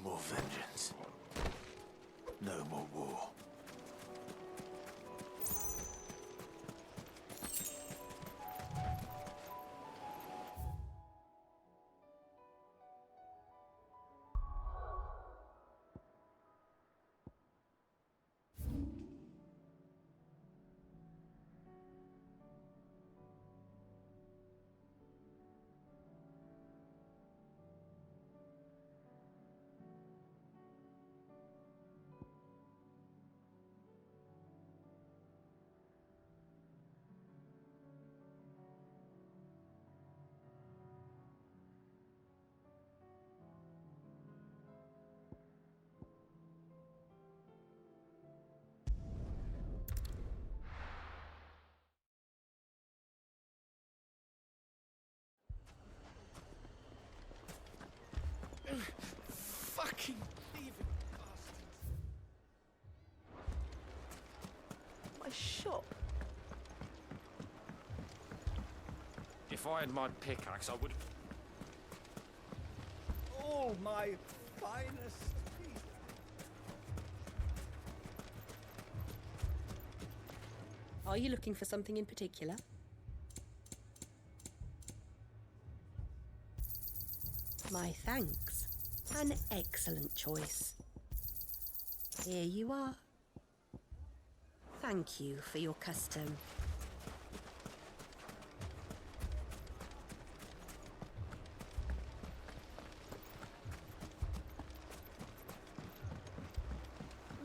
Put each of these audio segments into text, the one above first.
more vengeance. No more war. Fucking thieving bastards! My shop. If I had my pickaxe, I would. All my finest pieces. Are you looking for something in particular? My thanks. An excellent choice. Here you are. Thank you for your custom.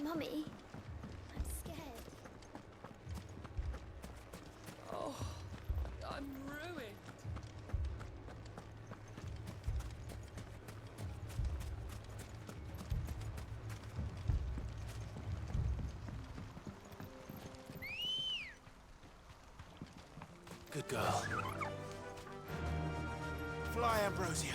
Mummy, I'm scared. Oh, I'm ruined. Good girl. Fly, Ambrosia.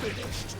Finished.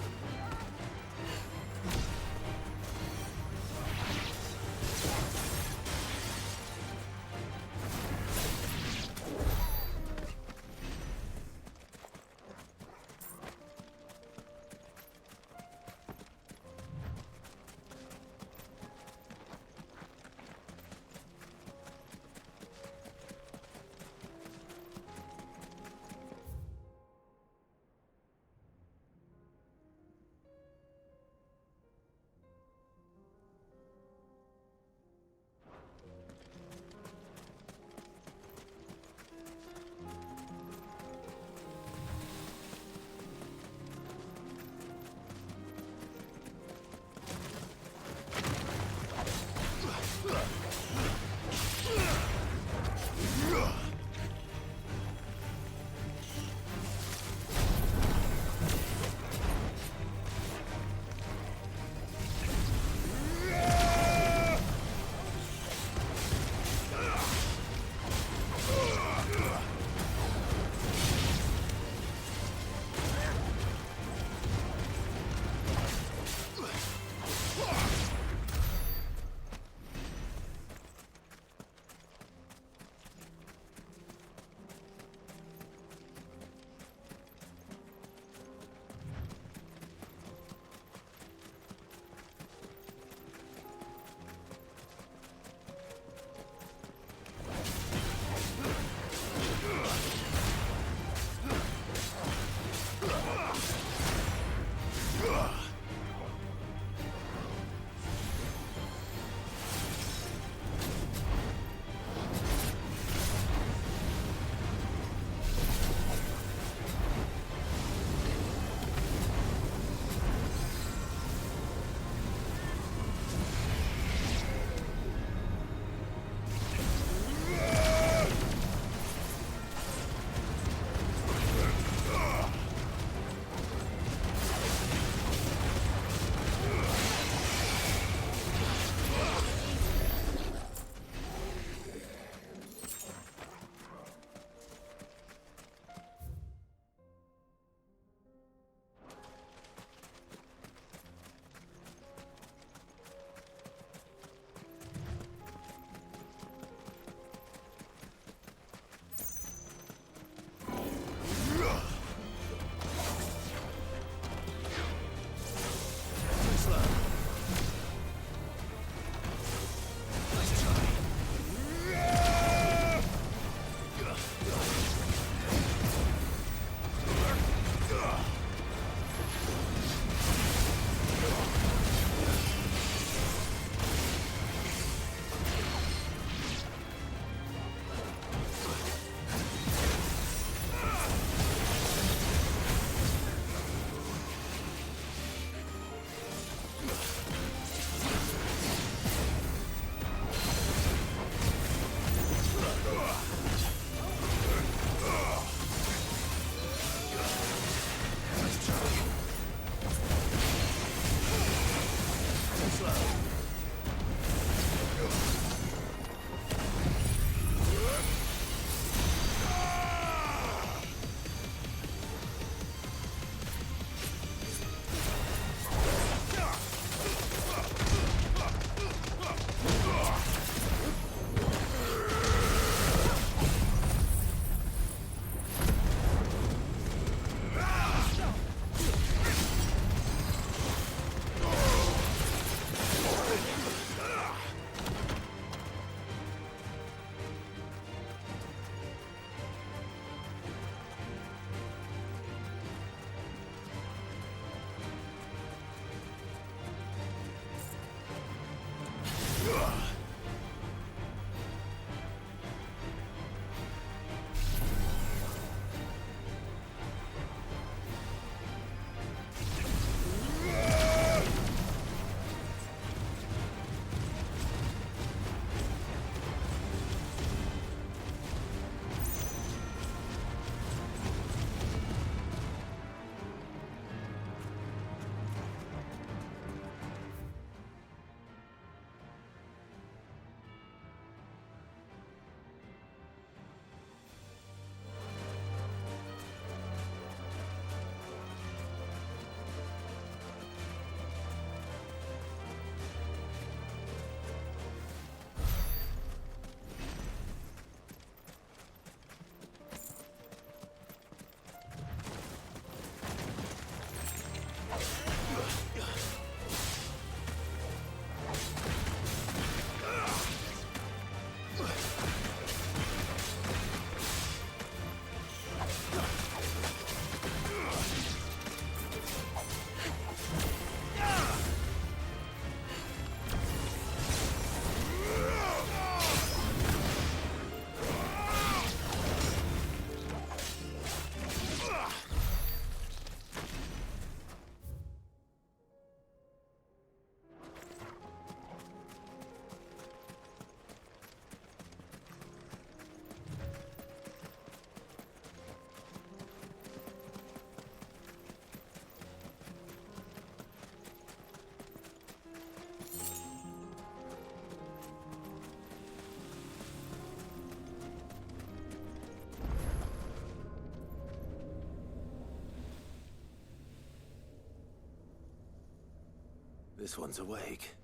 This one's awake.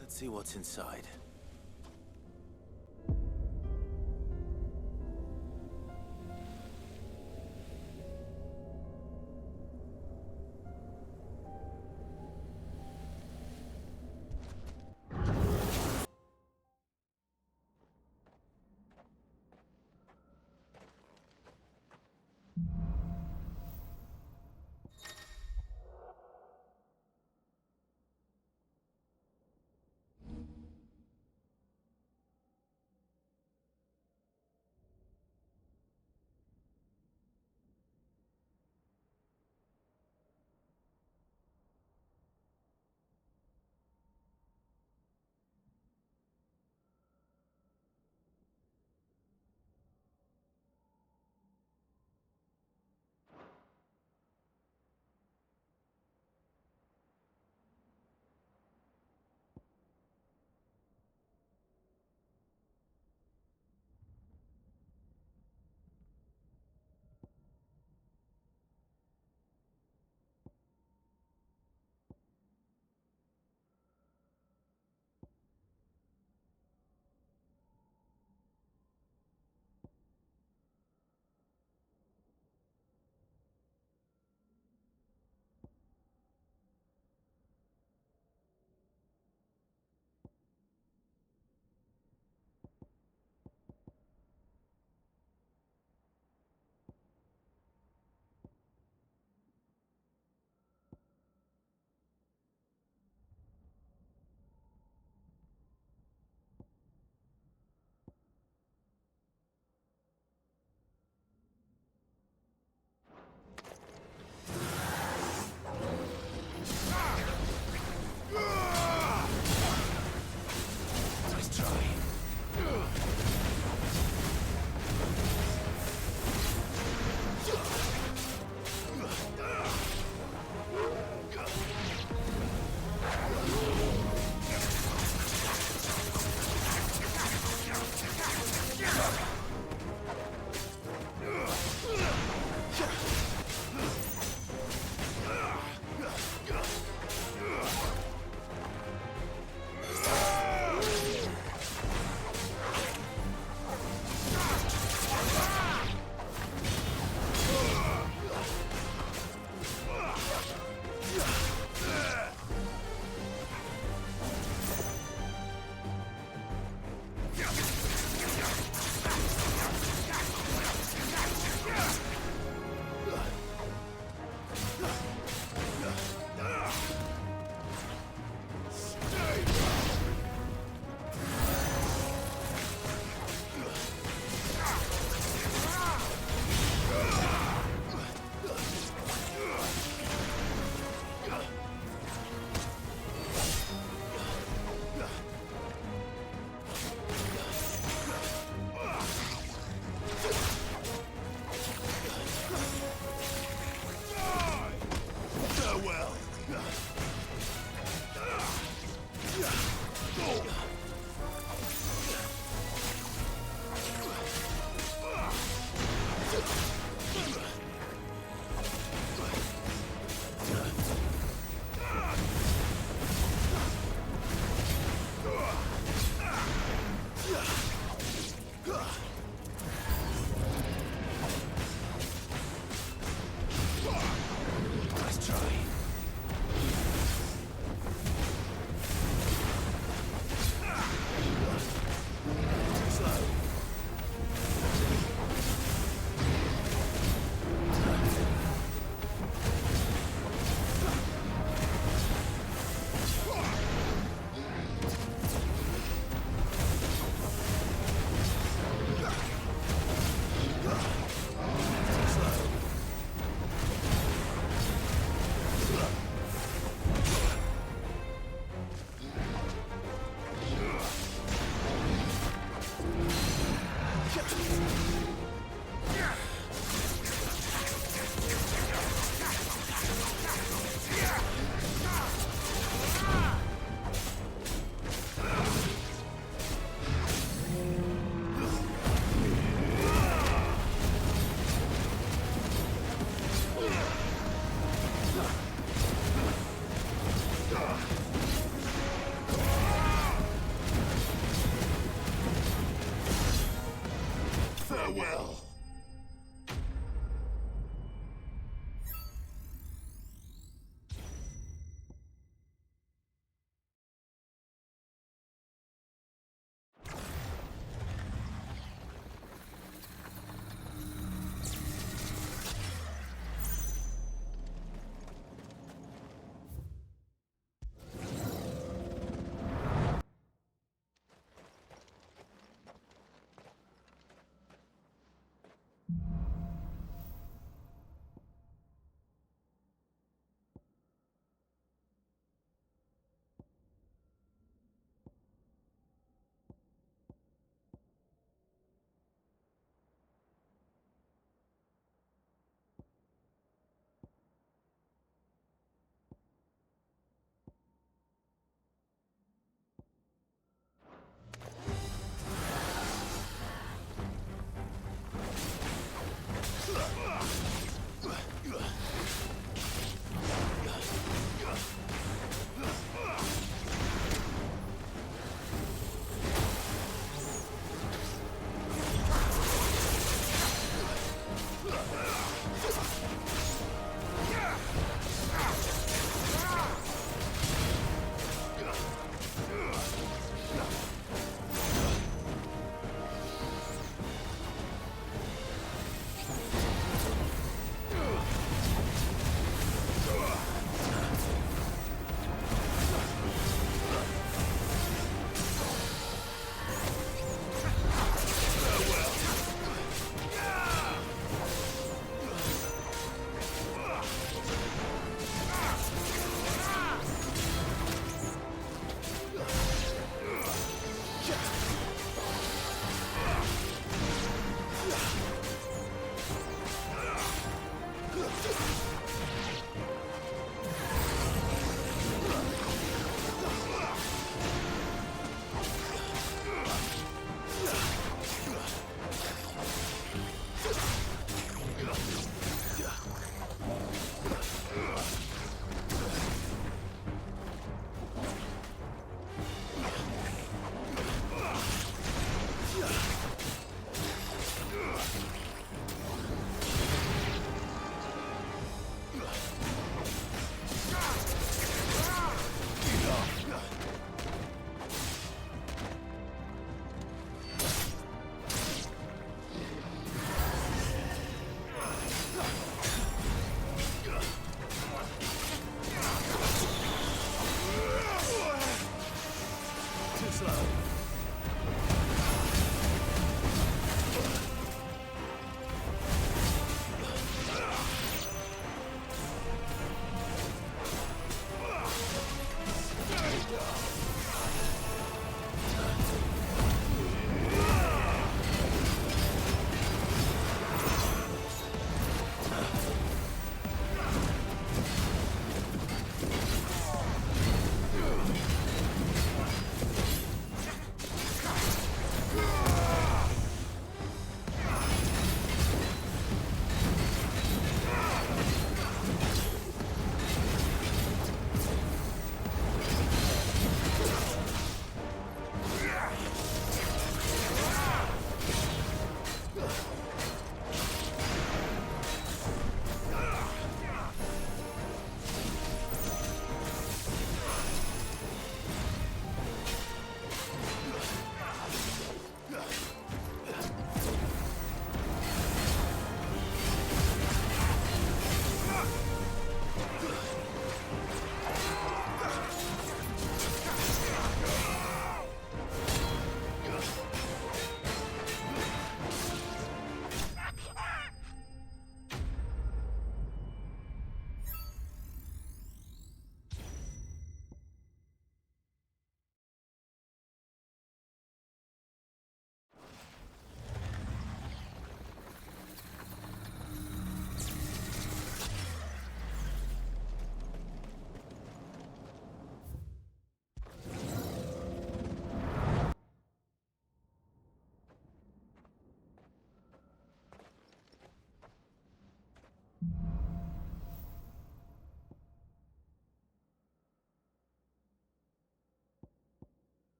Let's see what's inside.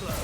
But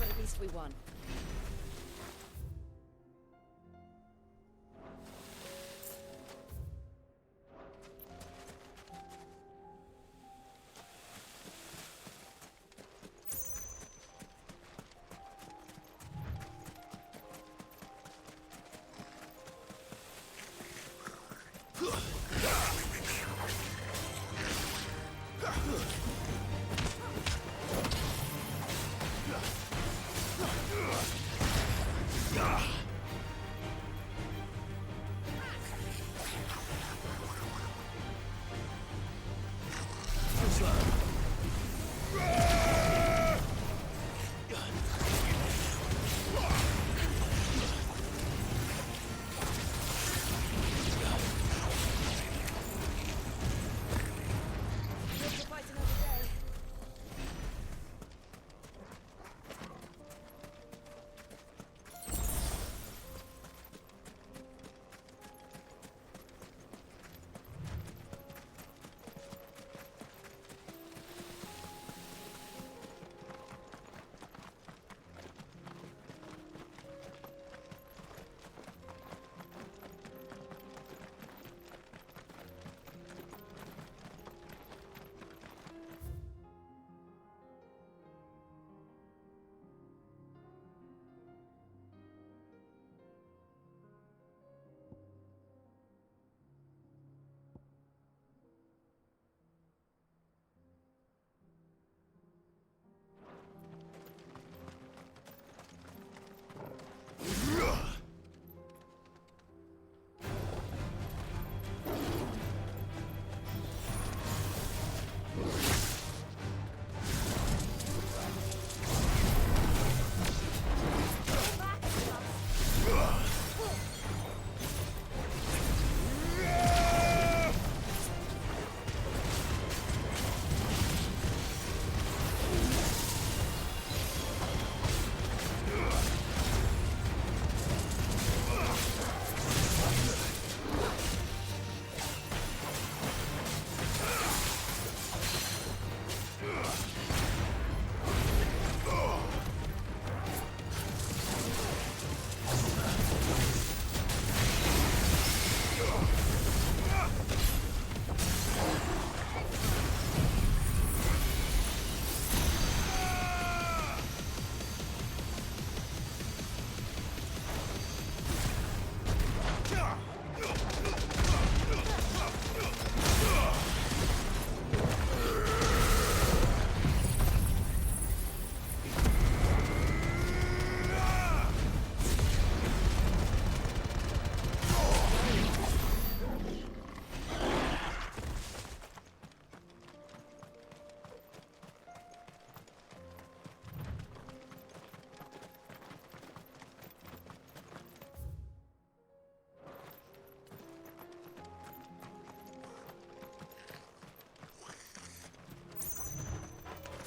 at least we won.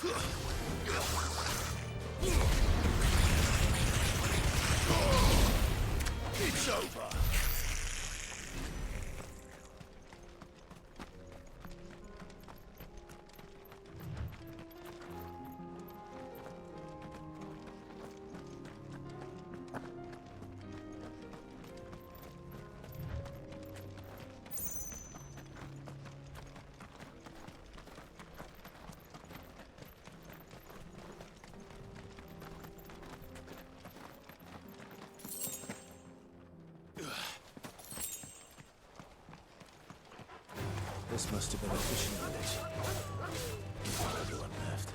It's over. This must have been a fishing village. Before everyone left.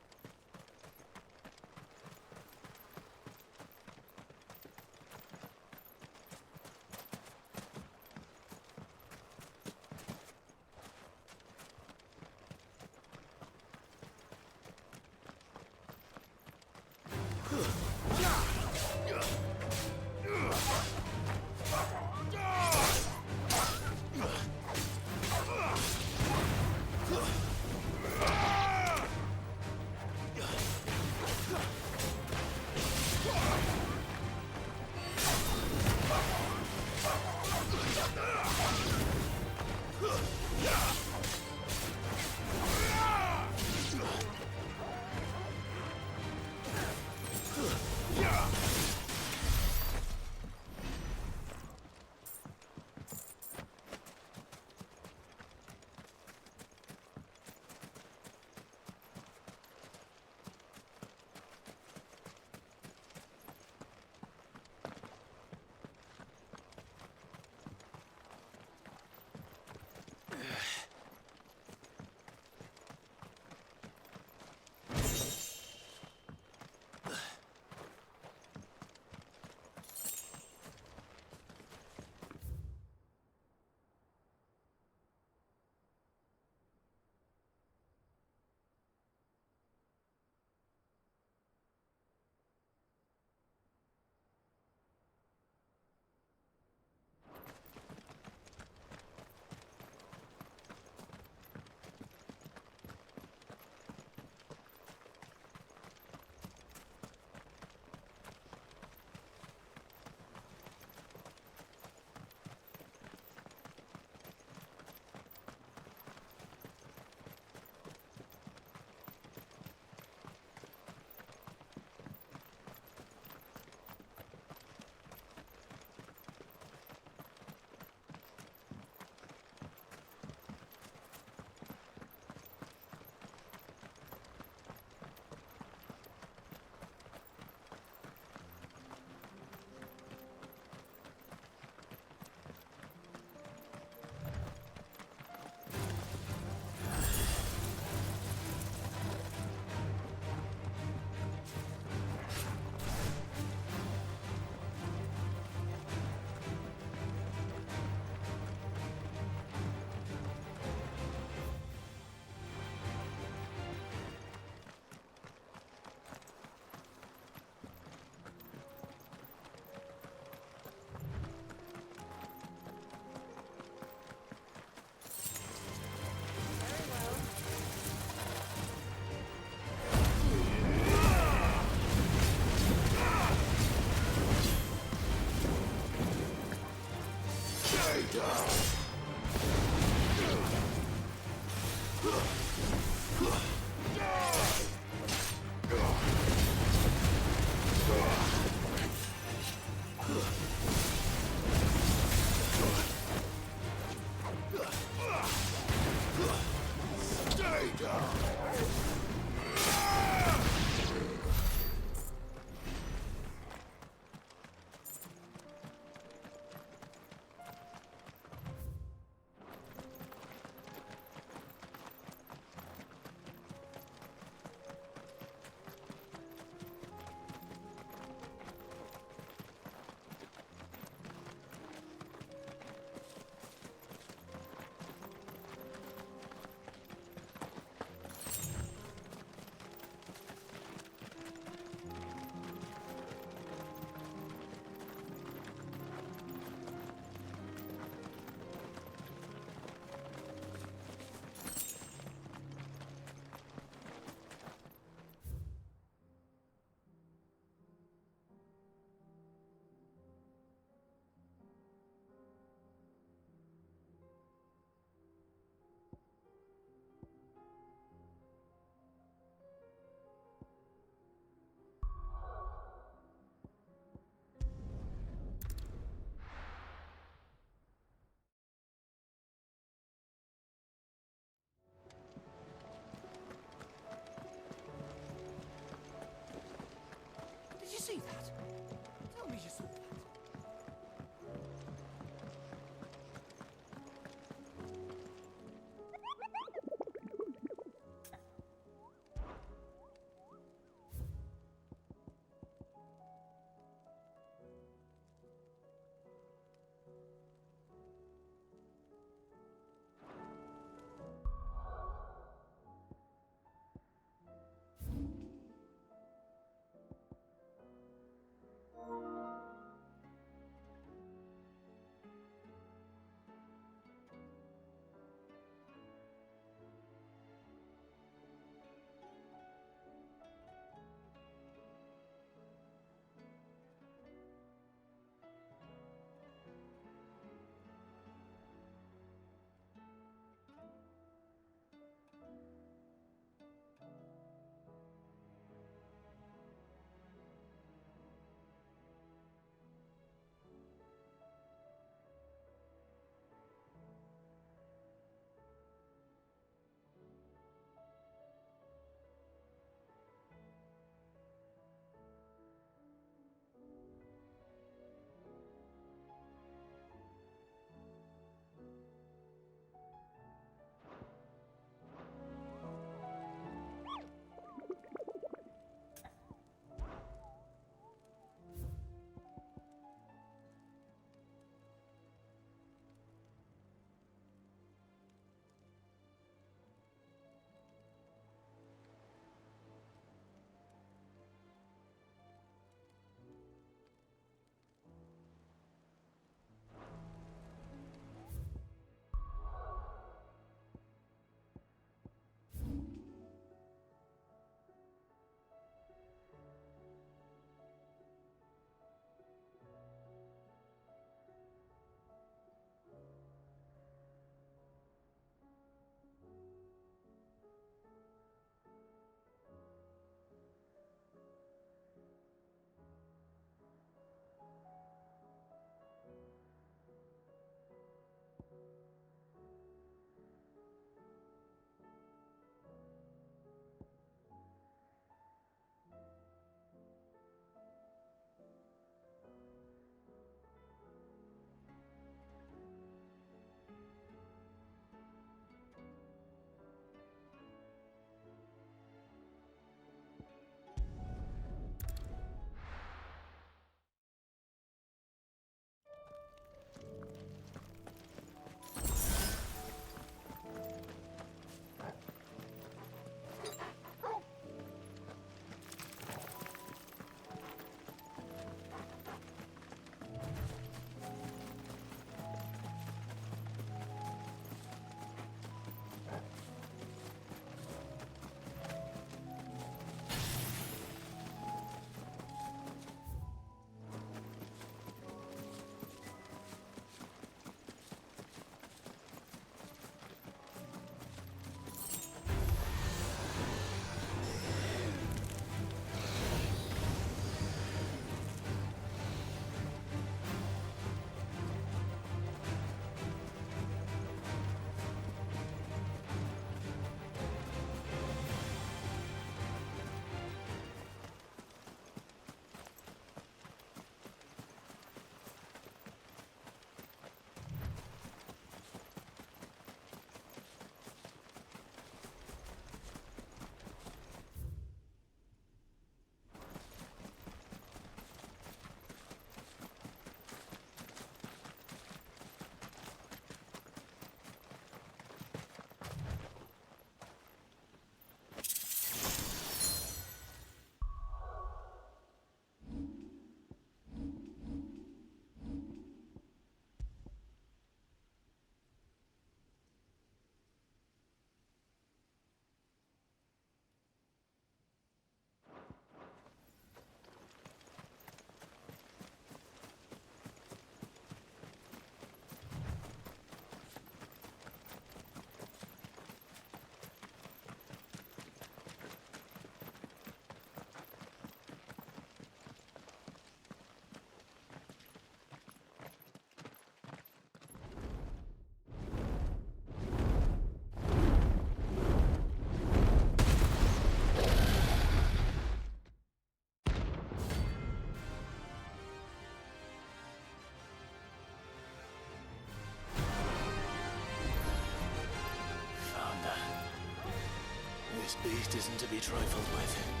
beast isn't to be trifled with.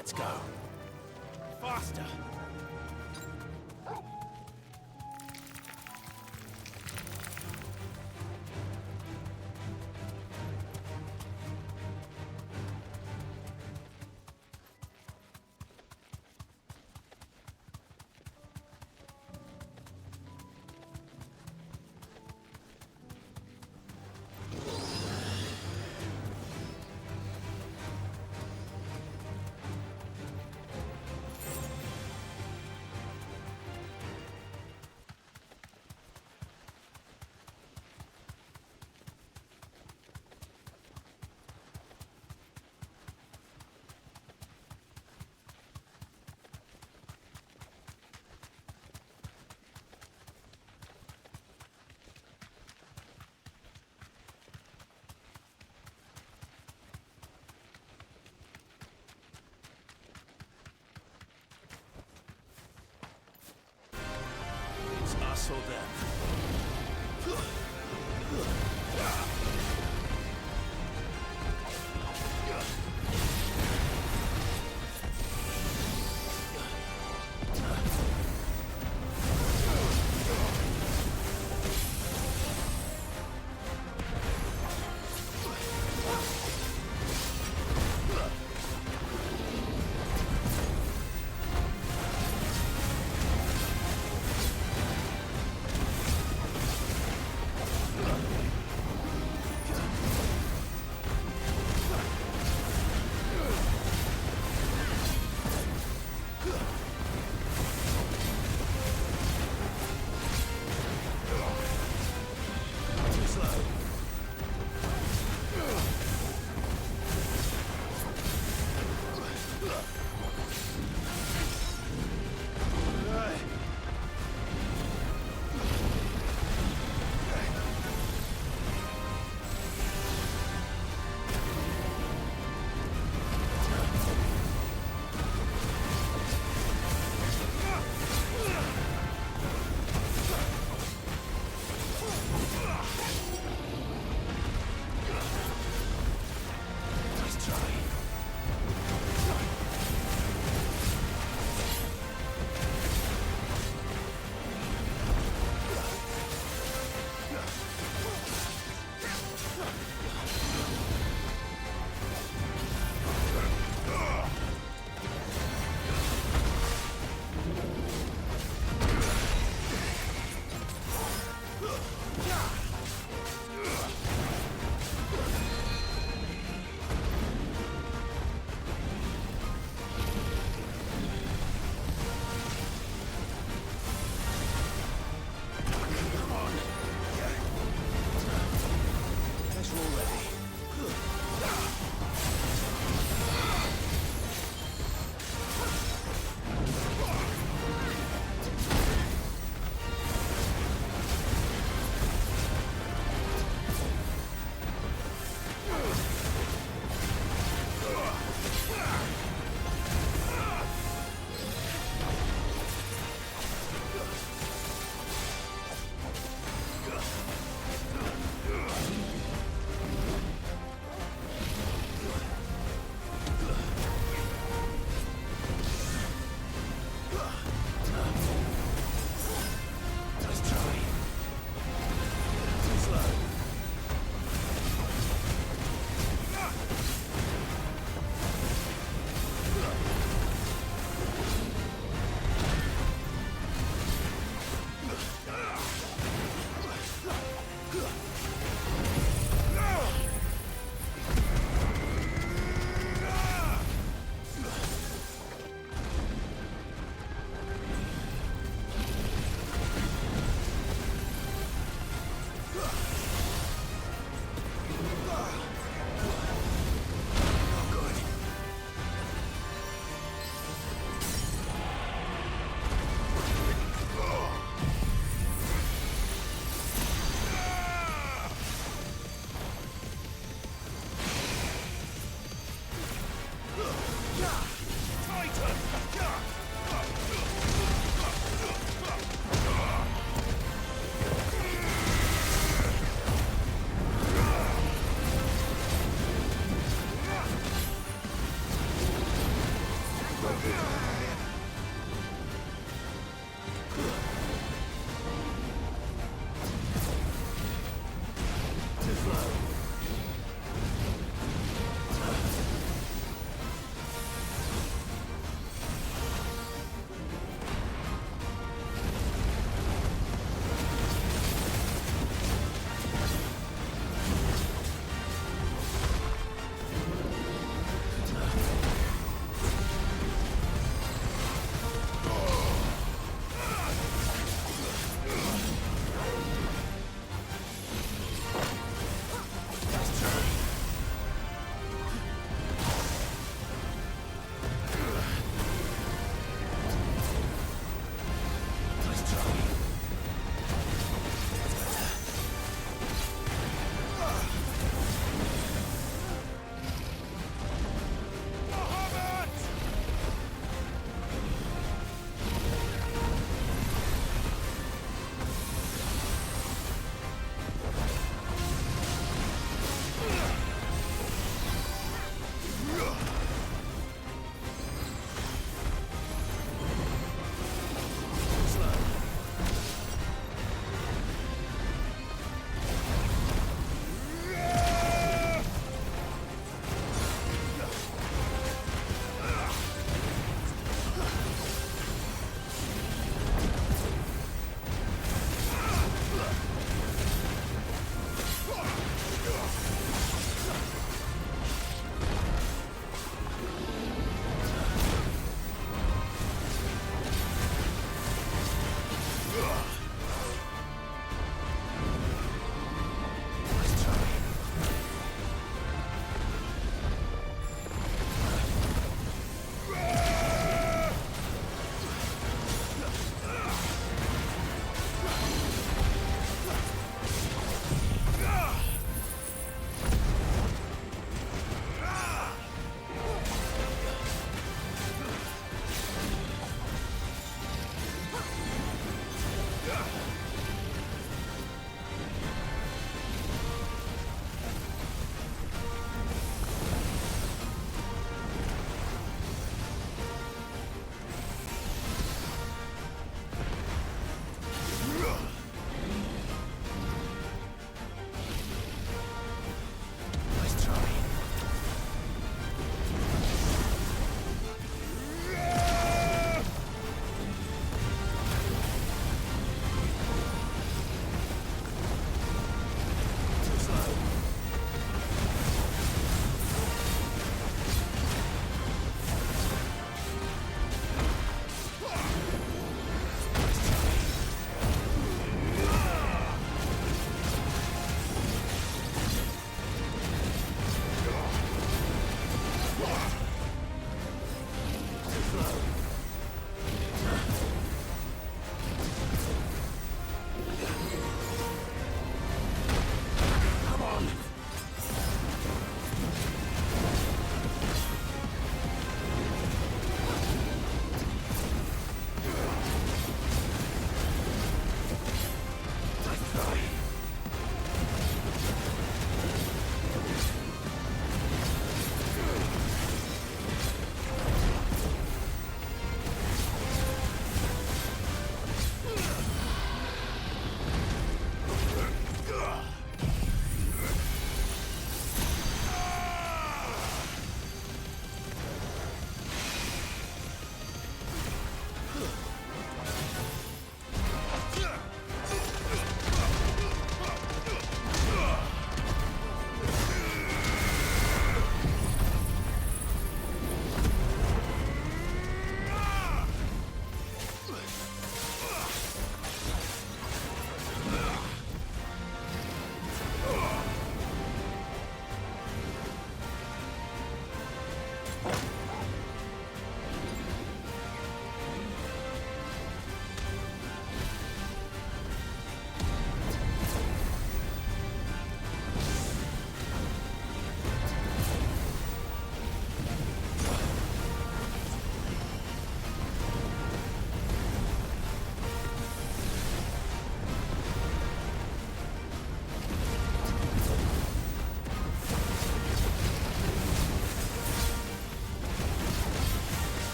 Let's go. Faster! It's us or them.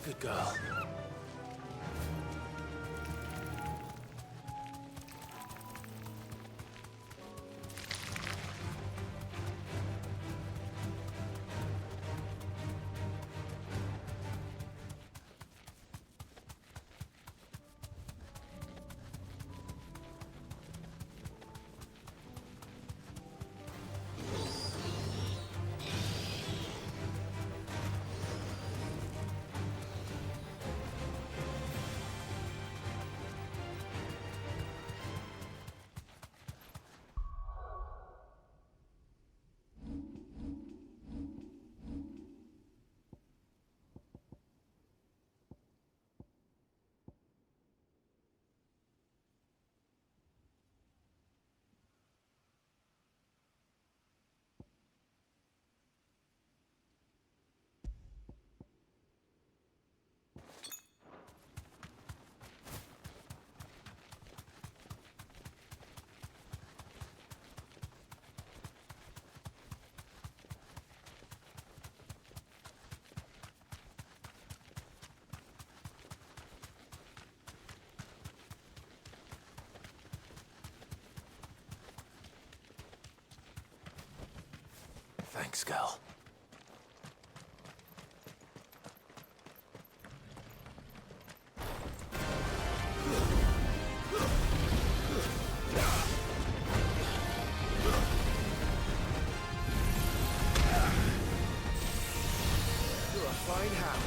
Good girl. Thanks, girl. You're a fine hound.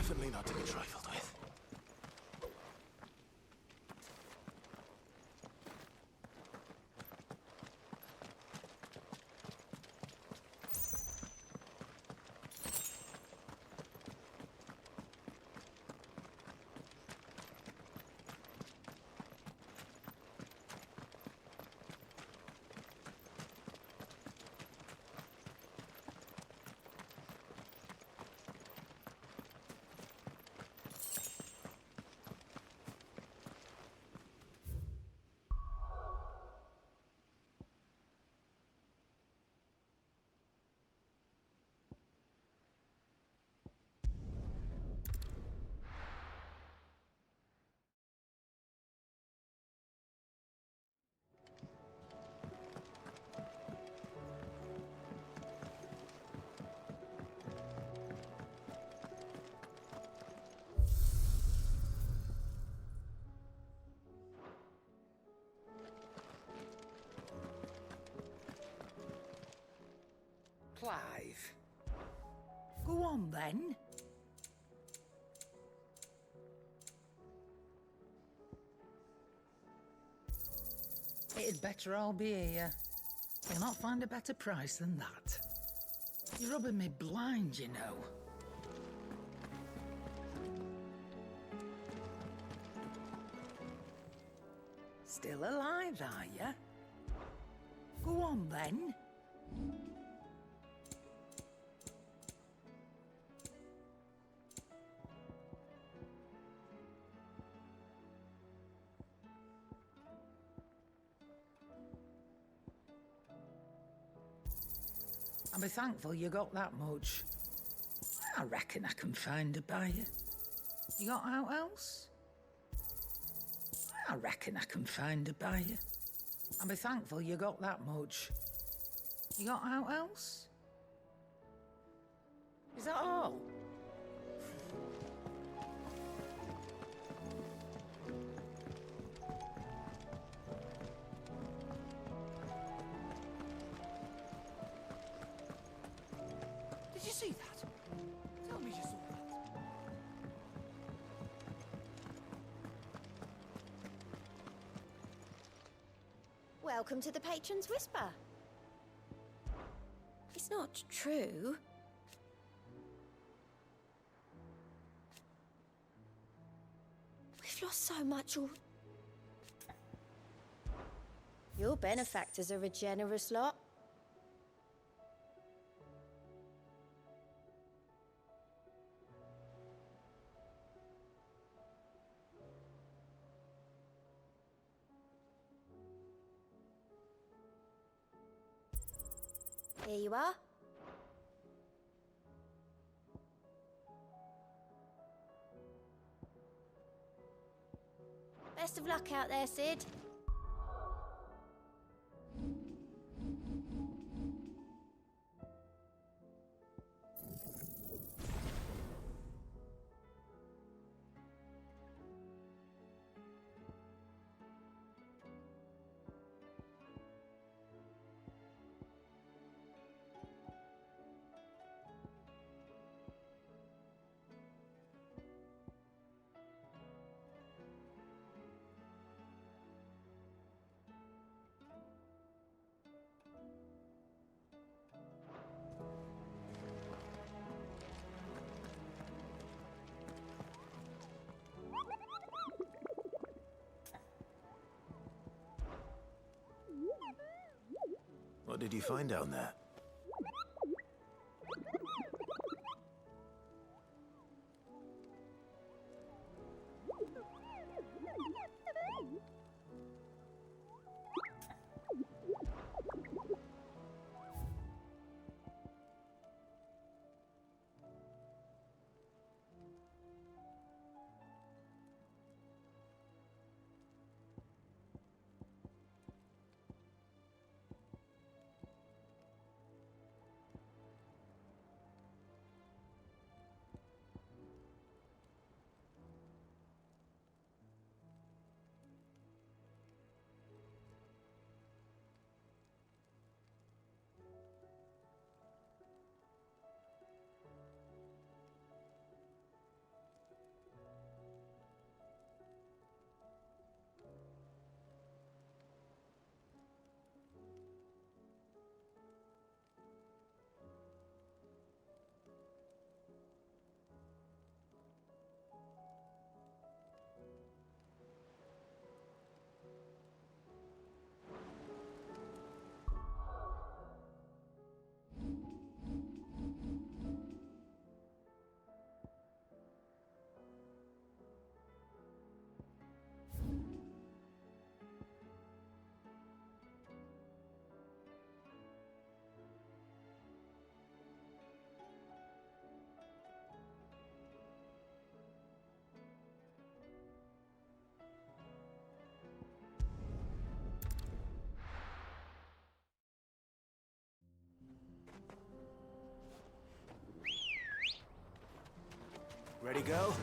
Definitely not to be trifled with. Clive. Go on then. It'd better all be here. You'll not find a better price than that. You're rubbing me blind, you know. Still alive, are you? Go on then. I'll be thankful you got that much. I reckon I can find a buyer. You got out else? I reckon I can find a buyer. I'll be thankful you got that much. You got out else? Is that all? Did you see that? Tell me you saw that. Welcome to the Patron's Whisper. It's not true. We've lost so much all... Your benefactors are a generous lot. Here you are. Best of luck out there, Sid. What did you find down there? Ready, go?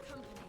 Company.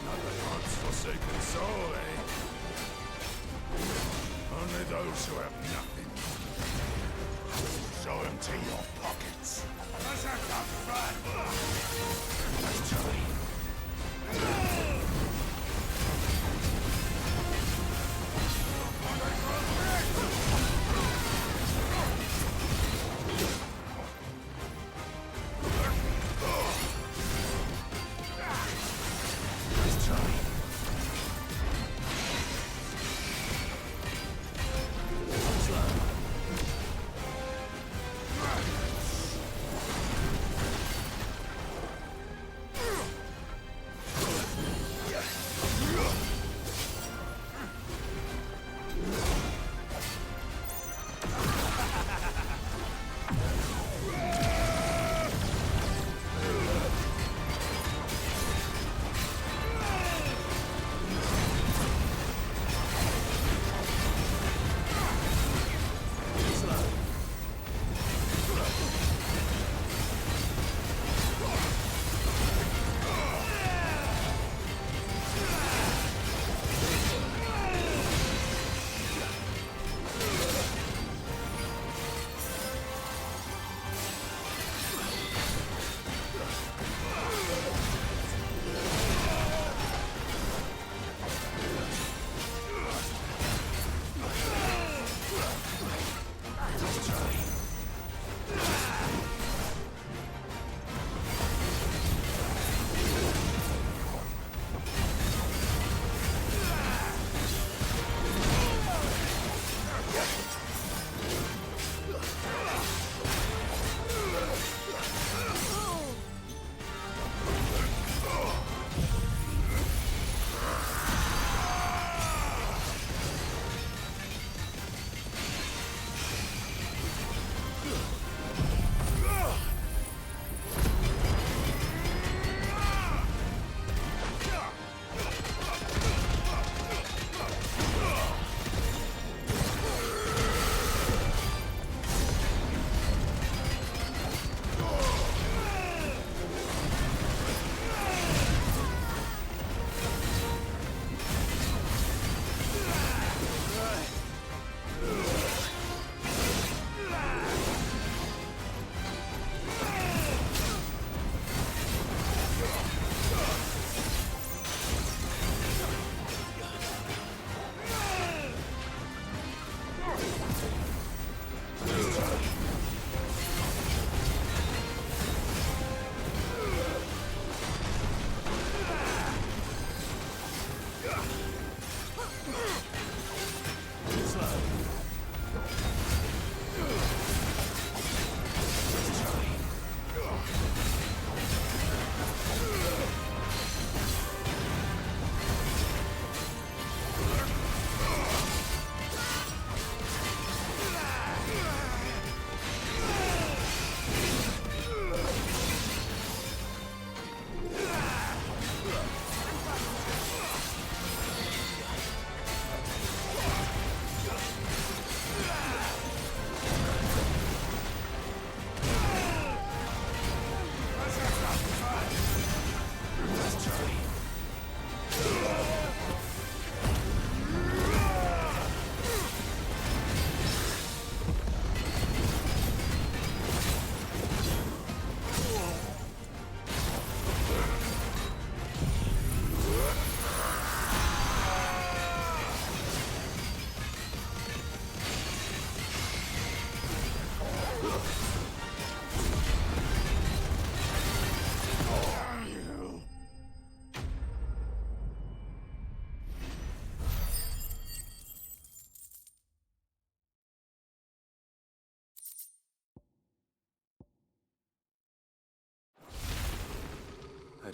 Not the God's forsaken soul, eh? Only those who have nothing. So empty your pockets. Berserker front! Victory!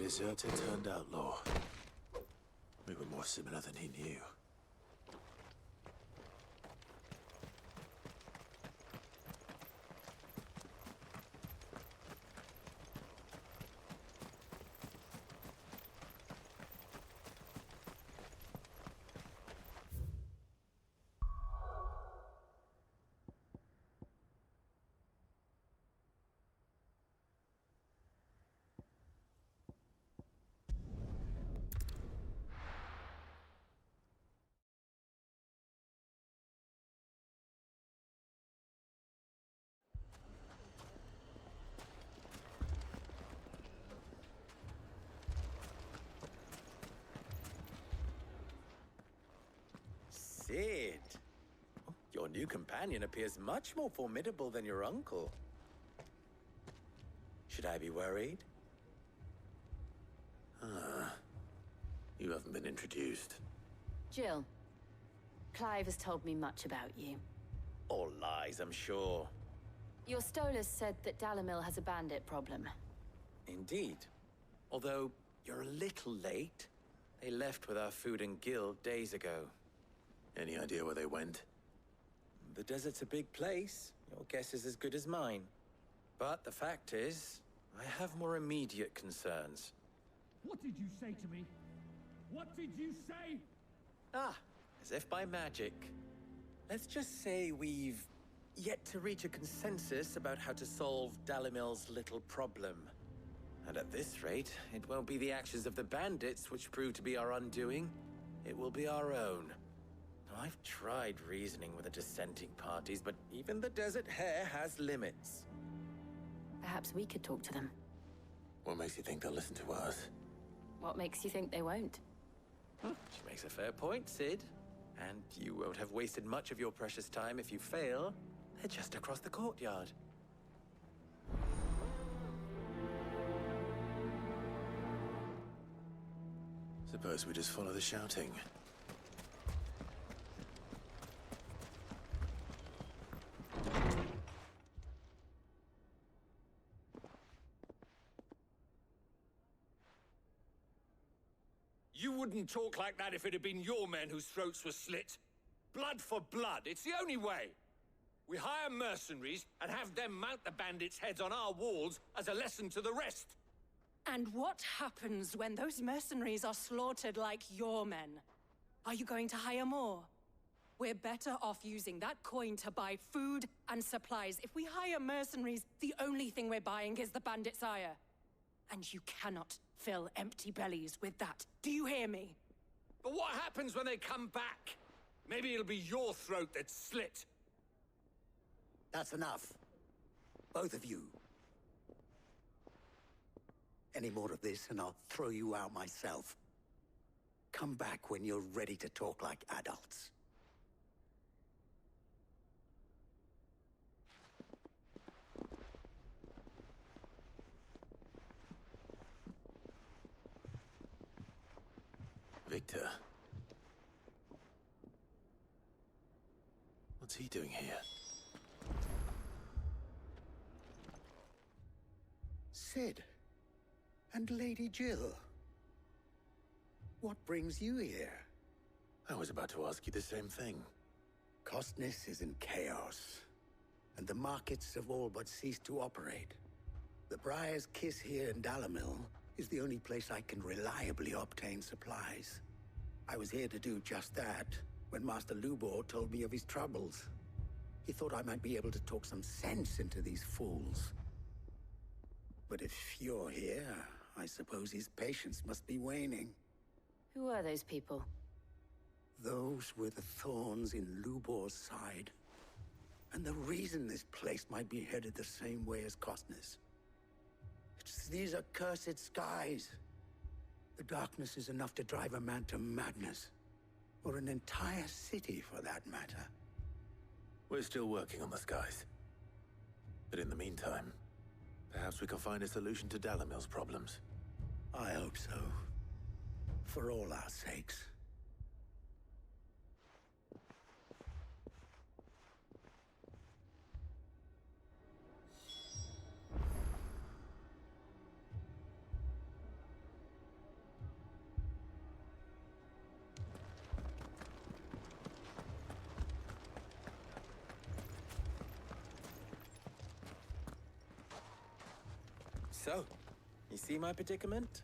deserter turned outlaw. We were more similar than he knew. Sid, your new companion appears much more formidable than your uncle. Should I be worried? You haven't been introduced. Jill, Clive has told me much about you. All lies, I'm sure. Your Stolas said that Dalamil has a bandit problem. Indeed. Although, you're a little late. They left with our food and guild days ago. Any idea where they went? The desert's a big place. Your guess is as good as mine. But the fact is, I have more immediate concerns. What did you say to me? What did you say? Ah, as if by magic. Let's just say we've yet to reach a consensus about how to solve Dalimil's little problem. And at this rate, it won't be the actions of the bandits which prove to be our undoing. It will be our own. Now, I've tried reasoning with the dissenting parties, but even the Desert Hare has limits. Perhaps we could talk to them. What makes you think they'll listen to us? What makes you think they won't? She makes a fair point, Sid. And you won't have wasted much of your precious time if you fail. They're just across the courtyard. Suppose we just follow the shouting. You wouldn't talk like that if it had been your men whose throats were slit. Blood for blood, it's the only way. We hire mercenaries and have them mount the bandits' heads on our walls as a lesson to the rest. And what happens when those mercenaries are slaughtered like your men? Are you going to hire more? We're better off using that coin to buy food and supplies. If we hire mercenaries, the only thing we're buying is the bandit's ire. And you cannot fill empty bellies with that. Do you hear me? But what happens when they come back? Maybe it'll be your throat that's slit. That's enough. Both of you. Any more of this and I'll throw you out myself. Come back when you're ready to talk like adults. Victor. What's he doing here? Sid. And Lady Jill. What brings you here? I was about to ask you the same thing. Costness is in chaos, and the markets have all but ceased to operate. The Briar's Kiss here in Dalamil is the only place I can reliably obtain supplies. I was here to do just that when Master Lubor told me of his troubles. He thought I might be able to talk some sense into these fools. But if you're here, I suppose his patience must be waning. Who are those people? Those were the thorns in Lubor's side. And the reason this place might be headed the same way as Costness. It's these accursed skies. The darkness is enough to drive a man to madness. Or an entire city, for that matter. We're still working on the skies. But in the meantime, perhaps we can find a solution to Dalamil's problems. I hope so. For all our sakes. So, you see my predicament?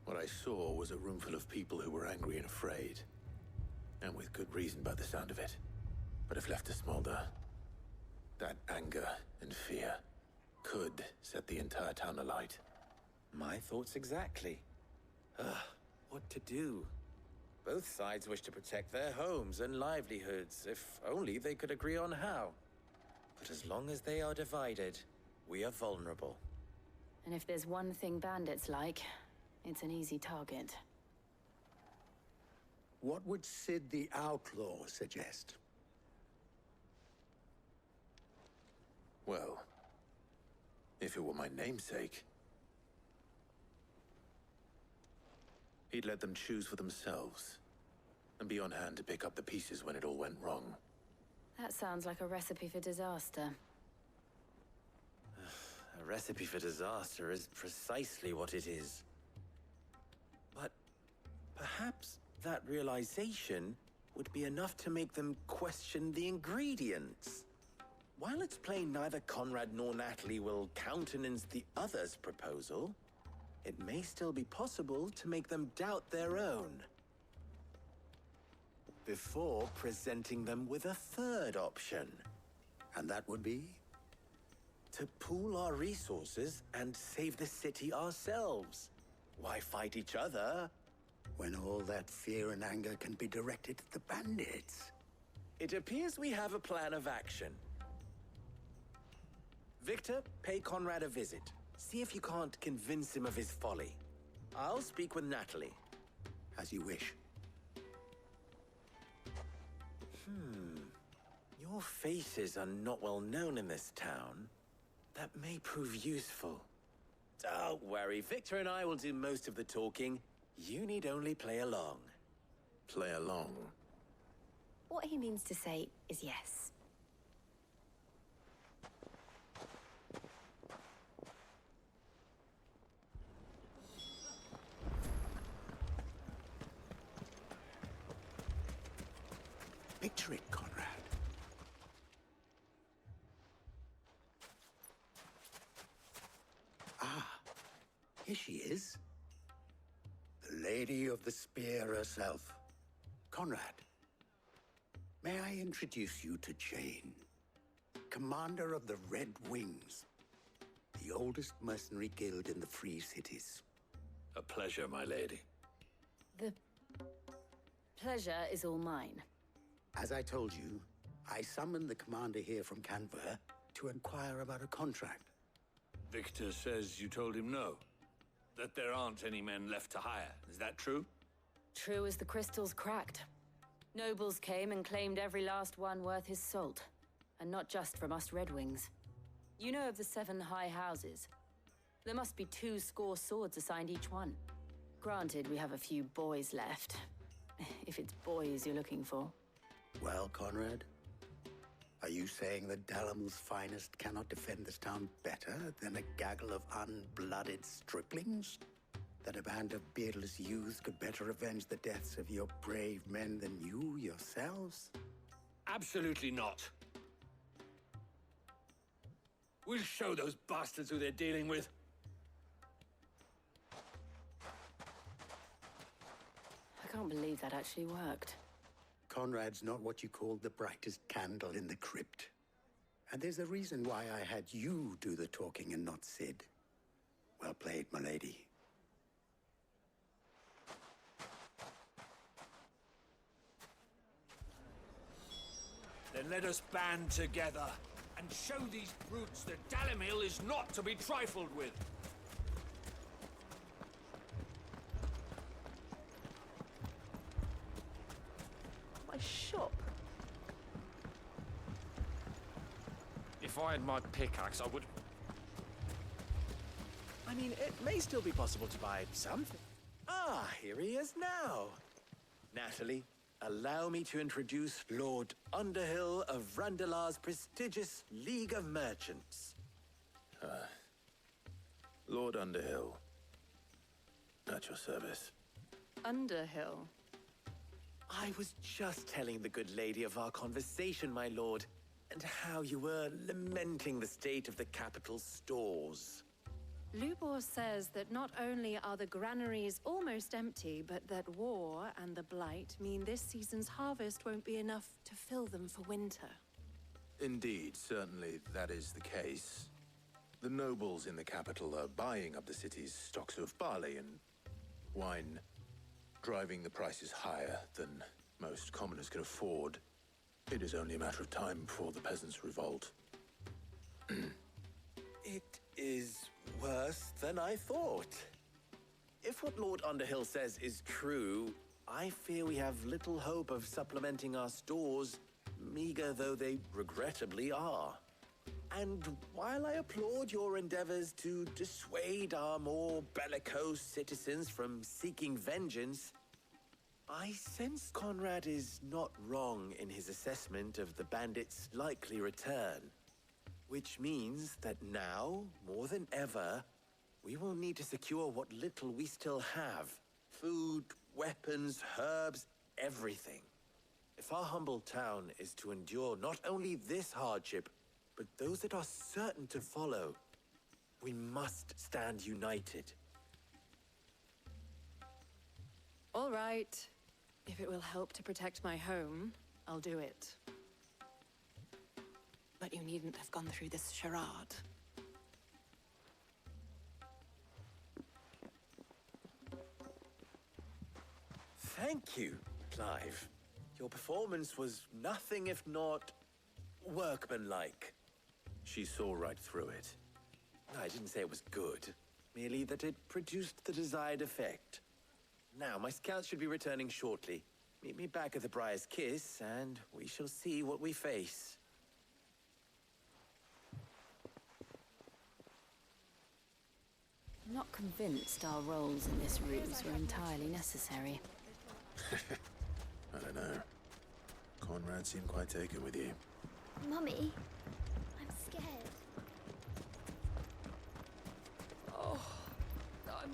What I saw was a room full of people who were angry and afraid. And with good reason by the sound of it. But if left to smolder, that anger and fear could set the entire town alight. My thoughts exactly. What to do? Both sides wish to protect their homes and livelihoods, if only they could agree on how. But as long as they are divided, we are vulnerable. And if there's one thing bandits like, it's an easy target. What would Sid the Outlaw suggest? Well, if it were my namesake, he'd let them choose for themselves, and be on hand to pick up the pieces when it all went wrong. That sounds like a recipe for disaster. A recipe for disaster is precisely what it is. But perhaps that realization would be enough to make them question the ingredients. While it's plain neither Conrad nor Natalie will countenance the other's proposal, it may still be possible to make them doubt their own. Before presenting them with a third option. And that would be? To pool our resources and save the city ourselves. Why fight each other? When all that fear and anger can be directed at the bandits. It appears we have a plan of action. Victor, pay Conrad a visit. See if you can't convince him of his folly. I'll speak with Natalie. As you wish. Your faces are not well known in this town. That may prove useful. Don't worry, Victor and I will do most of the talking. You need only play along. Play along? What he means to say is yes. Picture it, Conrad. Here she is. The Lady of the Spear herself. Conrad, may I introduce you to Jane, commander of the Red Wings, the oldest mercenary guild in the Free Cities. A pleasure, my lady. The pleasure is all mine. As I told you, I summoned the commander here from Canver to inquire about a contract. Victor says you told him no. That there aren't any men left to hire. Is that true? True as the crystals cracked. Nobles came and claimed every last one worth his salt. And not just from us Red Wings. You know of the 7 high houses. There must be 2 swords assigned each one. Granted, we have a few boys left. If it's boys you're looking for. Well, Conrad, are you saying that Dalamil's finest cannot defend this town better than a gaggle of unblooded striplings? That a band of beardless youths could better avenge the deaths of your brave men than you yourselves? Absolutely not. We'll show those bastards who they're dealing with. I can't believe that actually worked. Conrad's not what you called the brightest candle in the crypt. And there's a reason why I had you do the talking and not Sid. Well played, my lady. Then let us band together and show these brutes that Dalimil is not to be trifled with. My shop. If I had my pickaxe, I would... I mean, it may still be possible to buy something. Ah, here he is now. Natalie, allow me to introduce Lord Underhill of Randalar's prestigious League of Merchants. Lord Underhill. At your service. Underhill? I was just telling the good lady of our conversation, my lord, and how you were lamenting the state of the capital's stores. Lubor says that not only are the granaries almost empty, but that war and the Blight mean this season's harvest won't be enough to fill them for winter. Indeed, certainly that is the case. The nobles in the capital are buying up the city's stocks of barley and wine, driving the prices higher than most commoners can afford. It is only a matter of time before the peasants revolt. It is worse than I thought. If what Lord Underhill says is true, I fear we have little hope of supplementing our stores, meager though they regrettably are. And while I applaud your endeavors to dissuade our more bellicose citizens from seeking vengeance, I sense Conrad is not wrong in his assessment of the bandits' likely return. Which means that now, more than ever, we will need to secure what little we still have. Food, weapons, herbs, everything. If our humble town is to endure not only this hardship, but those that are certain to follow, we must stand united. All right. If it will help to protect my home, I'll do it. But you needn't have gone through this charade. Thank you, Clive. Your performance was nothing if not workmanlike. She saw right through it. I didn't say it was good, merely that it produced the desired effect. Now, my scouts should be returning shortly. Meet me back at the Briar's Kiss, and we shall see what we face. I'm not convinced our roles in this ruse were entirely necessary. I don't know. Conrad seemed quite taken with you. Mummy, I'm scared. Oh, I'm...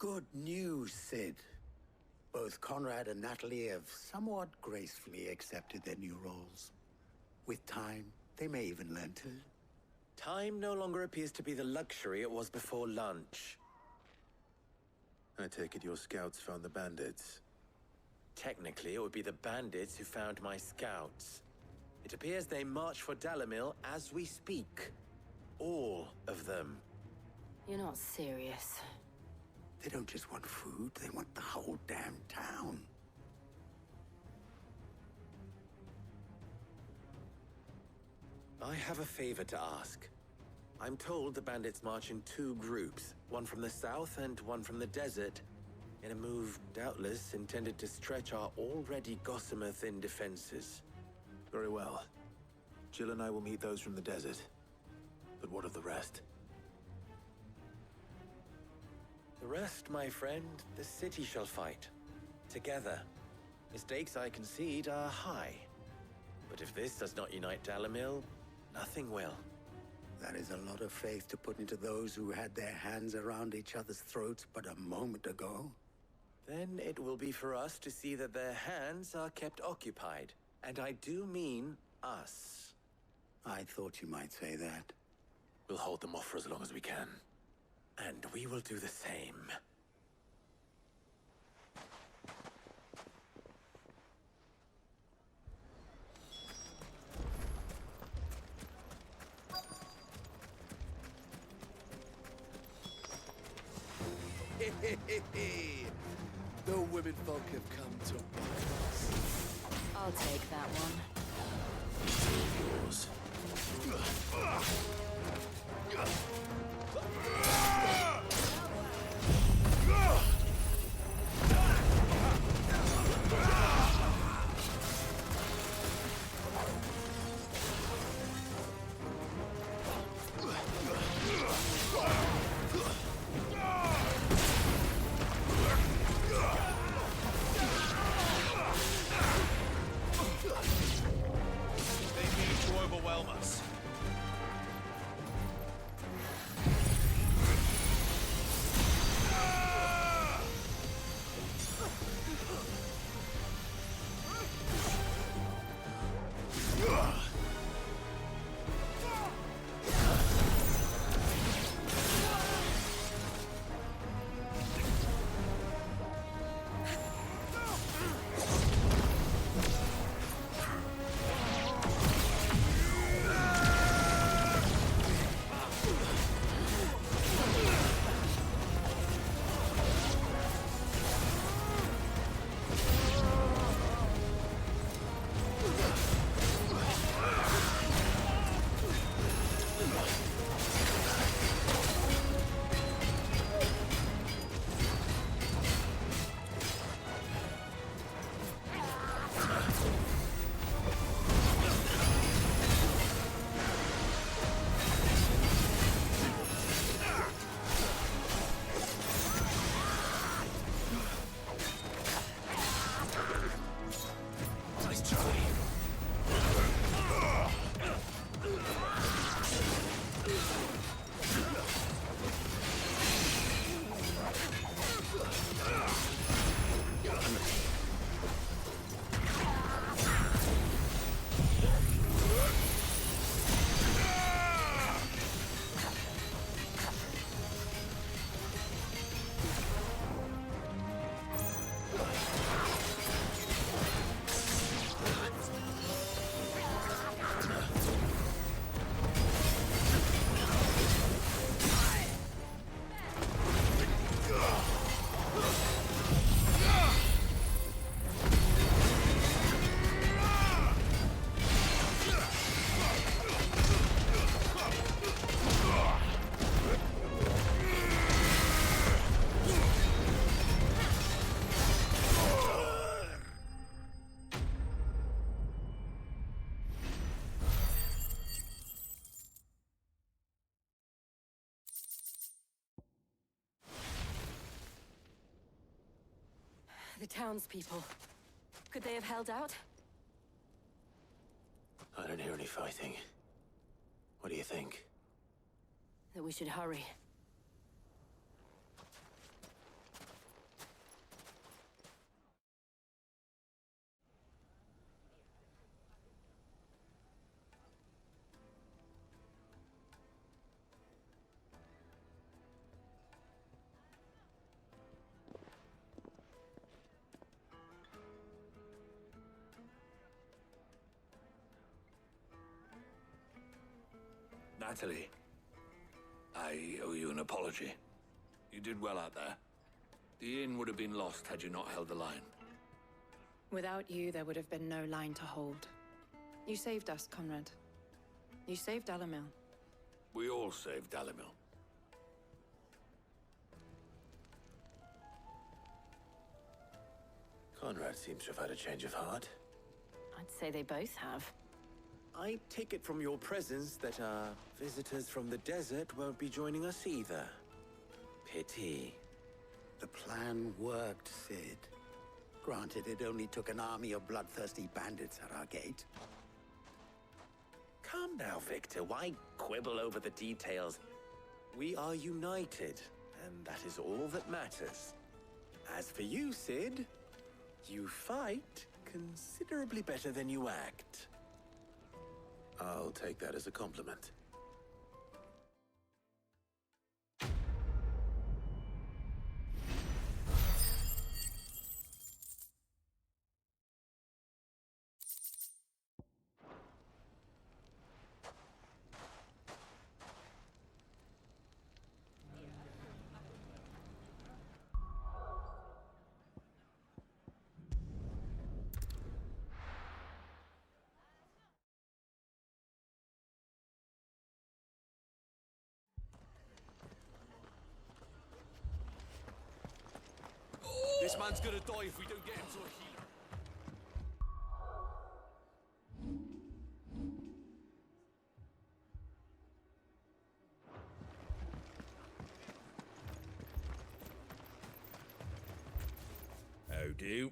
Good news, Sid. Both Conrad and Natalie have somewhat gracefully accepted their new roles. With time, they may even learn to... Time no longer appears to be the luxury it was before lunch. I take it your scouts found the bandits. Technically, it would be the bandits who found my scouts. It appears they march for Dalimil as we speak. All of them. You're not serious. They don't just want food, they want the whole damn town. I have a favor to ask. I'm told the bandits march in two groups, one from the south and one from the desert, in a move doubtless intended to stretch our already gossamer-thin defenses. Very well. Jill and I will meet those from the desert. But what of the rest? The rest, my friend, the city shall fight. Together. The stakes, I concede, are high. But if this does not unite Dalimil, nothing will. That is a lot of faith to put into those who had their hands around each other's throats but a moment ago. Then it will be for us to see that their hands are kept occupied. And I do mean us. I thought you might say that. We'll hold them off for as long as we can. And we will do the same. The women folk have come to buy us. I'll take that one. Yours. The townspeople. Could they have held out? I don't hear any fighting. What do you think? That we should hurry. Natalie, I owe you an apology. You did well out there. The inn would have been lost had you not held the line. Without you, there would have been no line to hold. You saved us, Conrad. You saved Dalimil. We all saved Dalimil. Conrad seems to have had a change of heart. I'd say they both have. I take it from your presence that our visitors from the desert won't be joining us either. Pity. The plan worked, Sid. Granted, it only took an army of bloodthirsty bandits at our gate. Calm now, Victor. Why quibble over the details? We are united, and that is all that matters. As for you, Sid, you fight considerably better than you act. I'll take that as a compliment. This man's gonna die if we don't get him to a healer. How do?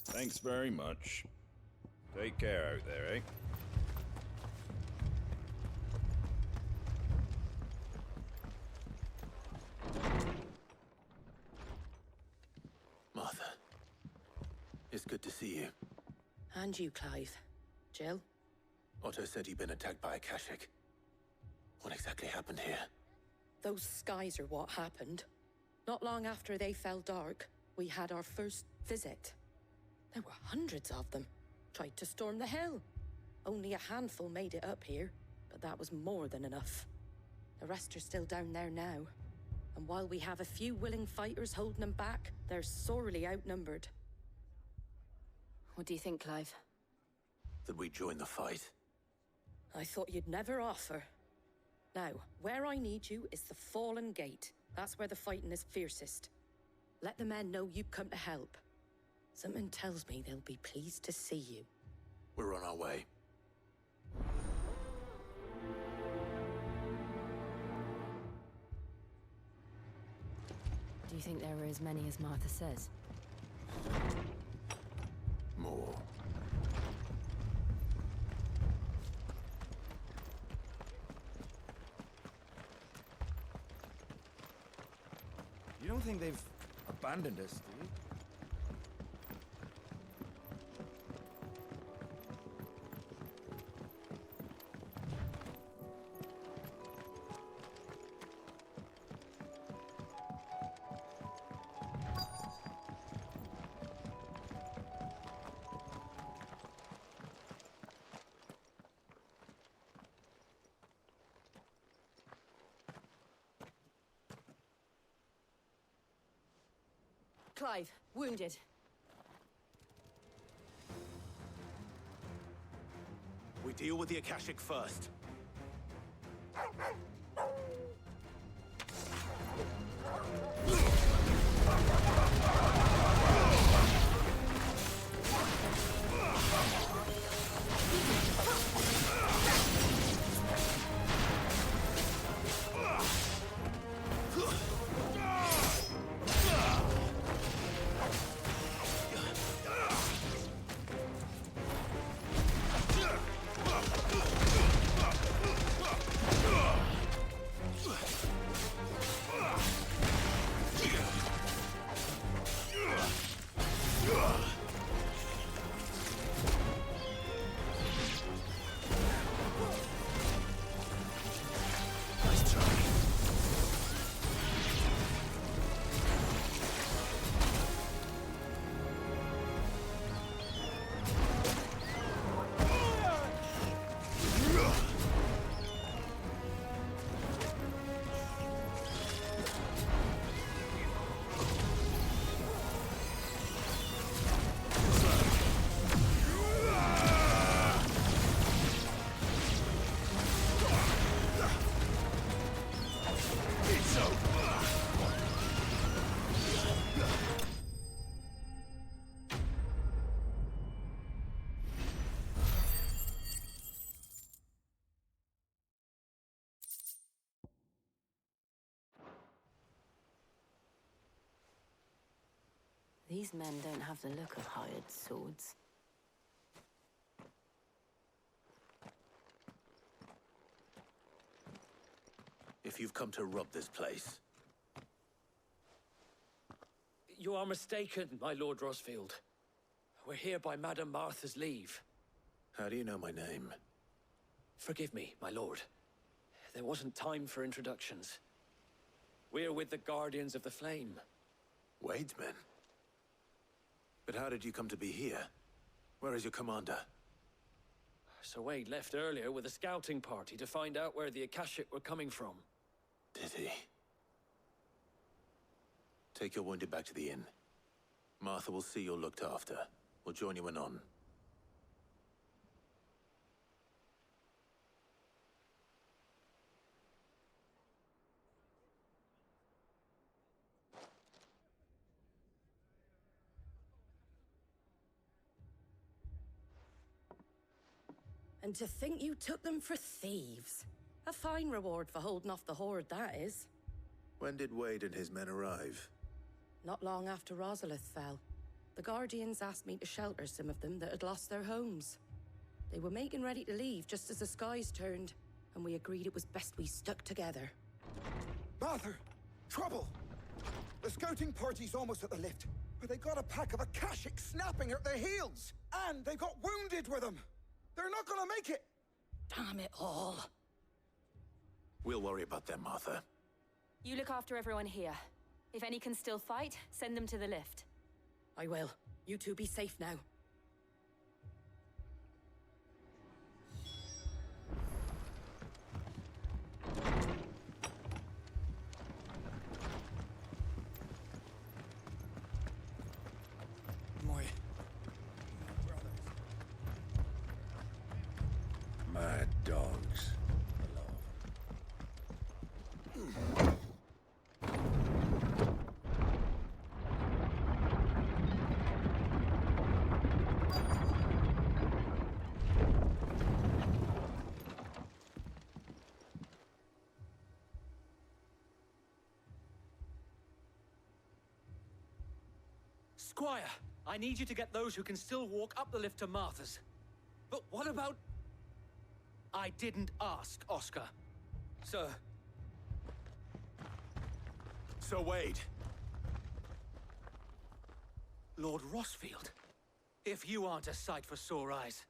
Thanks very much. Take care out there, eh? Martha, it's good to see you. And you, Clive. Jill? Otto said he'd been attacked by a Kashik. What exactly happened here? Those skies are what happened. Not long after they fell dark, we had our first visit. There were hundreds of them. Tried to storm the hill. Only a handful made it up here, but that was more than enough. The rest are still down there now. And while we have a few willing fighters holding them back, they're sorely outnumbered. What do you think, Clive? That we join the fight? I thought you'd never offer. Now, where I need you is the Fallen Gate. That's where the fighting is fiercest. Let the men know you've come to help. Something tells me they'll be pleased to see you. We're on our way. Do you think there were as many as Martha says? More. You don't think they've abandoned us, do you? Clive, wounded. We deal with the Akashic first. These men don't have the look of hired swords. If you've come to rob this place, You are mistaken, my Lord Rosfield. We're here by Madame Martha's leave. how do you know my name? Forgive me, my lord. There wasn't time for introductions. We're with the Guardians of the Flame. Wade's men? But how did you come to be here? Where is your commander? Sir Wade left earlier with a scouting party to find out where the Akashic were coming from. Did he? Take your wounded back to the inn. Martha will see you're looked after. We'll join you anon. And to think you took them for thieves. A fine reward for holding off the horde, that is. When did Wade and his men arrive? Not long after Rosalith fell. The Guardians asked me to shelter some of them that had lost their homes. They were making ready to leave just as the skies turned, and we agreed it was best we stuck together. Martha! Trouble! The scouting party's almost at the lift, but they got a pack of Akashic snapping at their heels! And they got wounded with them! They're not gonna make it! Damn it all. We'll worry about them, Martha. You look after everyone here. If any can still fight, send them to the lift. I will. You two be safe now. My dogs. Squire, I need you to get those who can still walk up the lift to Martha's. But what about... I didn't ask, Oscar. Sir. Sir Wade. Lord Rosfield. If you aren't a sight for sore eyes.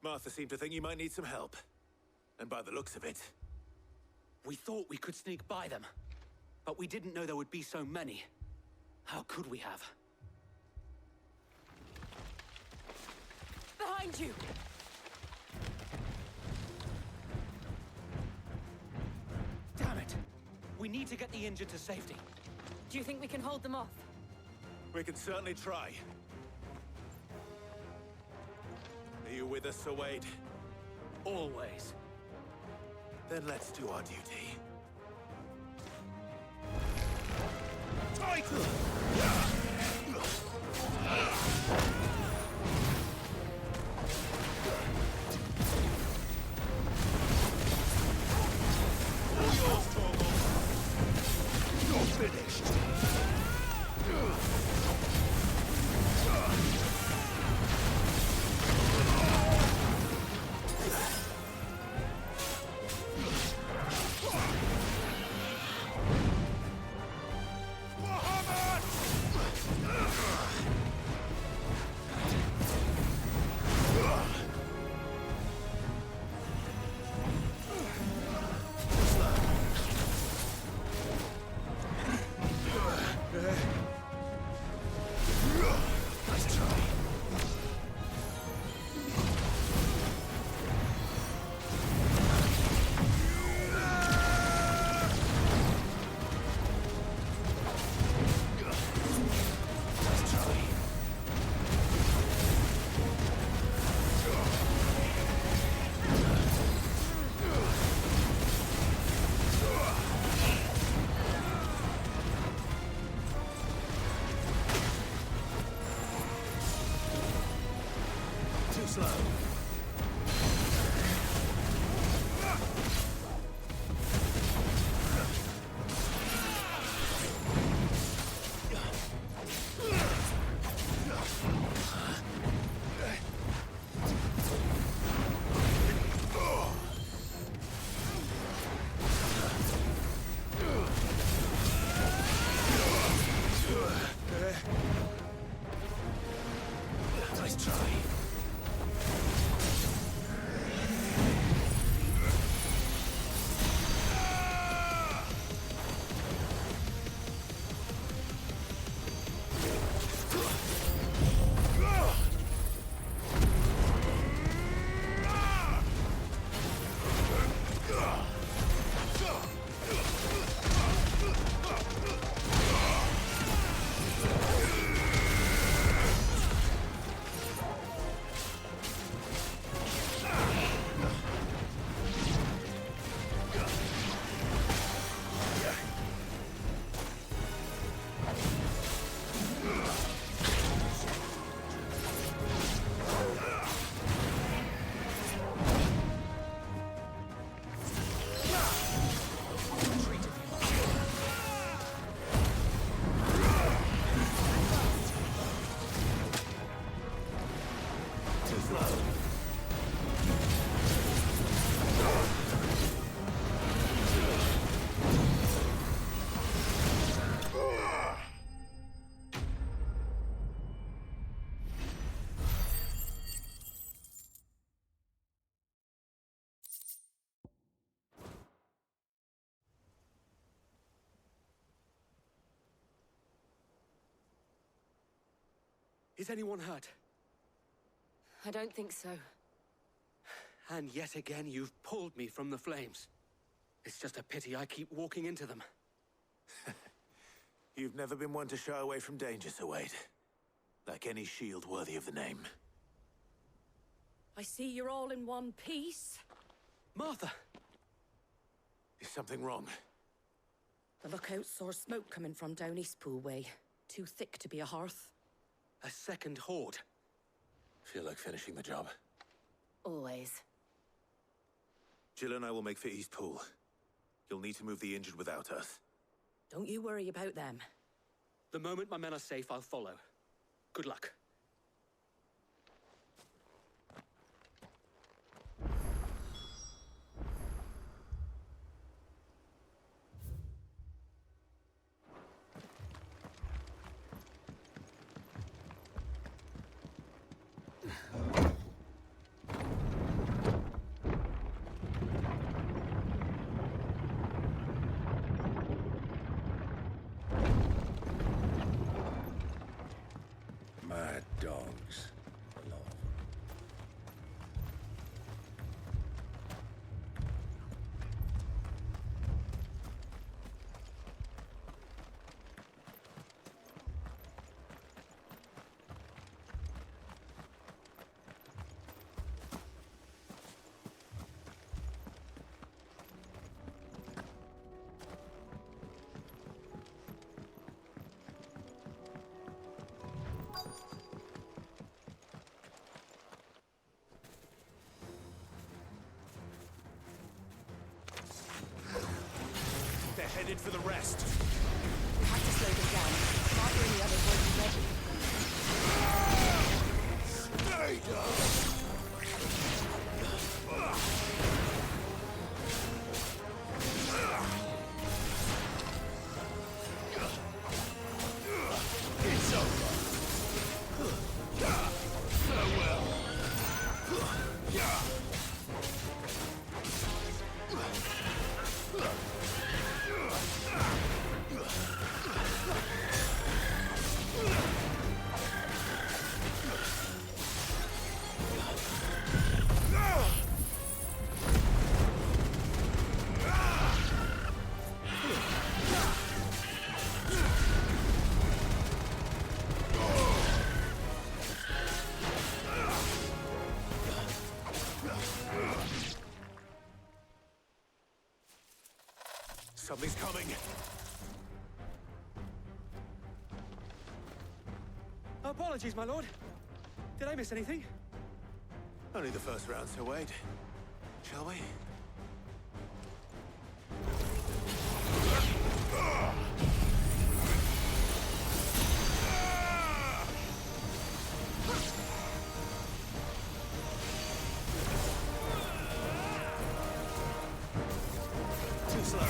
Martha seemed to think you might need some help. And by the looks of it... We thought we could sneak by them. But we didn't know there would be so many. How could we have? Behind you! Damn it! We need to get the injured to safety. Do you think we can hold them off? We can certainly try. Are you with us, Sir Wade? Always. Then let's do our duty. You're finished. try. Is anyone hurt? I don't think so. And yet again, you've pulled me from the flames. It's just a pity I keep walking into them. You've never been one to shy away from danger, Sir Wade. Like any shield worthy of the name. I see you're all in one piece. Martha! Is something wrong? The lookout saw smoke coming from down Eastpool way. Too thick to be a hearth. A second horde. Feel like finishing the job? Always. Jill and I will make for Eastpool. You'll need to move the injured without us. Don't you worry about them. The moment my men are safe, I'll follow. Good luck. Mad dogs. They're headed for the rest. We have to slow them down. Martha and the others won't be ready. Stay down! It's over. Farewell. Something's coming. Apologies, my lord. Did I miss anything? Only the first round, Sir Wade. Shall we? Too slow.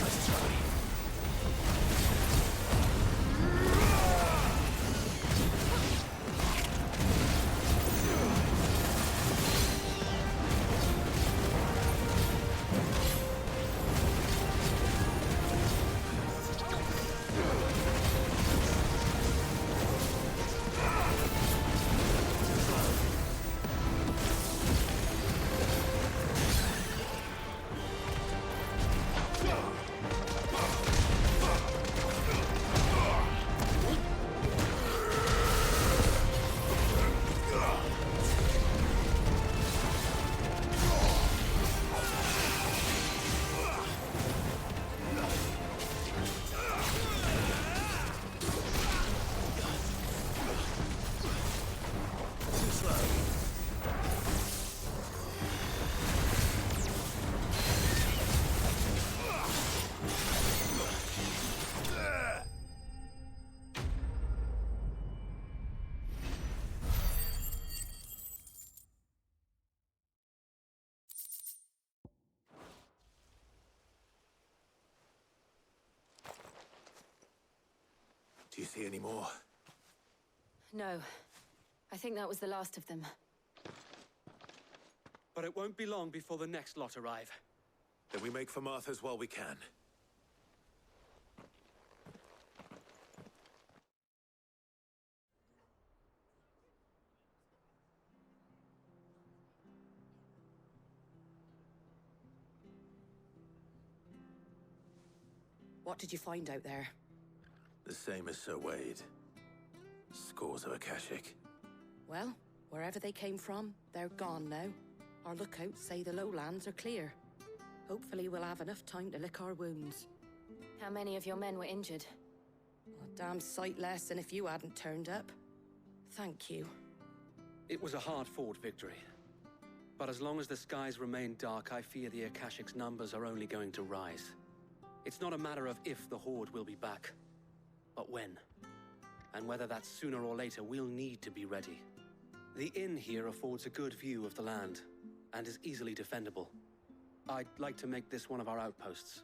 Let's try. Do you see any more? No. I think that was the last of them. But it won't be long before the next lot arrive. Then we make for Martha's while we can. What did you find out there? The same as Sir Wade. Scores of Akashic. Well, wherever they came from, they're gone now. Our lookouts say the lowlands are clear. Hopefully we'll have enough time to lick our wounds. How many of your men were injured? A damn sight less than if you hadn't turned up. Thank you. It was a hard-fought victory. But as long as the skies remain dark, I fear the Akashic's numbers are only going to rise. It's not a matter of if the Horde will be back, but when. And whether that's sooner or later, we'll need to be ready. The inn here affords a good view of the land, and is easily defendable. I'd like to make this one of our outposts.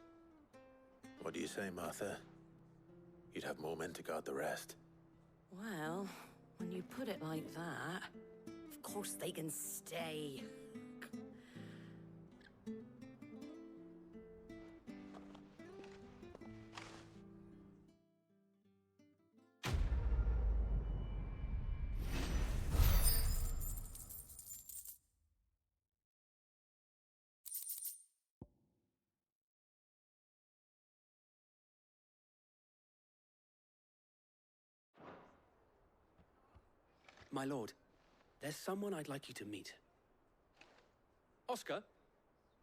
What do you say, Martha? You'd have more men to guard the rest. Well, when you put it like that, of course they can stay. My lord, there's someone I'd like you to meet. Oscar,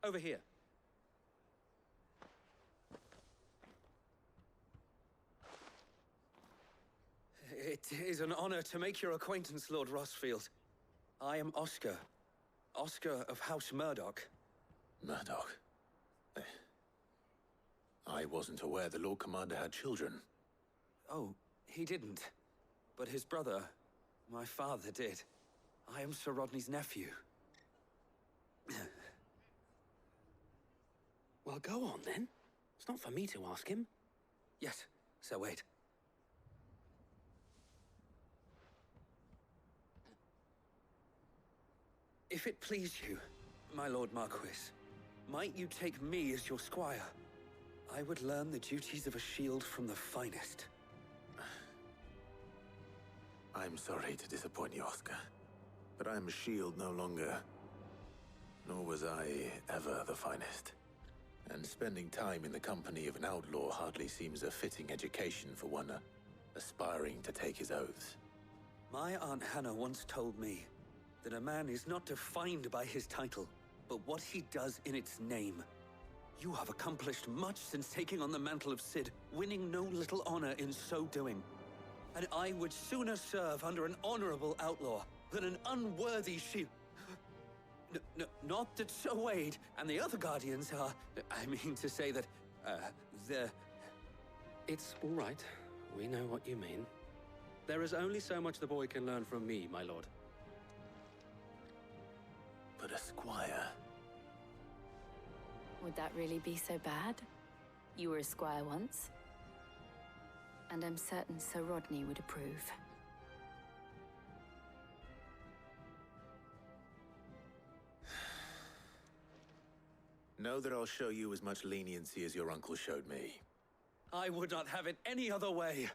over here. It is an honor to make your acquaintance, Lord Rosfield. I am Oscar. Oscar of House Murdoch. Murdoch? I wasn't aware the Lord Commander had children. Oh, he didn't. But his brother, my father, did. I am Sir Rodney's nephew. Well, go on then. It's not for me to ask him. Yes, Sir Wade. If it please you, my Lord Marquis, might you take me as your squire? I would learn the duties of a shield from the finest. I'm sorry to disappoint you, Oscar, but I'm a shield no longer. Nor was I ever the finest. And spending time in the company of an outlaw hardly seems a fitting education for one aspiring to take his oaths. My Aunt Hannah once told me that a man is not defined by his title, but what he does in its name. You have accomplished much since taking on the mantle of Cid, winning no little honor in so doing. And I would sooner serve under an honorable outlaw than an unworthy shield. Not that Sir Wade and the other Guardians are... I mean to say that, they're... It's all right. We know what you mean. There is only so much the boy can learn from me, my lord. But a squire... Would that really be so bad? You were a squire once. And I'm certain Sir Rodney would approve. Know that I'll show you as much leniency as your uncle showed me. I would not have it any other way.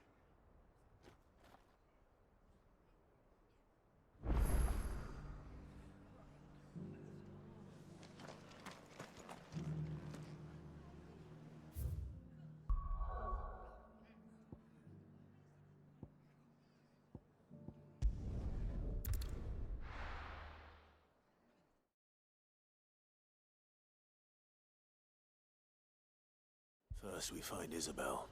First we find Isabel.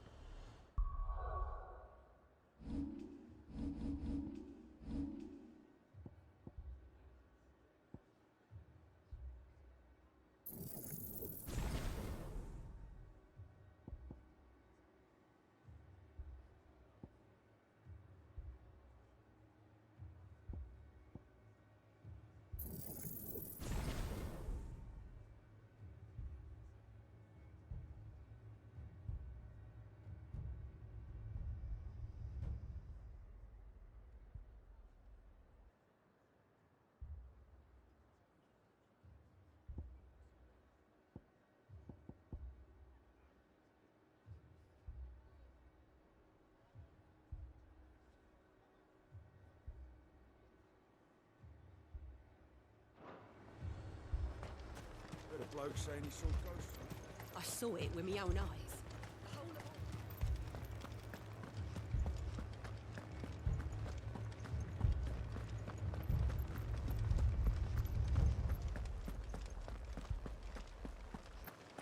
bloke saying he saw ghosts. I saw it with my own eyes.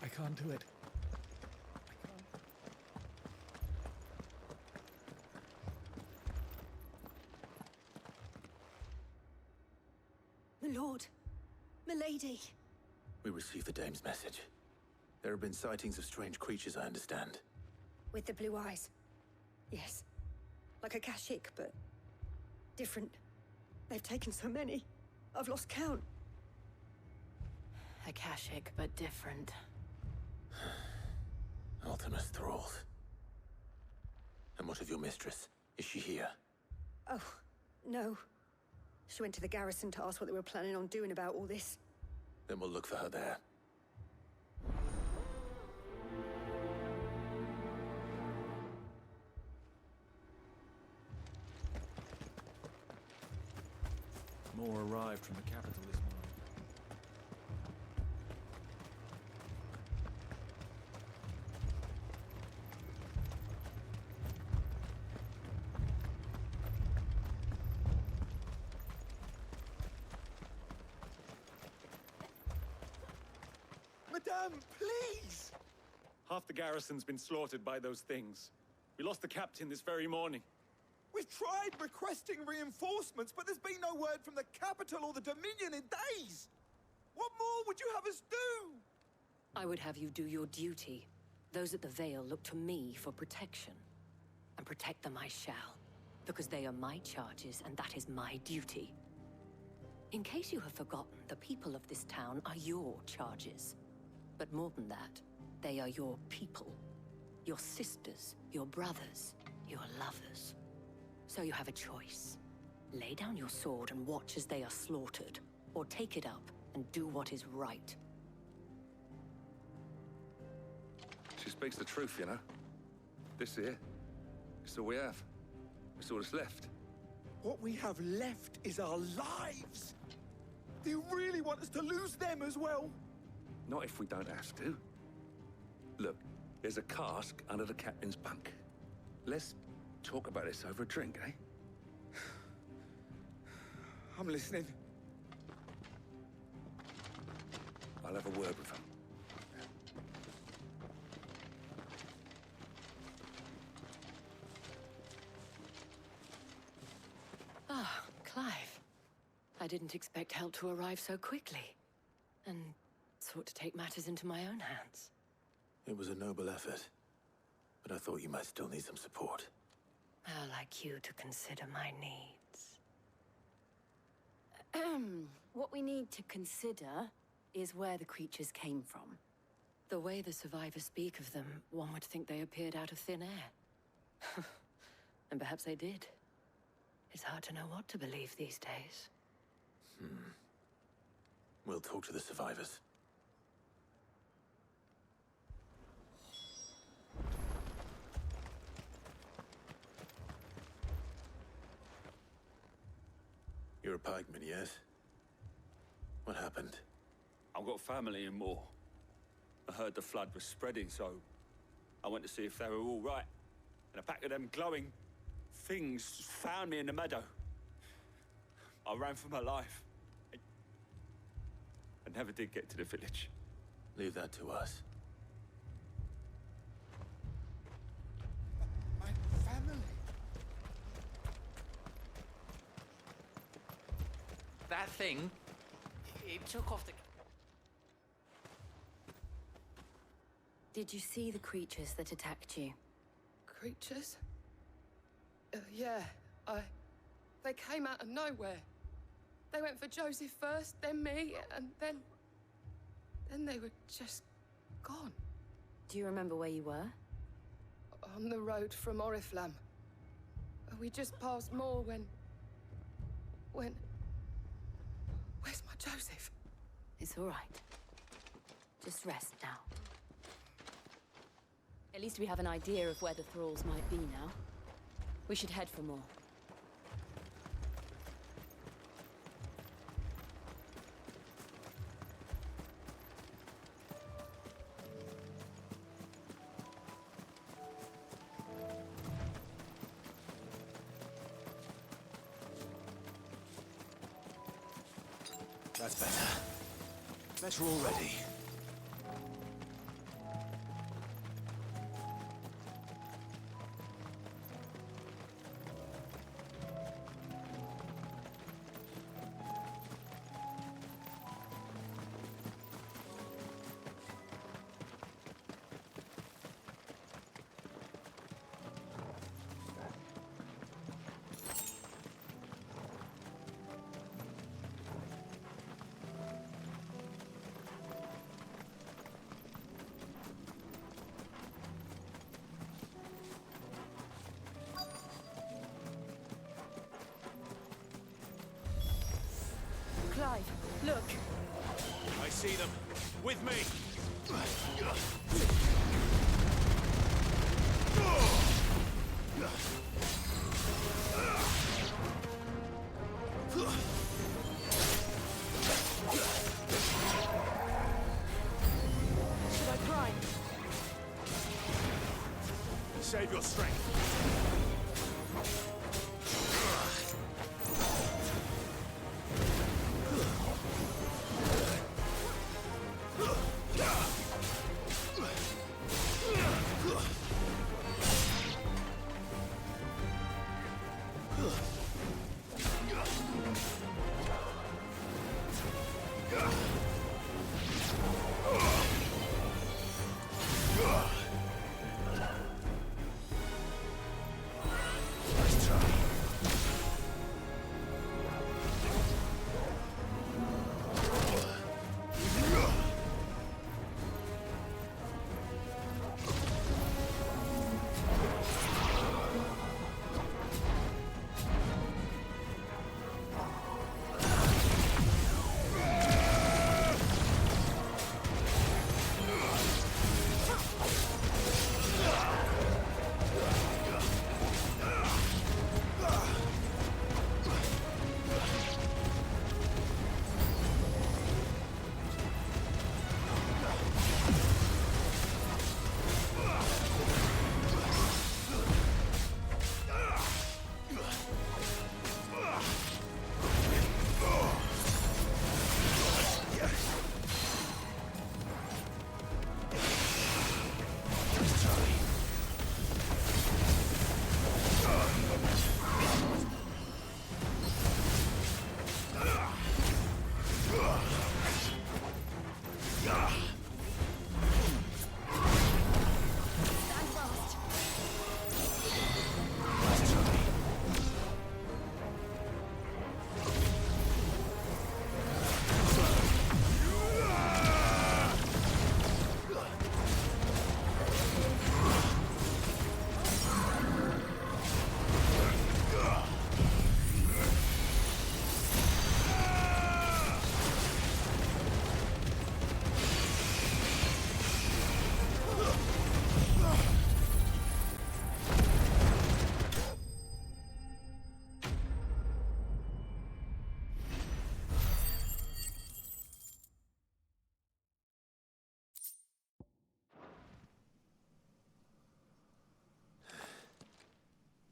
I can't do it. My lord. Milady. We received the Dame's message. There have been sightings of strange creatures, I understand. With the blue eyes. Yes. Like a Kashik, but different. They've taken so many. I've lost count. Akashic, but different. Ultimus thralls. And what of your mistress? Is she here? Oh, no. She went to the garrison to ask what they were planning on doing about all this. Then we'll look for her there. More arrived from the capital this morning. Madame, please! Half the garrison's been slaughtered by those things. We lost the captain this very morning. We've tried requesting reinforcements, but there's been no word from the capital or the Dominion in days! What more would you have us do? I would have you do your duty. Those at the Vale look to me for protection. And protect them I shall. Because they are my charges, and that is my duty. In case you have forgotten, the people of this town are your charges. But more than that, they are your people. Your sisters, your brothers, your lovers. So you have a choice. Lay down your sword and watch as they are slaughtered, or take it up and do what is right. She speaks the truth, you know. This here, it's all we have. It's all that's left. What we have left is our lives! Do you really want us to lose them as well? Not if we don't have to. Look, there's a cask under the captain's bunk. Let's talk about this over a drink, eh? I'm listening. I'll have a word with him. Ah, Clive. I didn't expect help to arrive so quickly. And sought to take matters into my own hands. It was a noble effort, but I thought you might still need some support. How like you to consider my needs. What we need to consider is where the creatures came from. The way the survivors speak of them, one would think they appeared out of thin air. And perhaps they did. It's hard to know what to believe these days. We'll talk to the survivors. You're a pikeman, yes? What happened? I've got family in Moor. I heard the flood was spreading, so I went to see if they were all right. And a pack of them glowing things found me in the meadow. I ran for my life. I never did get to the village. Leave that to us. My family. That thing, it took off the... Did you see the creatures that attacked you? Creatures? Yeah, they came out of nowhere. They went for Joseph first, then me, and then they were just gone. Do you remember where you were? On the road from Oriflamme. We just passed Moor when... Where's my Joseph? It's all right. Just rest now. At least we have an idea of where the thralls might be now. We should head for Moor. That's better. Better already. Clive, look! I see them. With me! Should I cry? Save your strength.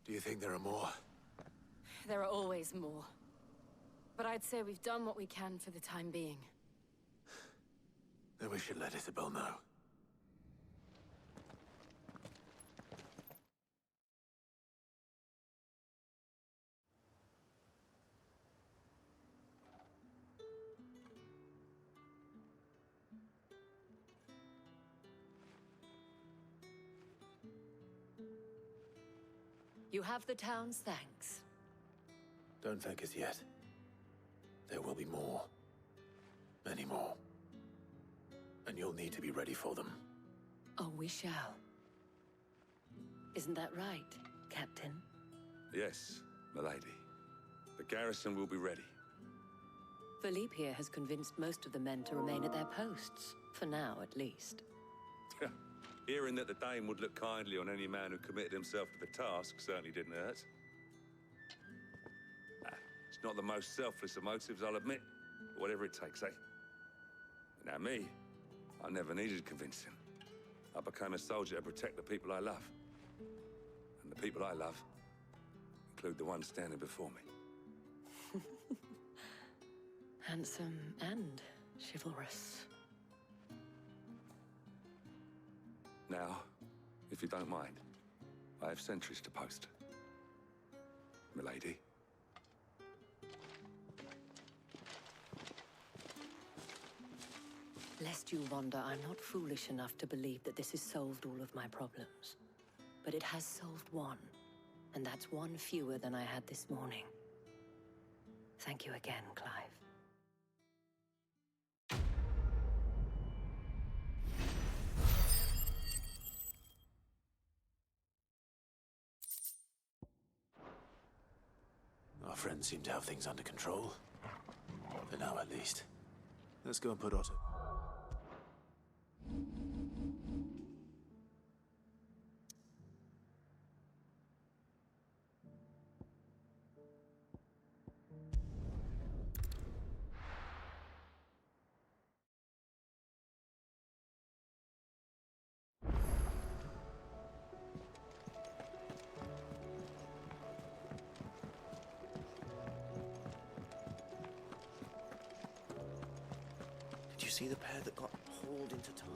Do you think there are more? There are always more. But I'd say we've done what we can for the time being. Then we should let Isabel know. You have the town's thanks. Don't thank us yet. There will be more. Many more. And you'll need to be ready for them. Oh, we shall. Isn't that right, Captain? Yes, milady. The garrison will be ready. Philippe here has convinced most of the men to remain at their posts. For now, at least. Hearing that the Dane would look kindly on any man who committed himself to the task certainly didn't hurt. It's not the most selfless of motives, I'll admit. But whatever it takes, eh? Now me, I never needed convincing. I became a soldier to protect the people I love. And the people I love include the one standing before me. Handsome and chivalrous. Now, if you don't mind, I have sentries to post. Milady. Lest you wonder, I'm not foolish enough to believe that this has solved all of my problems. But it has solved one, and that's one fewer than I had this morning. Thank you again, Clive. Our friends seem to have things under control. For now, at least. Let's go and put Otto. Did you see the pair that got hauled into Tyre?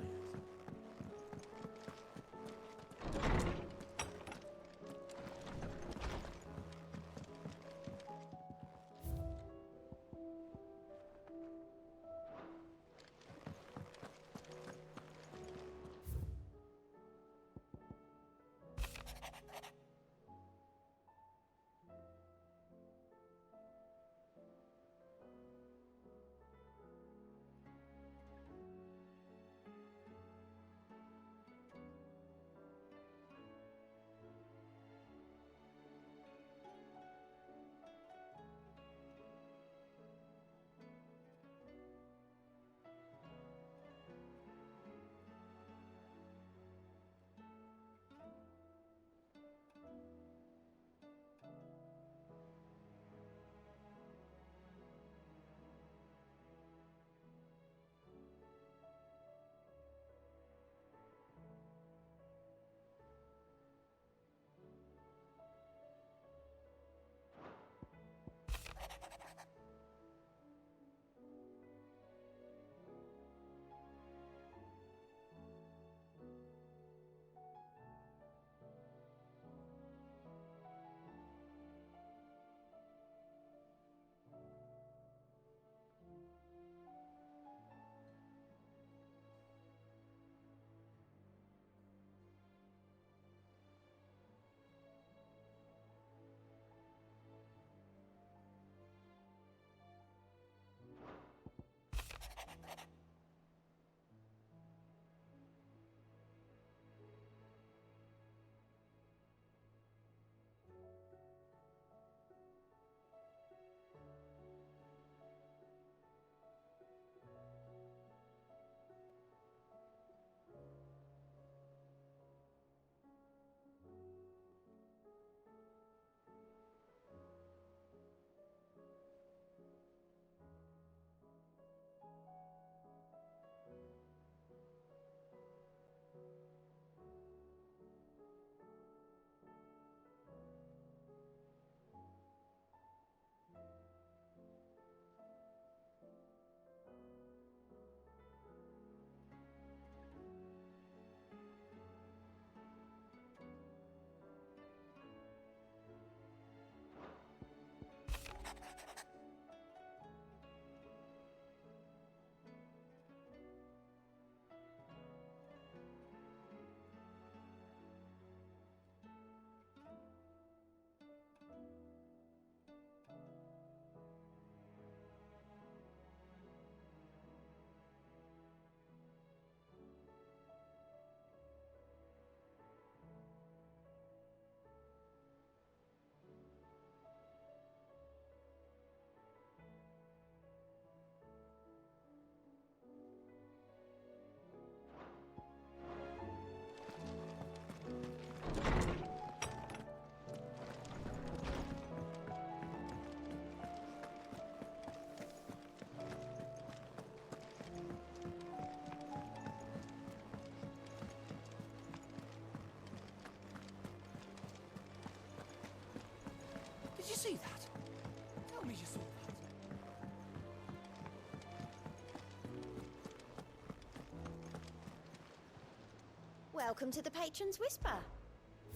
Welcome to the Patron's Whisper.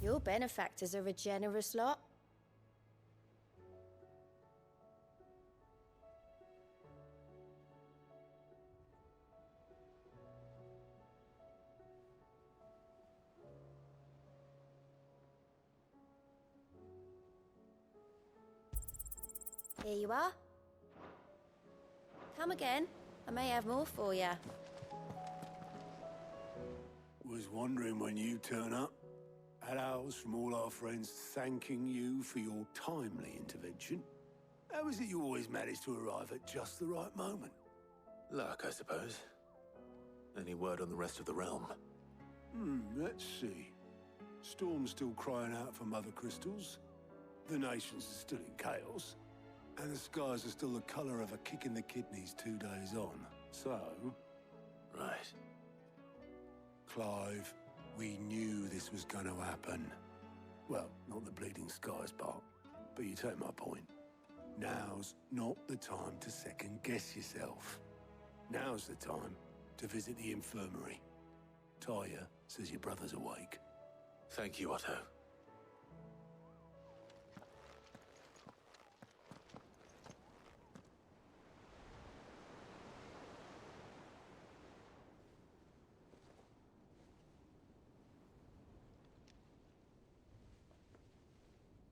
Your benefactors are a generous lot. Here you are. Come again. I may have more for you. Was wondering when you turn up. Had ours from all our friends thanking you for your timely intervention. How is it you always manage to arrive at just the right moment? Luck, I suppose. Any word on the rest of the realm? Let's see. Storm's still crying out for Mother Crystals. The nations are still in chaos. And the skies are still the color of a kick in the kidneys 2 days on. So... Right. Clive, we knew this was going to happen. Well, not the bleeding skies part, but you take my point. Now's not the time to second-guess yourself. Now's the time to visit the infirmary. Talia says your brother's awake. Thank you, Otto.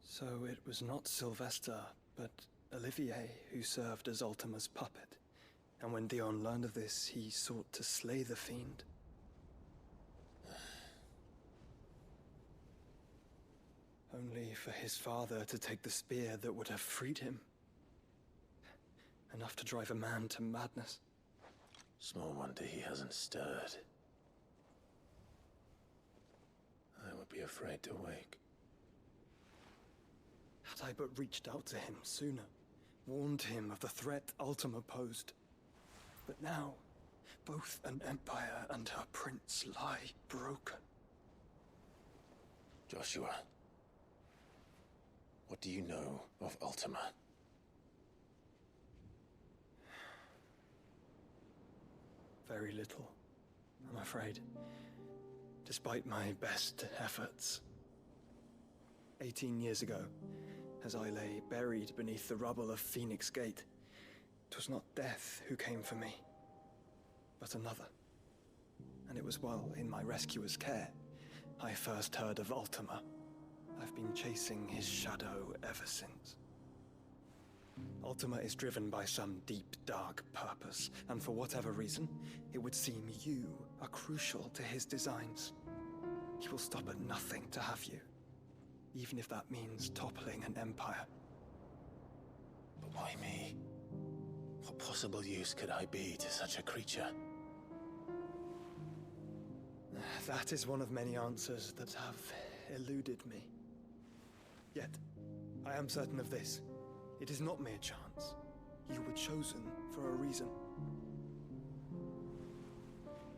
So it was not Sylvester, but Olivier who served as Ultima's puppet. And when Dion learned of this, he sought to slay the fiend. Only for his father to take the spear that would have freed him. Enough to drive a man to madness. Small wonder he hasn't stirred. I would be afraid to wake. Had I but reached out to him sooner, warned him of the threat Ultima posed. But now, both an empire and her prince lie broken. Joshua, what do you know of Ultima? Very little, I'm afraid. Despite my best efforts. 18 years ago, as I lay buried beneath the rubble of Phoenix Gate, 'twas not death who came for me, but another. And it was while in my rescuer's care I first heard of Ultima. I've been chasing his shadow ever since. Ultima is driven by some deep, dark purpose, and for whatever reason, it would seem you are crucial to his designs. He will stop at nothing to have you, even if that means toppling an empire. But why me? What possible use could I be to such a creature? That is one of many answers that have eluded me. Yet, I am certain of this. It is not mere chance. You were chosen for a reason.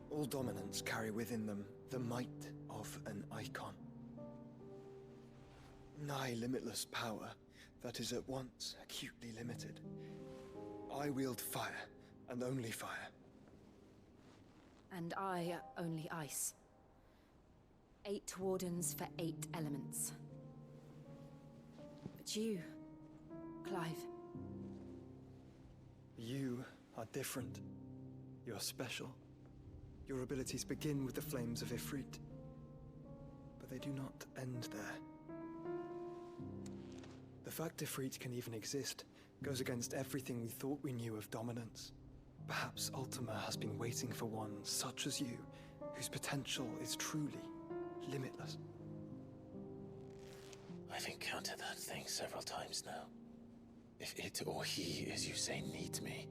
All dominants carry within them the might of an icon. Nigh limitless power that is at once acutely limited. I wield fire, and only fire. And I only ice. 8 wardens for 8 elements. But you, Clive. You are different. You're special. Your abilities begin with the flames of Ifrit. But they do not end there. The fact Ifrit can even exist goes against everything we thought we knew of dominance. Perhaps Ultima has been waiting for one such as you, whose potential is truly limitless. I've encountered that thing several times now. If it or he, as you say, needs me,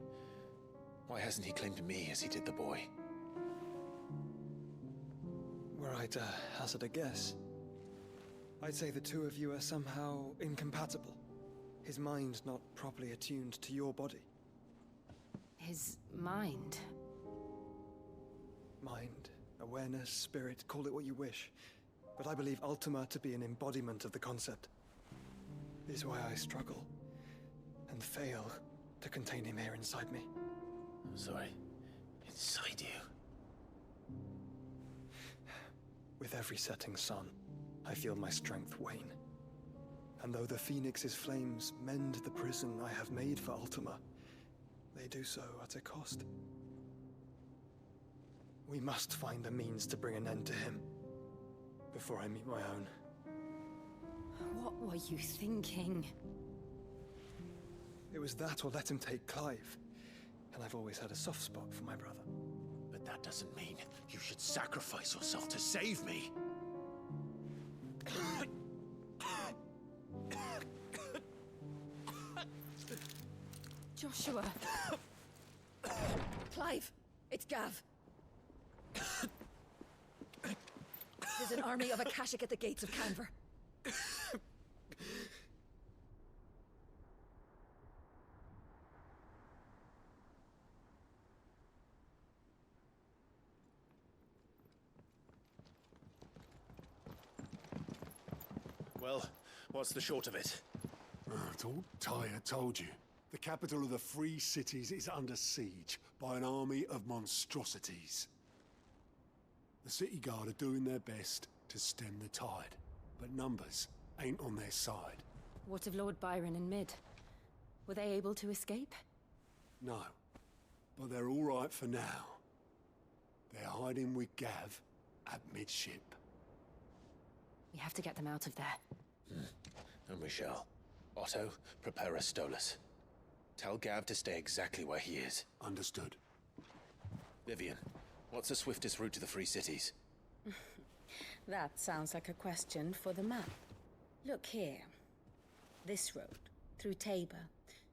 why hasn't he claimed me as he did the boy? Were I to hazard a guess, I'd say the two of you are somehow incompatible. His mind not properly attuned to your body. His mind? Mind, awareness, spirit, call it what you wish. But I believe Ultima to be an embodiment of the concept. This is why I struggle and fail to contain him here inside me. I'm sorry. Inside you? With every setting sun, I feel my strength wane. And though the Phoenix's flames mend the prison I have made for Ultima, they do so at a cost. We must find a means to bring an end to him before I meet my own. What were you thinking? It was that or let him take Clive. And I've always had a soft spot for my brother. But that doesn't mean you should sacrifice yourself to save me. Joshua. Clive, it's Gav. There's an army of Akashic at the gates of Canver. Well, what's the short of it? I thought Tyre told you. The capital of the Free Cities is under siege by an army of monstrosities. The City Guard are doing their best to stem the tide, but numbers ain't on their side. What of Lord Byron and Mid? Were they able to escape? No, but they're all right for now. They're hiding with Gav at midship. We have to get them out of there. And we shall. Otto, prepare a Stolas. Tell Gav to stay exactly where he is. Understood. Vivian, what's the swiftest route to the Free Cities? That sounds like a question for the map. Look here. This road, through Tabor,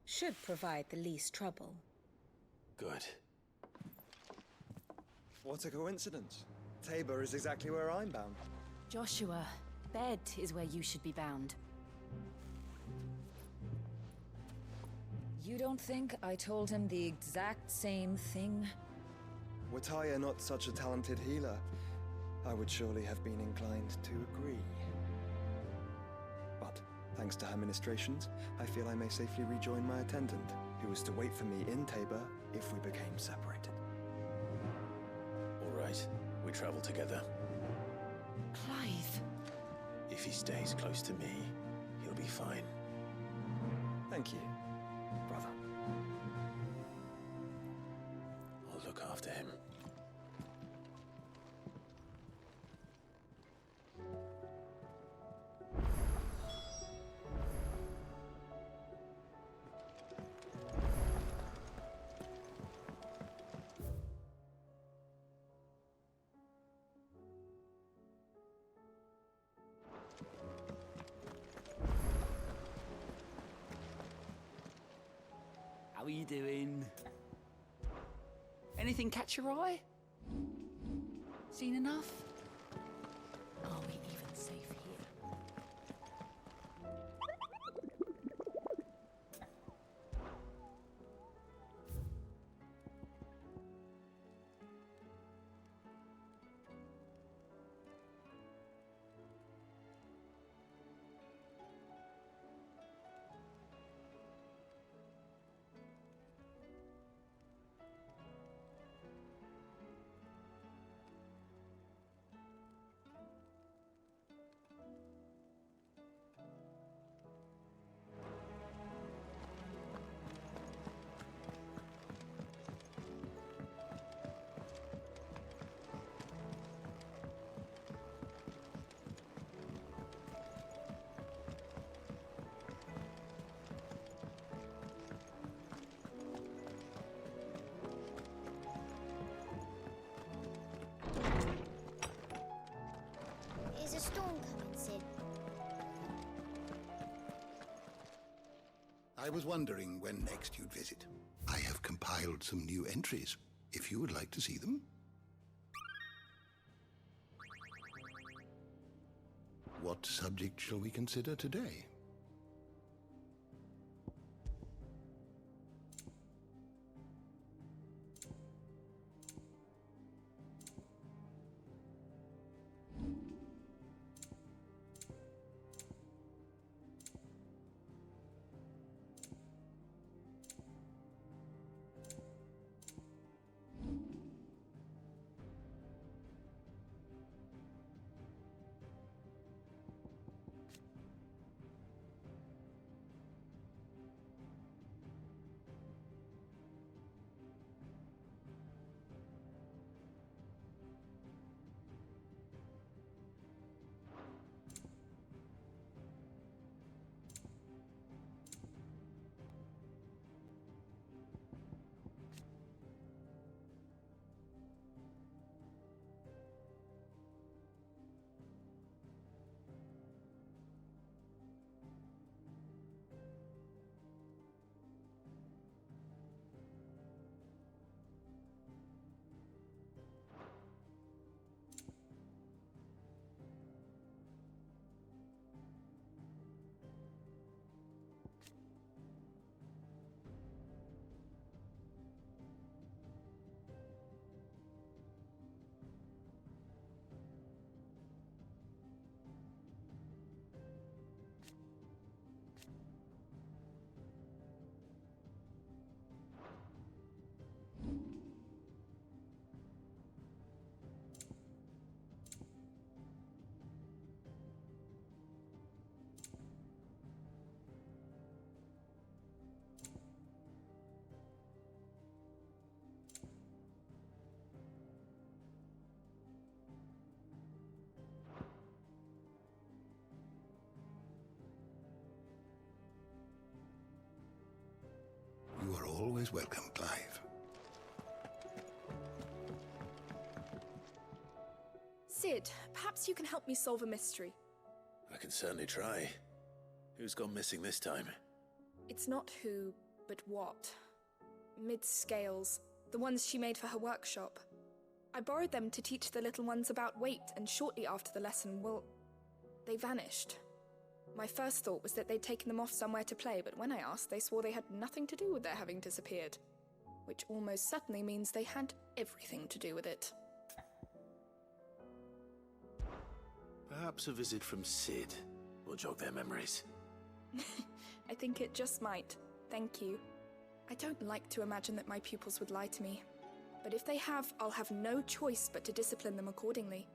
should provide the least trouble. Good. What a coincidence. Tabor is exactly where I'm bound. Joshua, Bed is where you should be bound. You don't think I told him the exact same thing? Were Tyre not such a talented healer, I would surely have been inclined to agree. But, thanks to her ministrations, I feel I may safely rejoin my attendant, who was to wait for me in Tabor if we became separated. All right, we travel together. Clive. If he stays close to me, he'll be fine. Thank you, brother. I'll look after him. How are you doing? Anything catch your eye? Seen enough? Are we even safe here? Is a storm coming, Sid? I was wondering when next you'd visit. I have compiled some new entries, if you would like to see them. What subject shall we consider today? always welcome, Clive. Sid, perhaps you can help me solve a mystery. I can certainly try. Who's gone missing this time? It's not who, but what. Mid's scales, the ones she made for her workshop. I borrowed them to teach the little ones about weight, and shortly after the lesson, well, they vanished. My first thought was that they'd taken them off somewhere to play, but when I asked, they swore they had nothing to do with their having disappeared. Which almost certainly means they had everything to do with it. Perhaps a visit from Sid will jog their memories. I think it just might. Thank you. I don't like to imagine that my pupils would lie to me. But if they have, I'll have no choice but to discipline them accordingly.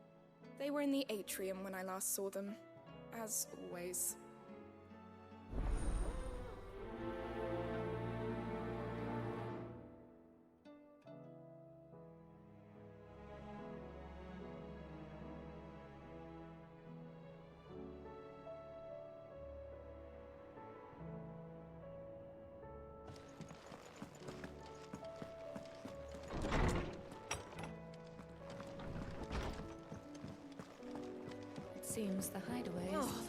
They were in the atrium when I last saw them. As always. Seems the hideaway is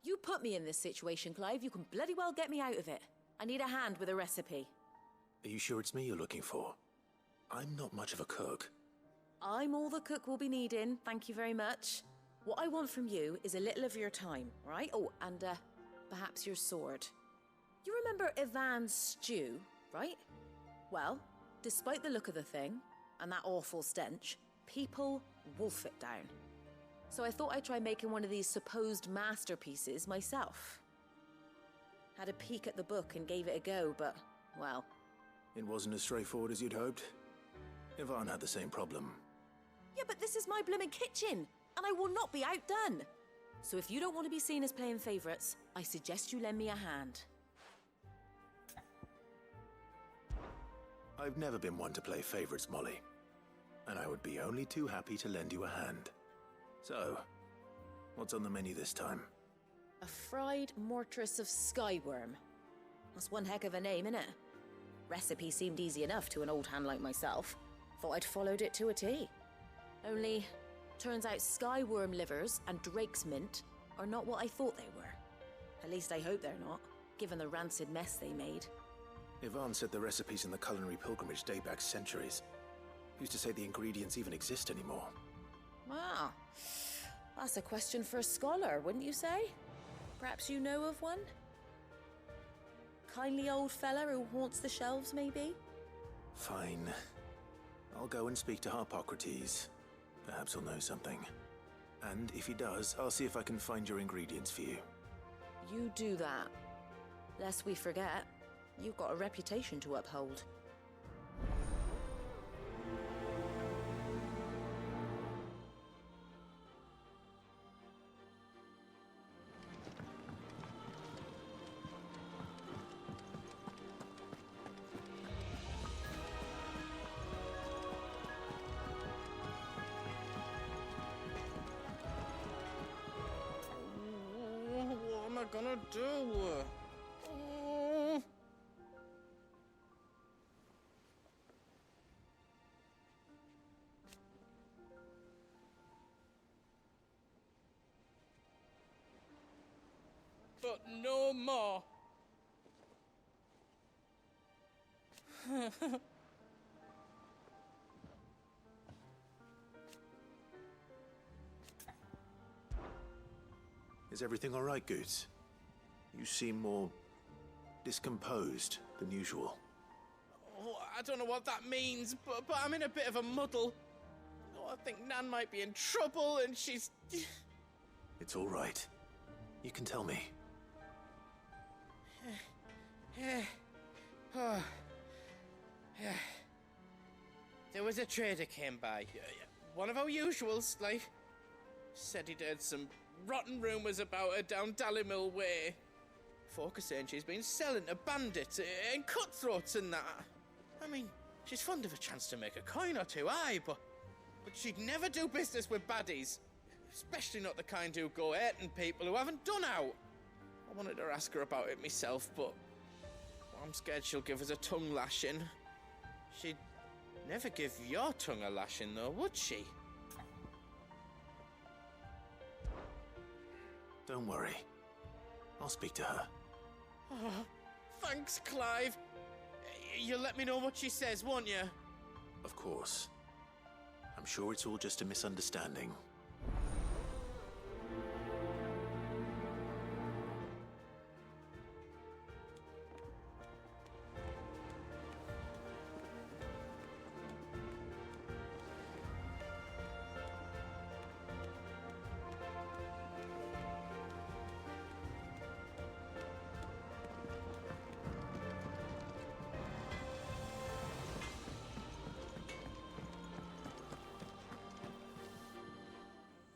You put me in this situation, Clive. You can bloody well get me out of it. I need a hand with a recipe. Are you sure it's me you're looking for? I'm not much of a cook. I'm all the cook will be needing, thank you very much. What I want from you is a little of your time, right? Oh, and perhaps your sword. You remember Ivan's stew, right? Well, despite the look of the thing, and that awful stench, people wolf it down. So I thought I'd try making one of these supposed masterpieces myself. Had a peek at the book and gave it a go, but, well... It wasn't as straightforward as you'd hoped. Ivan had the same problem. Yeah, but this is my blooming kitchen, and I will not be outdone. So if you don't want to be seen as playing favourites, I suggest you lend me a hand. I've never been one to play favourites, Molly. And I would be only too happy to lend you a hand. So, what's on the menu this time? A fried mortress of skyworm. That's one heck of a name, innit? Recipe seemed easy enough to an old hand like myself. Thought I'd followed it to a T. Only, turns out skyworm livers and drake's mint are not what I thought they were. At least I hope they're not, given the rancid mess they made. Ivan said the recipes in the culinary pilgrimage date back centuries. Who's to say the ingredients even exist anymore? Ah, that's a question for a scholar, wouldn't you say? Perhaps you know of one? Kindly old fella who haunts the shelves, maybe? Fine. I'll go and speak to Harpocrates. Perhaps he'll know something. And if he does, I'll see if I can find your ingredients for you. You do that. Lest we forget, you've got a reputation to uphold. Gonna do? But no more. Is everything all right, Goots? You seem more discomposed than usual. Oh, I don't know what that means, but I'm in a bit of a muddle. Oh, I think Nan might be in trouble and she's... It's all right. You can tell me. There was a trader came by. One of our usuals, like. Said he'd heard some rotten rumours about her down Dallimil Way. Folk are saying she's been selling to bandits and cutthroats and that. I mean, she's fond of a chance to make a coin or two, aye, but she'd never do business with baddies. Especially not the kind who go hurting people who haven't done out. I wanted to ask her about it myself, but I'm scared she'll give us a tongue lashing. She'd never give your tongue a lashing, though, would she? Don't worry. I'll speak to her. Oh, thanks, Clive. You'll let me know what she says, won't you? Of course. I'm sure it's all just a misunderstanding.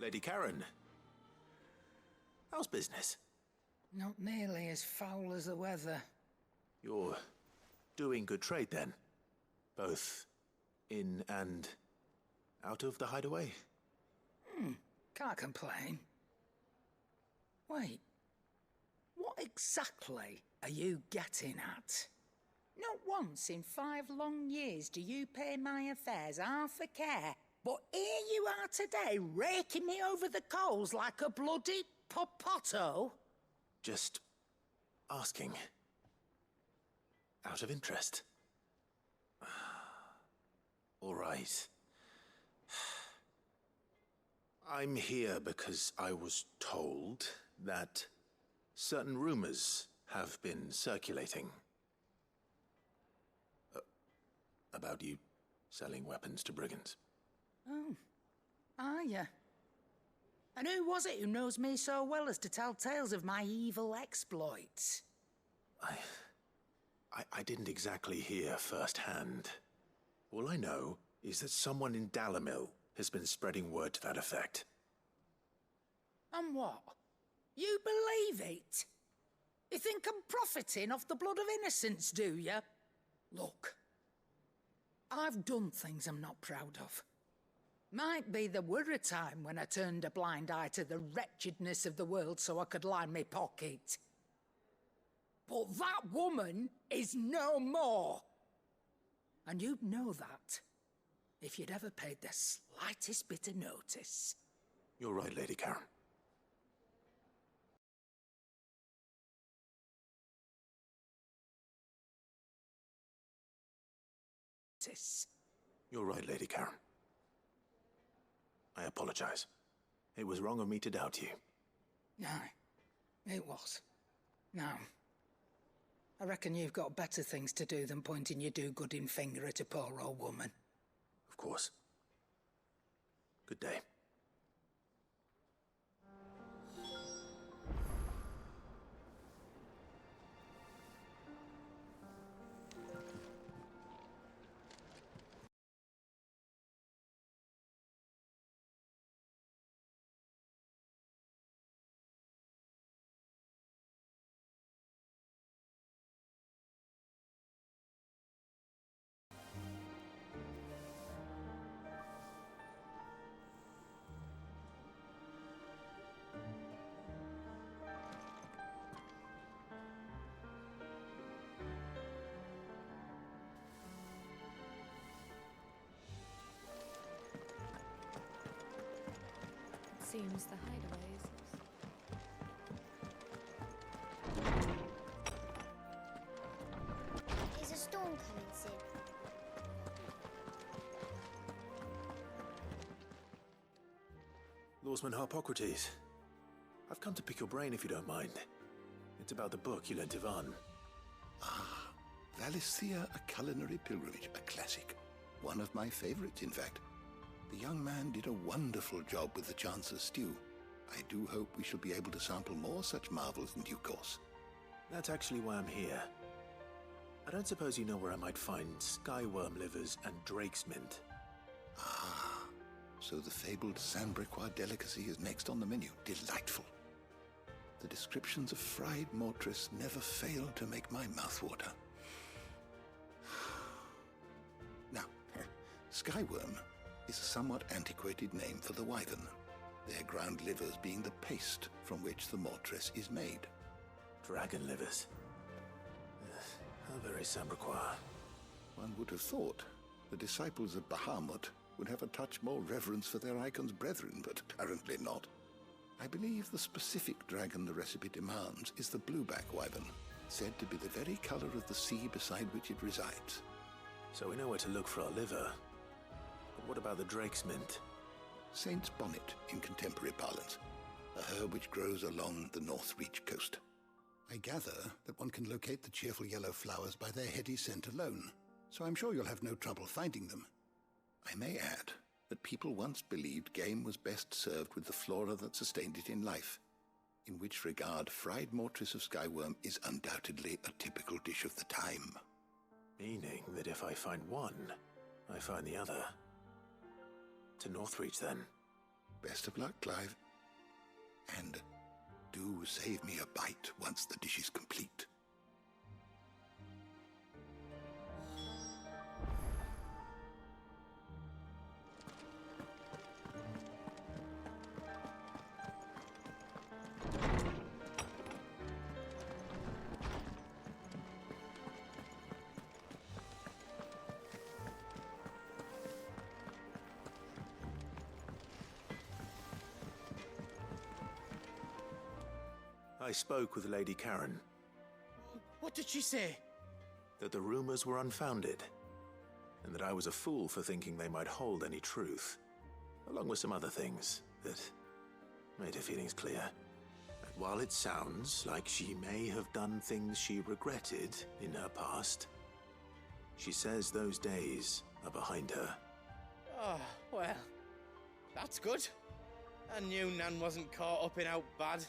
Lady Karen, how's business? Not nearly as foul as the weather. You're doing good trade then? Both in and out of the hideaway? Can't complain. Wait, what exactly are you getting at? Not once in 5 long years do you pay my affairs half a care. But here you are today, raking me over the coals like a bloody popoto? Just asking. Out of interest. All right. I'm here because I was told that certain rumors have been circulating. About you selling weapons to brigands. Oh, are you? And who was it who knows me so well as to tell tales of my evil exploits? I didn't exactly hear firsthand. All I know is that someone in Dallimil has been spreading word to that effect. And what? You believe it? You think I'm profiting off the blood of innocents, do you? Look, I've done things I'm not proud of. Might be there were a time when I turned a blind eye to the wretchedness of the world so I could line my pocket. But that woman is no more. And you'd know that if you'd ever paid the slightest bit of notice. You're right, Lady Karen. You're right, Lady Karen. I apologize. It was wrong of me to doubt you. No, it was. Now, I reckon you've got better things to do than pointing your do-gooding finger at a poor old woman. Of course. Good day. Seems the hideaways. Is a storm coming, Sid? Lawsman Harpocrates. I've come to pick your brain if you don't mind. It's about the book you lent Ivan. Ah, Valisthea, A Culinary Pilgrimage, a classic. One of my favorites, in fact. The young man did a wonderful job with the Chancer's stew. I do hope we shall be able to sample more such marvels in due course. That's actually why I'm here. I don't suppose you know where I might find skyworm livers and drake's mint. Ah, so the fabled Sanbrequois delicacy is next on the menu. Delightful. The descriptions of fried mortress never fail to make my mouth water. Now, skyworm is a somewhat antiquated name for the wyvern, their ground livers being the paste from which the mortress is made. Dragon livers. How very Sanbrequois. One would have thought the disciples of Bahamut would have a touch more reverence for their icon's brethren, but apparently not. I believe the specific dragon the recipe demands is the blueback wyvern, said to be the very color of the sea beside which it resides. So we know where to look for our liver. But what about the drake's mint? Saint's bonnet in contemporary parlance, a herb which grows along the North Reach coast. I gather that one can locate the cheerful yellow flowers by their heady scent alone, so I'm sure you'll have no trouble finding them. I may add that people once believed game was best served with the flora that sustained it in life, in which regard fried mortress of skyworm is undoubtedly a typical dish of the time. Meaning that if I find one, I find the other. To Northreach, then. Best of luck, Clive. And do save me a bite once the dish is complete. I spoke with Lady Karen. What did she say? That the rumors were unfounded, and that I was a fool for thinking they might hold any truth, along with some other things that made her feelings clear. And while it sounds like she may have done things she regretted in her past, she says those days are behind her. Oh, well, that's good. I knew Nan wasn't caught up in out bad.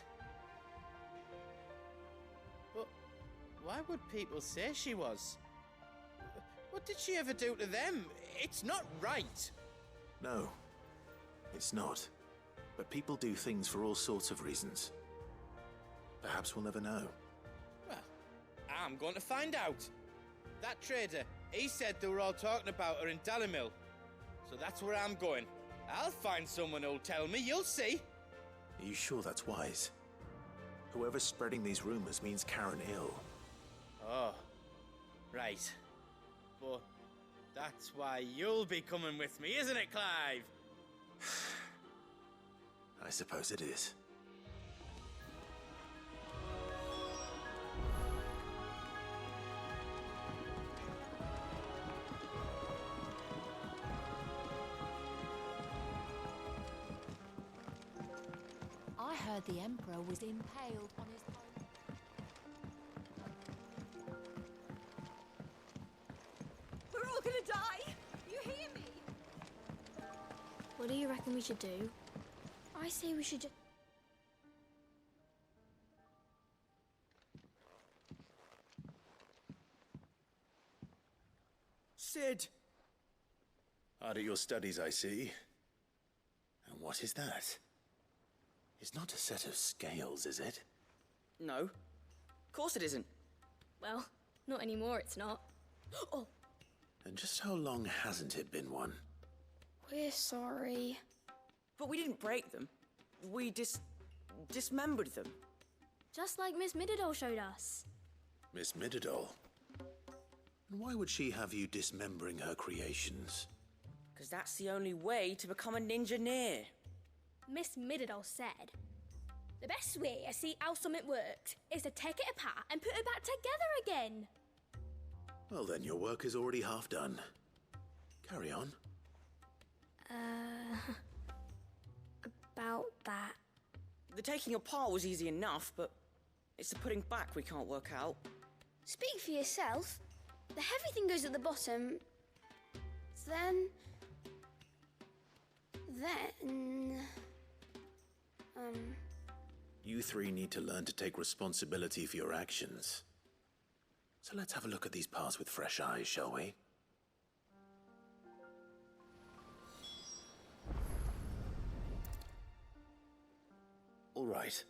But why would people say she was? What did she ever do to them? It's not right. No, it's not. But people do things for all sorts of reasons. Perhaps we'll never know. Well, I'm going to find out. That trader, he said they were all talking about her in Dalimil. So that's where I'm going. I'll find someone who'll tell me, you'll see. Are you sure that's wise? Whoever's spreading these rumors means Karen ill. Oh, right. But that's why you'll be coming with me, isn't it, Clive? I suppose it is. I heard the Emperor was impaled on his own. We're all gonna die! You hear me? What do you reckon we should do? I say we should just... Sid! Hard at your studies, I see. And what is that? It's not a set of scales, is it? No. Of course it isn't. Well, not anymore, it's not. Oh! And just how long hasn't it been one? We're sorry. But we didn't break them. We dismembered them. Just like Miss Mididol showed us. Miss Mididol? And why would she have you dismembering her creations? Because that's the only way to become a ninja-neer. Miss Mididol said, the best way to see how something works is to take it apart and put it back together again. Well then, your work is already half done. Carry on. About that. The taking apart was easy enough, but it's the putting back we can't work out. Speak for yourself. The heavy thing goes at the bottom. Then... then... You three need to learn to take responsibility for your actions. So let's have a look at these paths with fresh eyes, shall we? All right.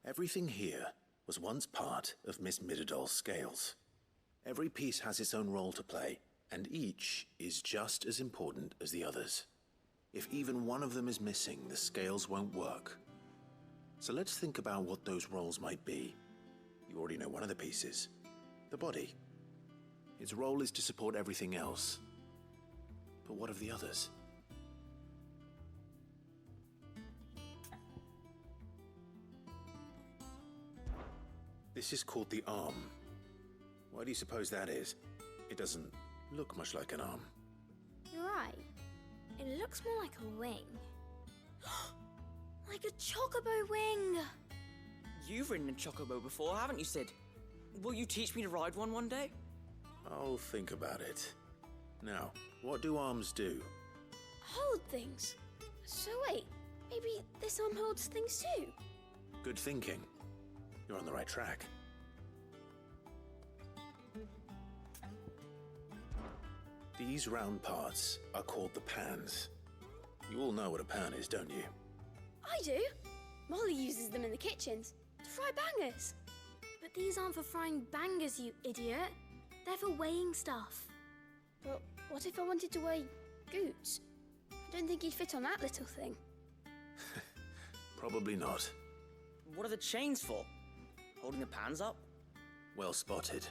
Everything here was once part of Miss Midadol's scales. Every piece has its own role to play, and each is just as important as the others. If even one of them is missing, the scales won't work. So let's think about what those roles might be. You already know one of the pieces. The body. Its role is to support everything else. But what of the others? This is called the arm. Why do you suppose that is? It doesn't look much like an arm. You're right. It looks more like a wing. Like a chocobo wing! You've ridden a chocobo before, haven't you, Sid? Will you teach me to ride one day? I'll think about it. Now, what do arms do? Hold things. So wait, maybe this arm holds things too? Good thinking. You're on the right track. These round parts are called the pans. You all know what a pan is, don't you? I do. Molly uses them in the kitchens to fry bangers. But these aren't for frying bangers, you idiot. They're for weighing stuff. But what if I wanted to weigh Goots? I don't think he'd fit on that little thing. Probably not. What are the chains for? Holding the pans up? Well spotted.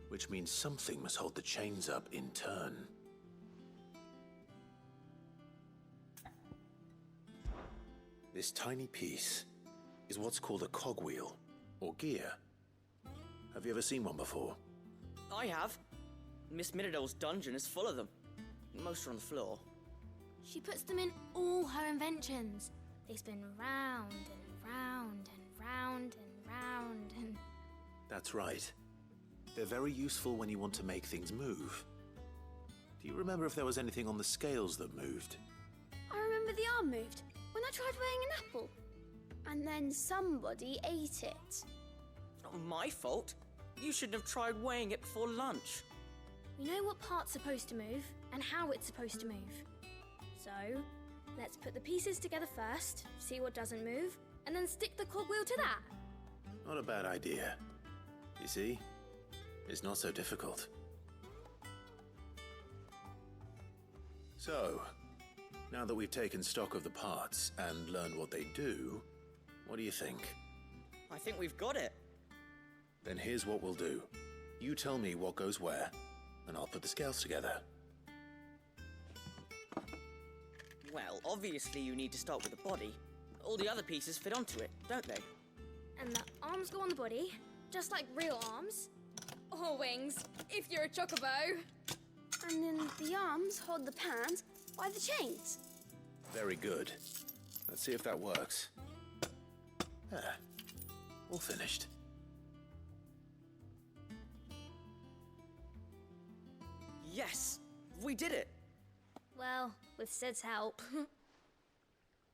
Which means something must hold the chains up in turn. This tiny piece is what's called a cogwheel, or gear. Have you ever seen one before? I have. Miss Midadol's dungeon is full of them. Most are on the floor. She puts them in all her inventions. They spin round and round and round and round and... That's right. They're very useful when you want to make things move. Do you remember if there was anything on the scales that moved? I remember the arm moved when I tried weighing an apple. And then somebody ate it. Not my fault. You shouldn't have tried weighing it before lunch. We know what part's supposed to move and how it's supposed to move. So, let's put the pieces together first, see what doesn't move, and then stick the cogwheel to that. Not a bad idea. You see? It's not so difficult. So, now that we've taken stock of the parts and learned what they do, what do you think? I think we've got it. Then here's what we'll do. You tell me what goes where, and I'll put the scales together. Well, obviously you need to start with the body. All the other pieces fit onto it, don't they? And the arms go on the body, just like real arms. Or wings, if you're a chocobo. And then the arms hold the pans by the chains. Very good. Let's see if that works. There. All finished. Yes! We did it! Well, with Sid's help.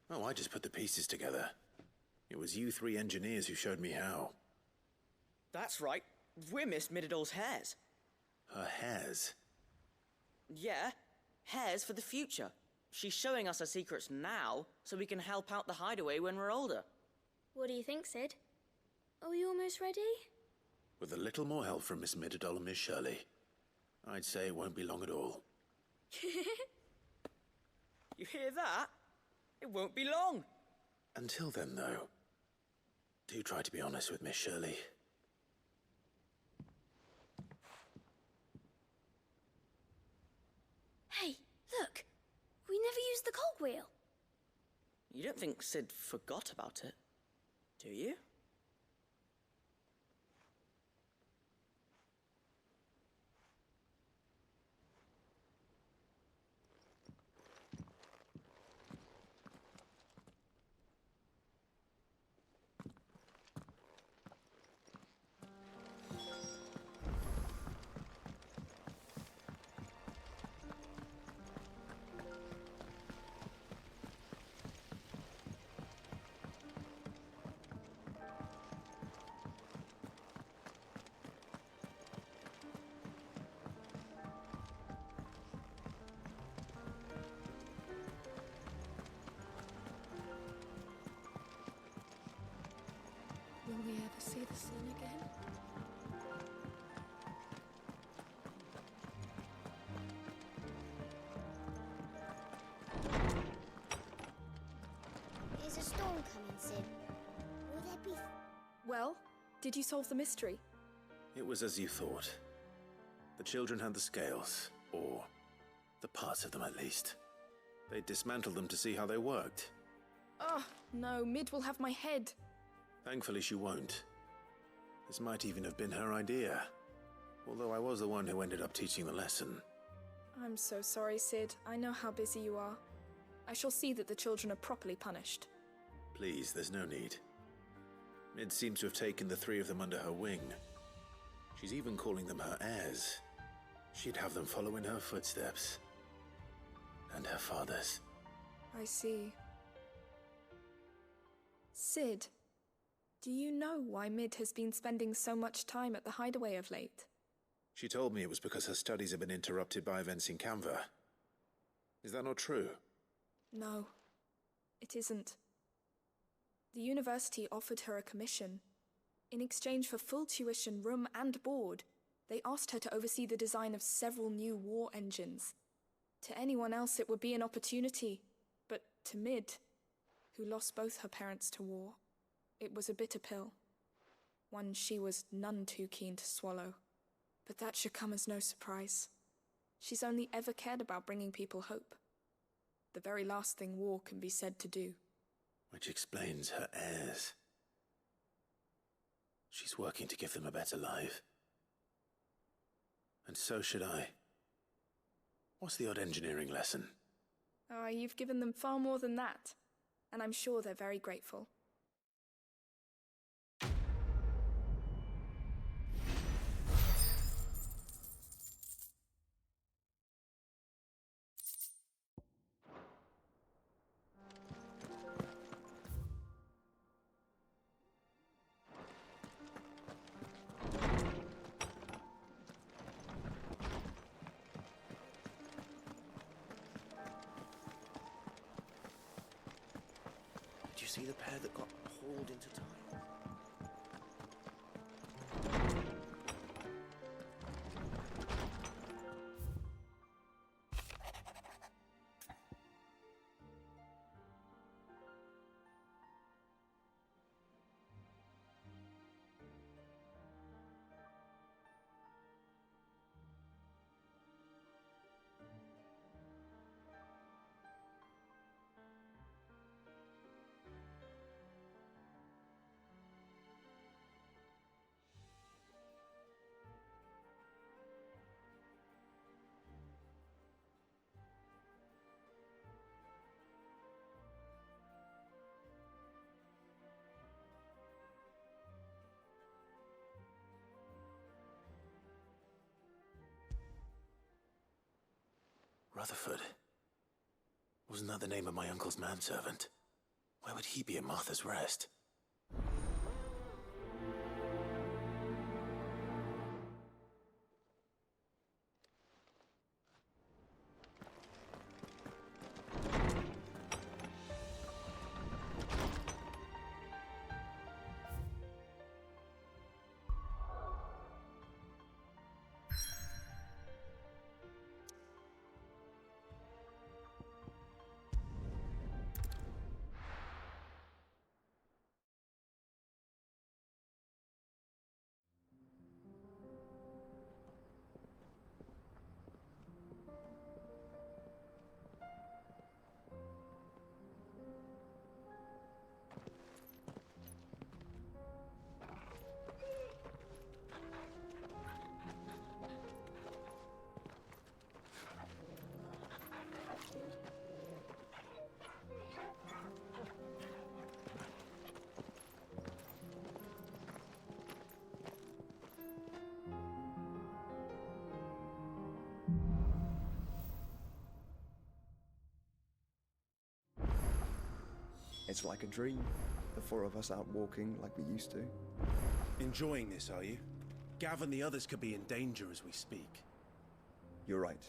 Oh, I just put the pieces together. It was you three engineers who showed me how. That's right. We're Miss Midadol's hares. Her hairs? Yeah, hares for the future. She's showing us her secrets now, so we can help out the hideaway when we're older. What do you think, Sid? Are we almost ready? With a little more help from Miss Midadol and Miss Shirley, I'd say it won't be long at all. You hear that? It won't be long. Until then, though, do try to be honest with Miss Shirley. Hey, look! We never used the cogwheel. You don't think Sid forgot about it, do you? Sid. Will there be... Well, did you solve the mystery? It was as you thought. The children had the scales, or the parts of them at least. They dismantled them to see how they worked. Oh, no, Mid will have my head. Thankfully she won't. This might even have been her idea. Although I was the one who ended up teaching the lesson. I'm so sorry, Sid. I know how busy you are. I shall see that the children are properly punished. Please, there's no need. Mid seems to have taken the three of them under her wing. She's even calling them her heirs. She'd have them follow in her footsteps. And her father's. I see. Sid, do you know why Mid has been spending so much time at the Hideaway of late? She told me it was because her studies have been interrupted by events in Canva. Is that not true? No, it isn't. The university offered her a commission. In exchange for full tuition, room and board, they asked her to oversee the design of several new war engines. To anyone else it would be an opportunity, but to Mid, who lost both her parents to war, it was a bitter pill. One she was none too keen to swallow. But that should come as no surprise. She's only ever cared about bringing people hope. The very last thing war can be said to do. Which explains her heirs. She's working to give them a better life. And so should I. What's the odd engineering lesson? Ah, you've given them far more than that. And I'm sure they're very grateful. Did you see the pair that got hauled into time? Rutherford. Wasn't that the name of my uncle's manservant? Why would he be at Martha's Rest? It's like a dream. The four of us out walking like we used to. Enjoying this, are you? Gav and the others could be in danger as we speak. You're right.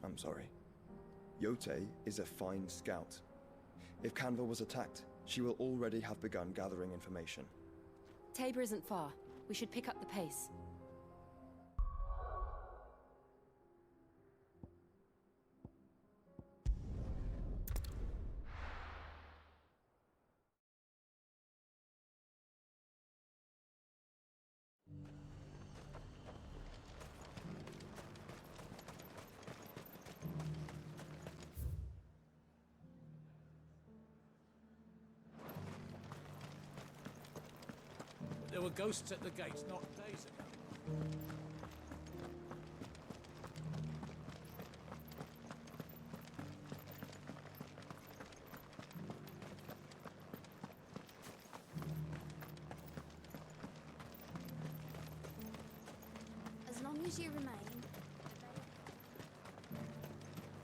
I'm sorry. Yote is a fine scout. If Canva was attacked, she will already have begun gathering information. Tabor isn't far. We should pick up the pace. There were ghosts at the gates not days ago. As long as you remain.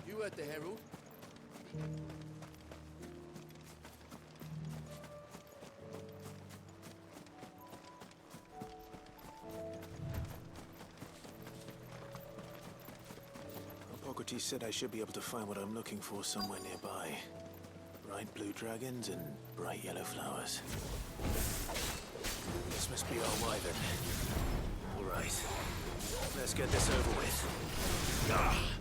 You heard the Herald? Hippocrates said I should be able to find what I'm looking for somewhere nearby. Bright blue dragons and bright yellow flowers. This must be our wyvern. All right. Let's get this over with. Ah!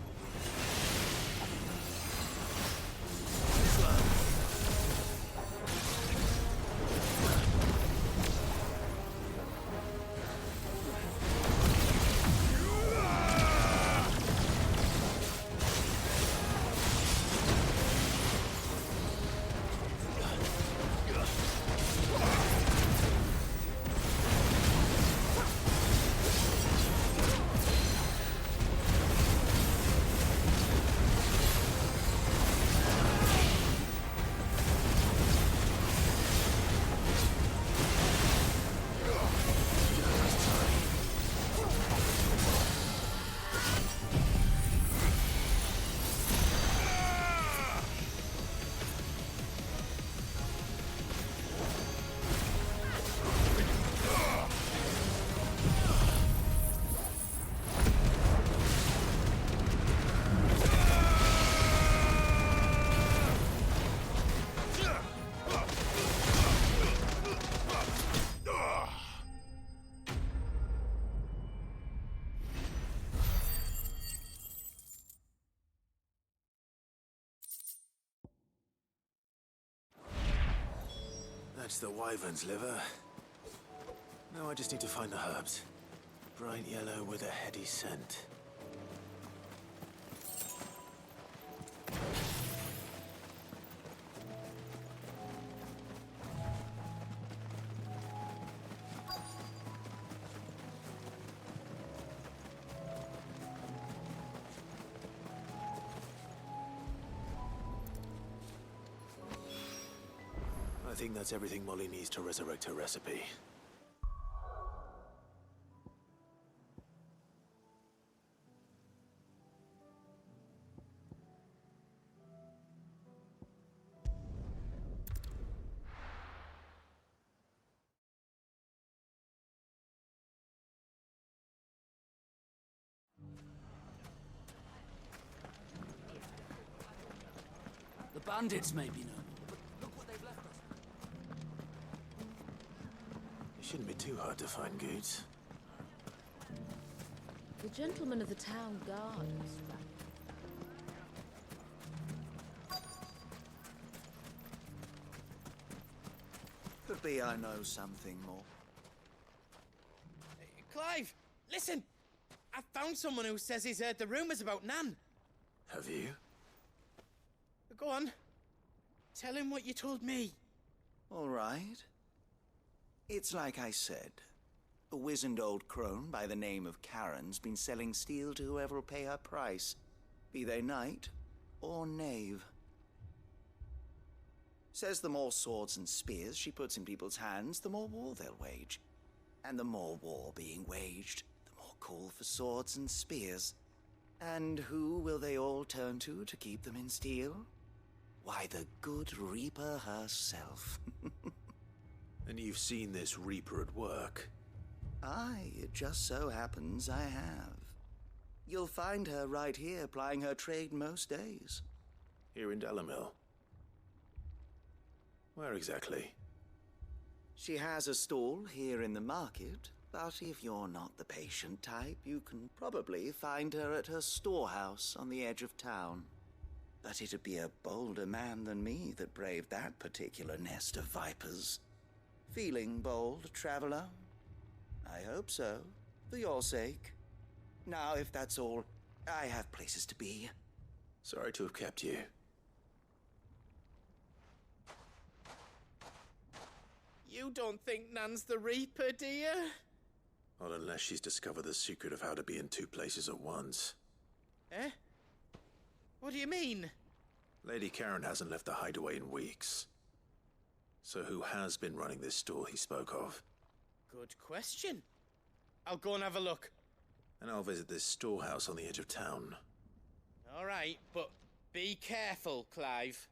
That's the wyvern's liver. Now I just need to find the herbs. Bright yellow with a heady scent. I think that's everything Molly needs to resurrect her recipe. The bandits may be known. Look what they've left us. It shouldn't be too hard to find goods. The gentleman of the town guard, Mr. Rapp. Could be I know something more. Clive, listen! I found someone who says he's heard the rumors about Nan. Have you? Go on. Tell him what you told me. All right. It's like I said. A wizened old crone by the name of Karen's been selling steel to whoever will pay her price, be they knight or knave. Says the more swords and spears she puts in people's hands, the more war they'll wage. And the more war being waged, the more call for swords and spears. And who will they all turn to keep them in steel? Why, the good Reaper herself. And you've seen this Reaper at work? Aye, it just so happens I have. You'll find her right here plying her trade most days. Here in Dalimil? Where exactly? She has a stall here in the market, but if you're not the patient type, you can probably find her at her storehouse on the edge of town. But it'd be a bolder man than me that braved that particular nest of vipers. Feeling bold, traveler? I hope so, for your sake. Now, if that's all, I have places to be. Sorry to have kept you. You don't think Nan's the Reaper, do you? Not unless she's discovered the secret of how to be in two places at once. Eh? What do you mean? Lady Karen hasn't left the hideaway in weeks. So who has been running this stall he spoke of? Good question. I'll go and have a look. And I'll visit this storehouse on the edge of town. All right, but be careful, Clive.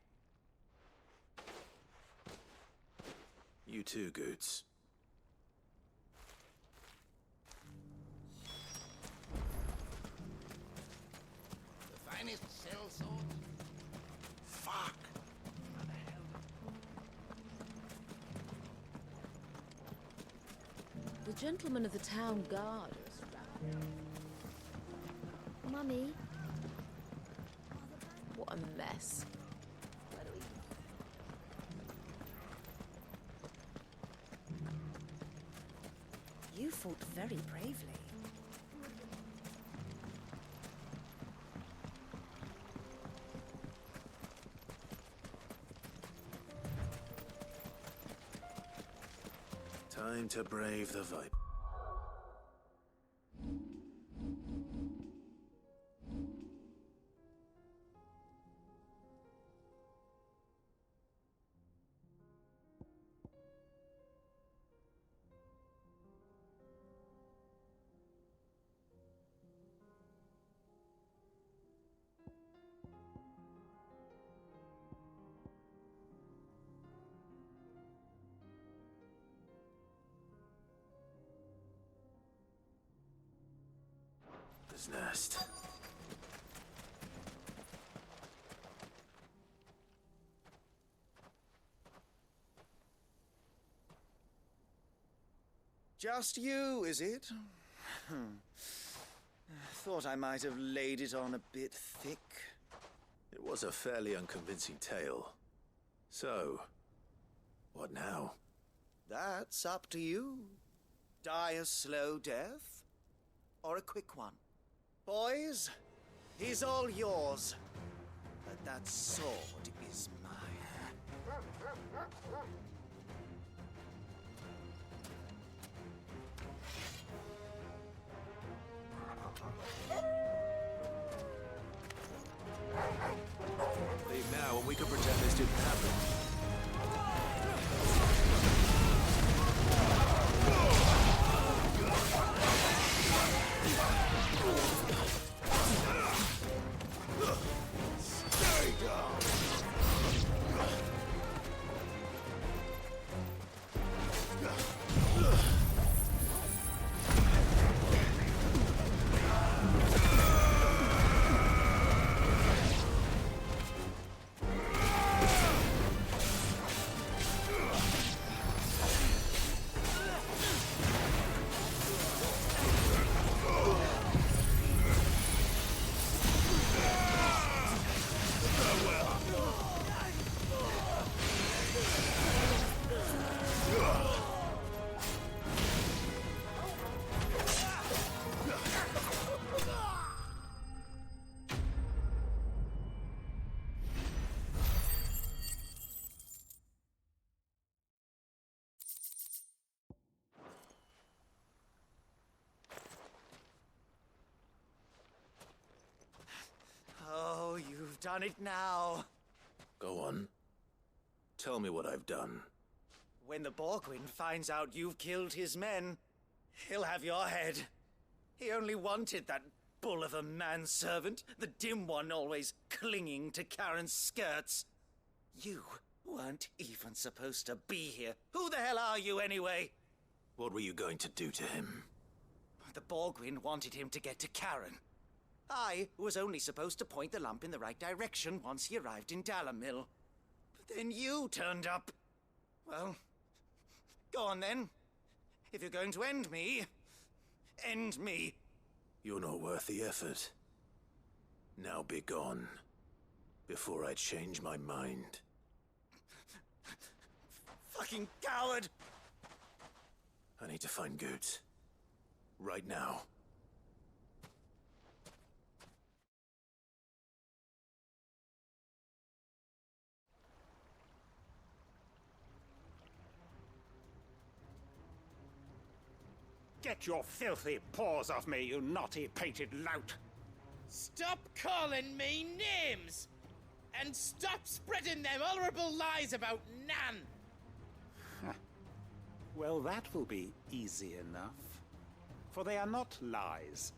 You too, Goots. The finest sellsword? Fuck! The gentleman of the town guard is around. Mummy. What a mess. You fought very bravely. Time to brave the Viper. Nest. Just you, is it? Thought I might have laid it on a bit thick. It was a fairly unconvincing tale. So, what now? That's up to you. Die a slow death, or a quick one. Boys, he's all yours. But that sword is mine. Leave now and we can pretend this didn't happen. Oh, you've done it now. Go on. Tell me what I've done. When the Borgwyn finds out you've killed his men, he'll have your head. He only wanted that bull of a manservant, the dim one always clinging to Karen's skirts. You weren't even supposed to be here. Who the hell are you anyway? What were you going to do to him? The Borgwyn wanted him to get to Karen. I was only supposed to point the lamp in the right direction once he arrived in Dalamil. But then you turned up. Well, go on then. If you're going to end me, end me. You're not worth the effort. Now be gone, before I change my mind. Fucking coward! I need to find Goots. Right now. Get your filthy paws off me, you naughty painted lout! Stop calling me names! And stop spreading them horrible lies about Nan! Well, that will be easy enough. For they are not lies.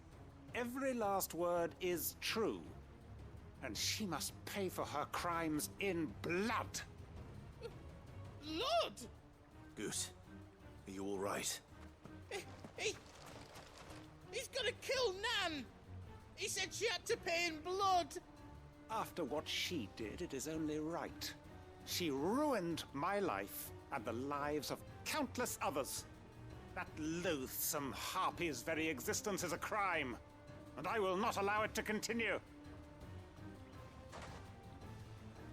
Every last word is true. And she must pay for her crimes in blood. Blood? Goose, are you all right? He's gonna kill Nan! He said she had to pay in blood! After what she did, it is only right. She ruined my life and the lives of countless others. That loathsome harpy's very existence is a crime, and I will not allow it to continue.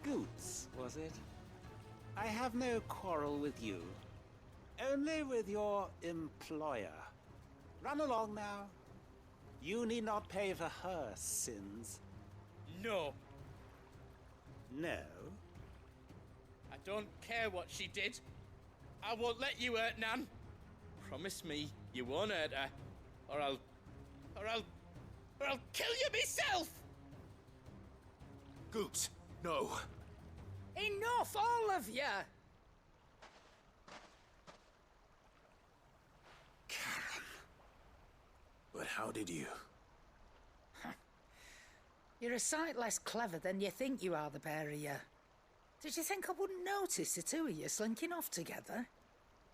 Goots, was it? I have no quarrel with you. Only with your employer. Run along now. You need not pay for her sins. No. No? I don't care what she did. I won't let you hurt Nan. Promise me you won't hurt her, or I'll kill you myself! Goots, no. Enough, all of you! Karen. But how did you? You're a sight less clever than you think you are, the pair of you. Did you think I wouldn't notice the two of you slinking off together?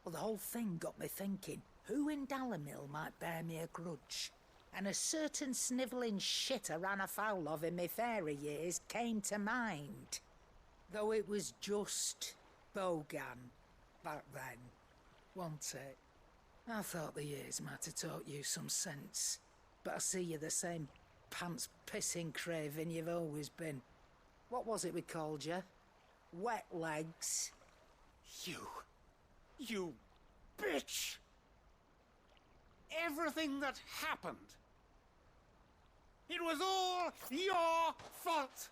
Well, the whole thing got me thinking, who in Dalimil might bear me a grudge? And a certain snivelling shit I ran afoul of in my fairy years came to mind. Though it was just Bogan back then, wasn't it? I thought the years might have taught you some sense, but I see you're the same pants-pissing craven you've always been. What was it we called you? Wet legs? You bitch! Everything that happened, it was all your fault!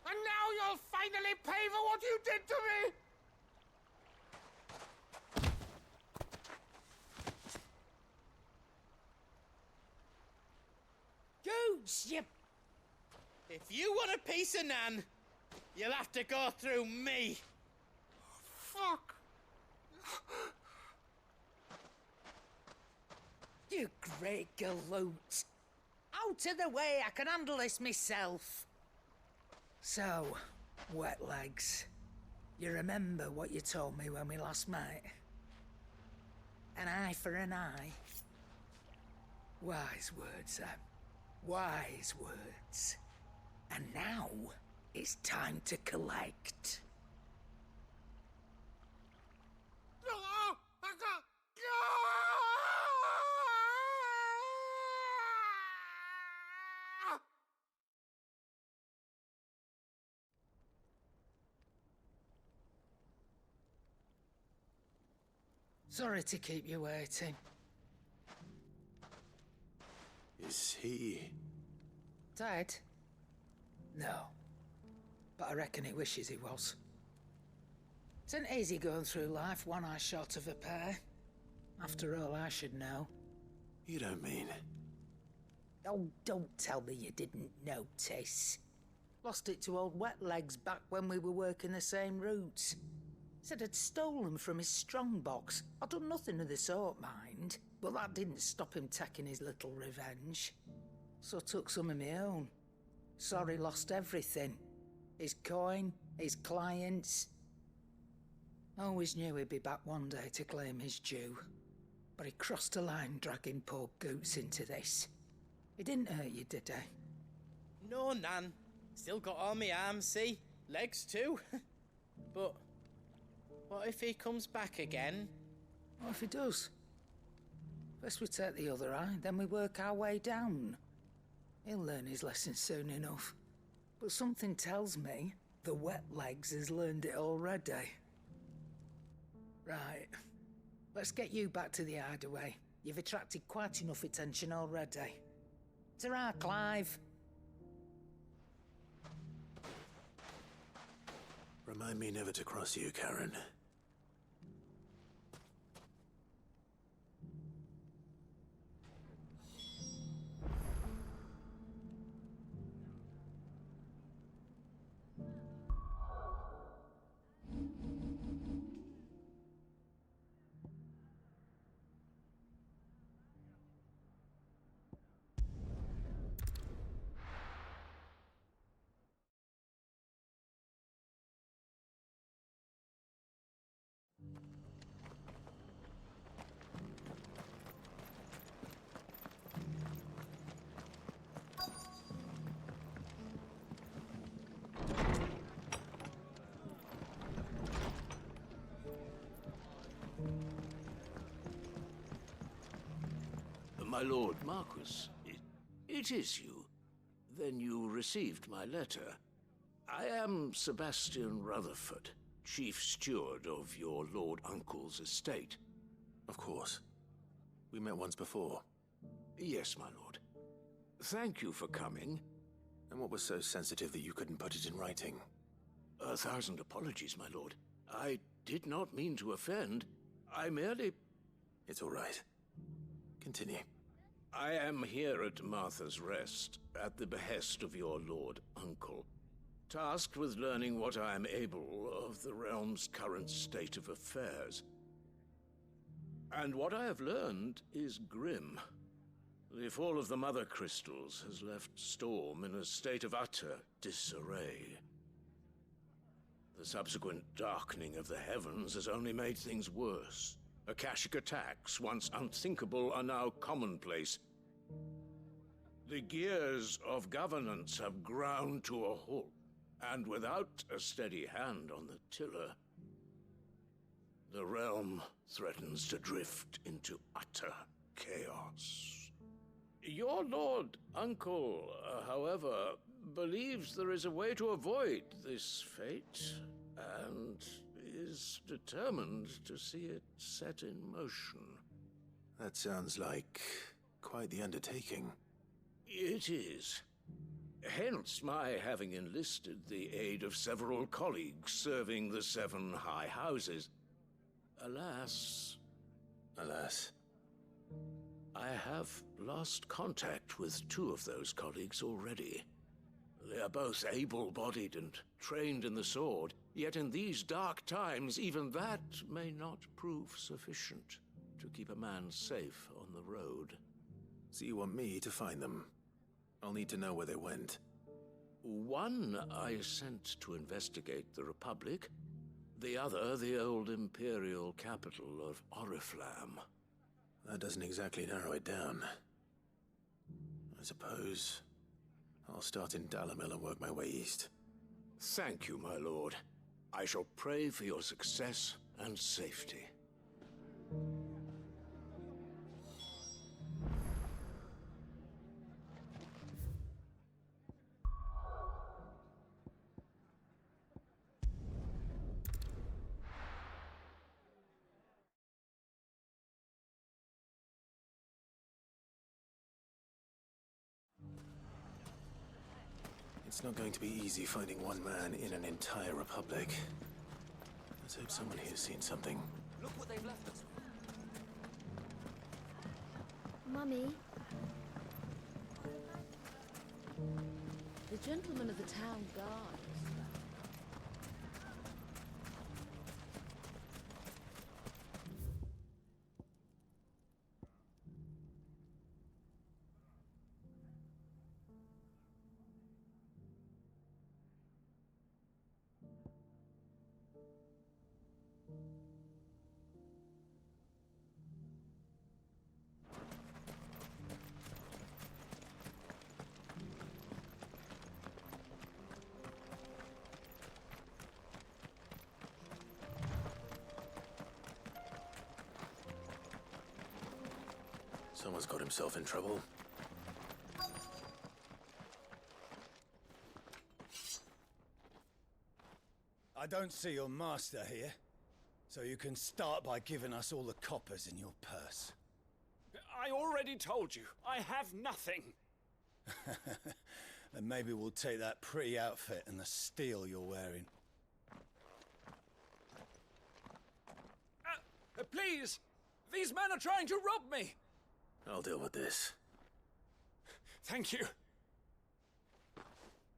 And now you'll finally pay for what you did to me! Goots, you... If you want a piece of Nan, you'll have to go through me. Fuck! You great galoot. Out of the way, I can handle this myself. So, Wet Legs, you remember what you told me when we last met? An eye for an eye. Wise words, Sam. Wise words. And now, it's time to collect. Sorry to keep you waiting. Is he... Dead? No. But I reckon he wishes he was. It isn't easy going through life one eye short of a pair. After all, I should know. You don't mean... Oh, don't tell me you didn't notice. Lost it to old Wet Legs back when we were working the same routes. Said I'd stolen from his strongbox. I'd done nothing of the sort, mind. But that didn't stop him taking his little revenge. So I took some of my own. Sorry, lost everything. His coin, his clients. Always knew he'd be back one day to claim his due. But he crossed a line dragging poor Goots into this. He didn't hurt you, did he? No, Nan. Still got all my arms, see? Legs too. But what if he comes back again? What if he does? First we take the other eye, then we work our way down. He'll learn his lesson soon enough. But something tells me the Wet Legs has learned it already. Right. Let's get you back to the hideaway. You've attracted quite enough attention already. Ta-ra, Clive. Remind me never to cross you, Karen. My Lord Marquis, it is you. Then you received my letter. I am Sebastian Rutherford, Chief Steward of your Lord Uncle's estate. Of course. We met once before. Yes, my lord. Thank you for coming. And what was so sensitive that you couldn't put it in writing? 1,000 apologies, my lord. I did not mean to offend. I merely... It's all right. Continue. I am here at Martha's Rest, at the behest of your Lord Uncle, tasked with learning what I am able of the realm's current state of affairs. And what I have learned is grim. The fall of the Mother Crystals has left Storm in a state of utter disarray. The subsequent darkening of the heavens has only made things worse. Akashic attacks, once unthinkable, are now commonplace. The gears of governance have ground to a halt, and without a steady hand on the tiller, the realm threatens to drift into utter chaos. Your Lord Uncle, however, believes there is a way to avoid this fate, and is determined to see it set in motion. That sounds like quite the undertaking. It is. Hence my having enlisted the aid of several colleagues serving the 7 high houses. Alas... Alas? I have lost contact with 2 of those colleagues already. They are both able-bodied and trained in the sword, yet in these dark times, even that may not prove sufficient to keep a man safe on the road. So you want me to find them? I'll need to know where they went. One I sent to investigate the Republic, the other the old Imperial capital of Oriflamme. That doesn't exactly narrow it down. I suppose I'll start in Dalimil and work my way east. Thank you, my lord. I shall pray for your success and safety. It's not going to be easy finding one man in an entire republic. Let's hope someone here's seen something. Look what they've left us. Mummy? The gentleman of the town guard. Someone's got himself in trouble. I don't see your master here, so you can start by giving us all the coppers in your purse. I already told you, I have nothing. Then maybe we'll take that pretty outfit and the steel you're wearing. Please! These men are trying to rob me! I'll deal with this. Thank you.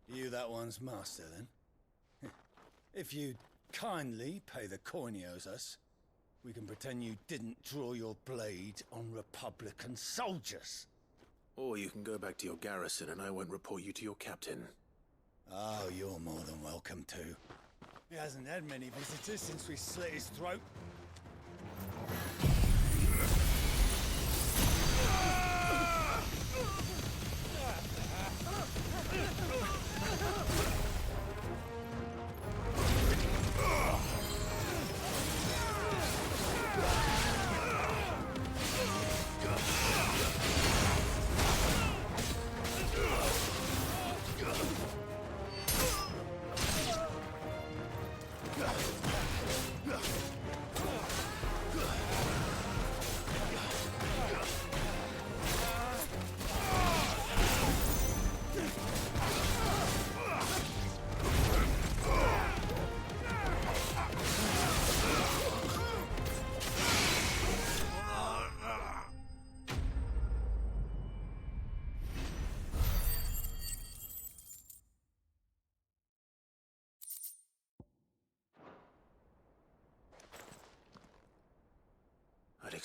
You that one's master, then? If you kindly pay the coin he owes us, we can pretend you didn't draw your blade on Republican soldiers. Or you can go back to your garrison and I won't report you to your captain. Oh, you're more than welcome to. He hasn't had many visitors since we slit his throat.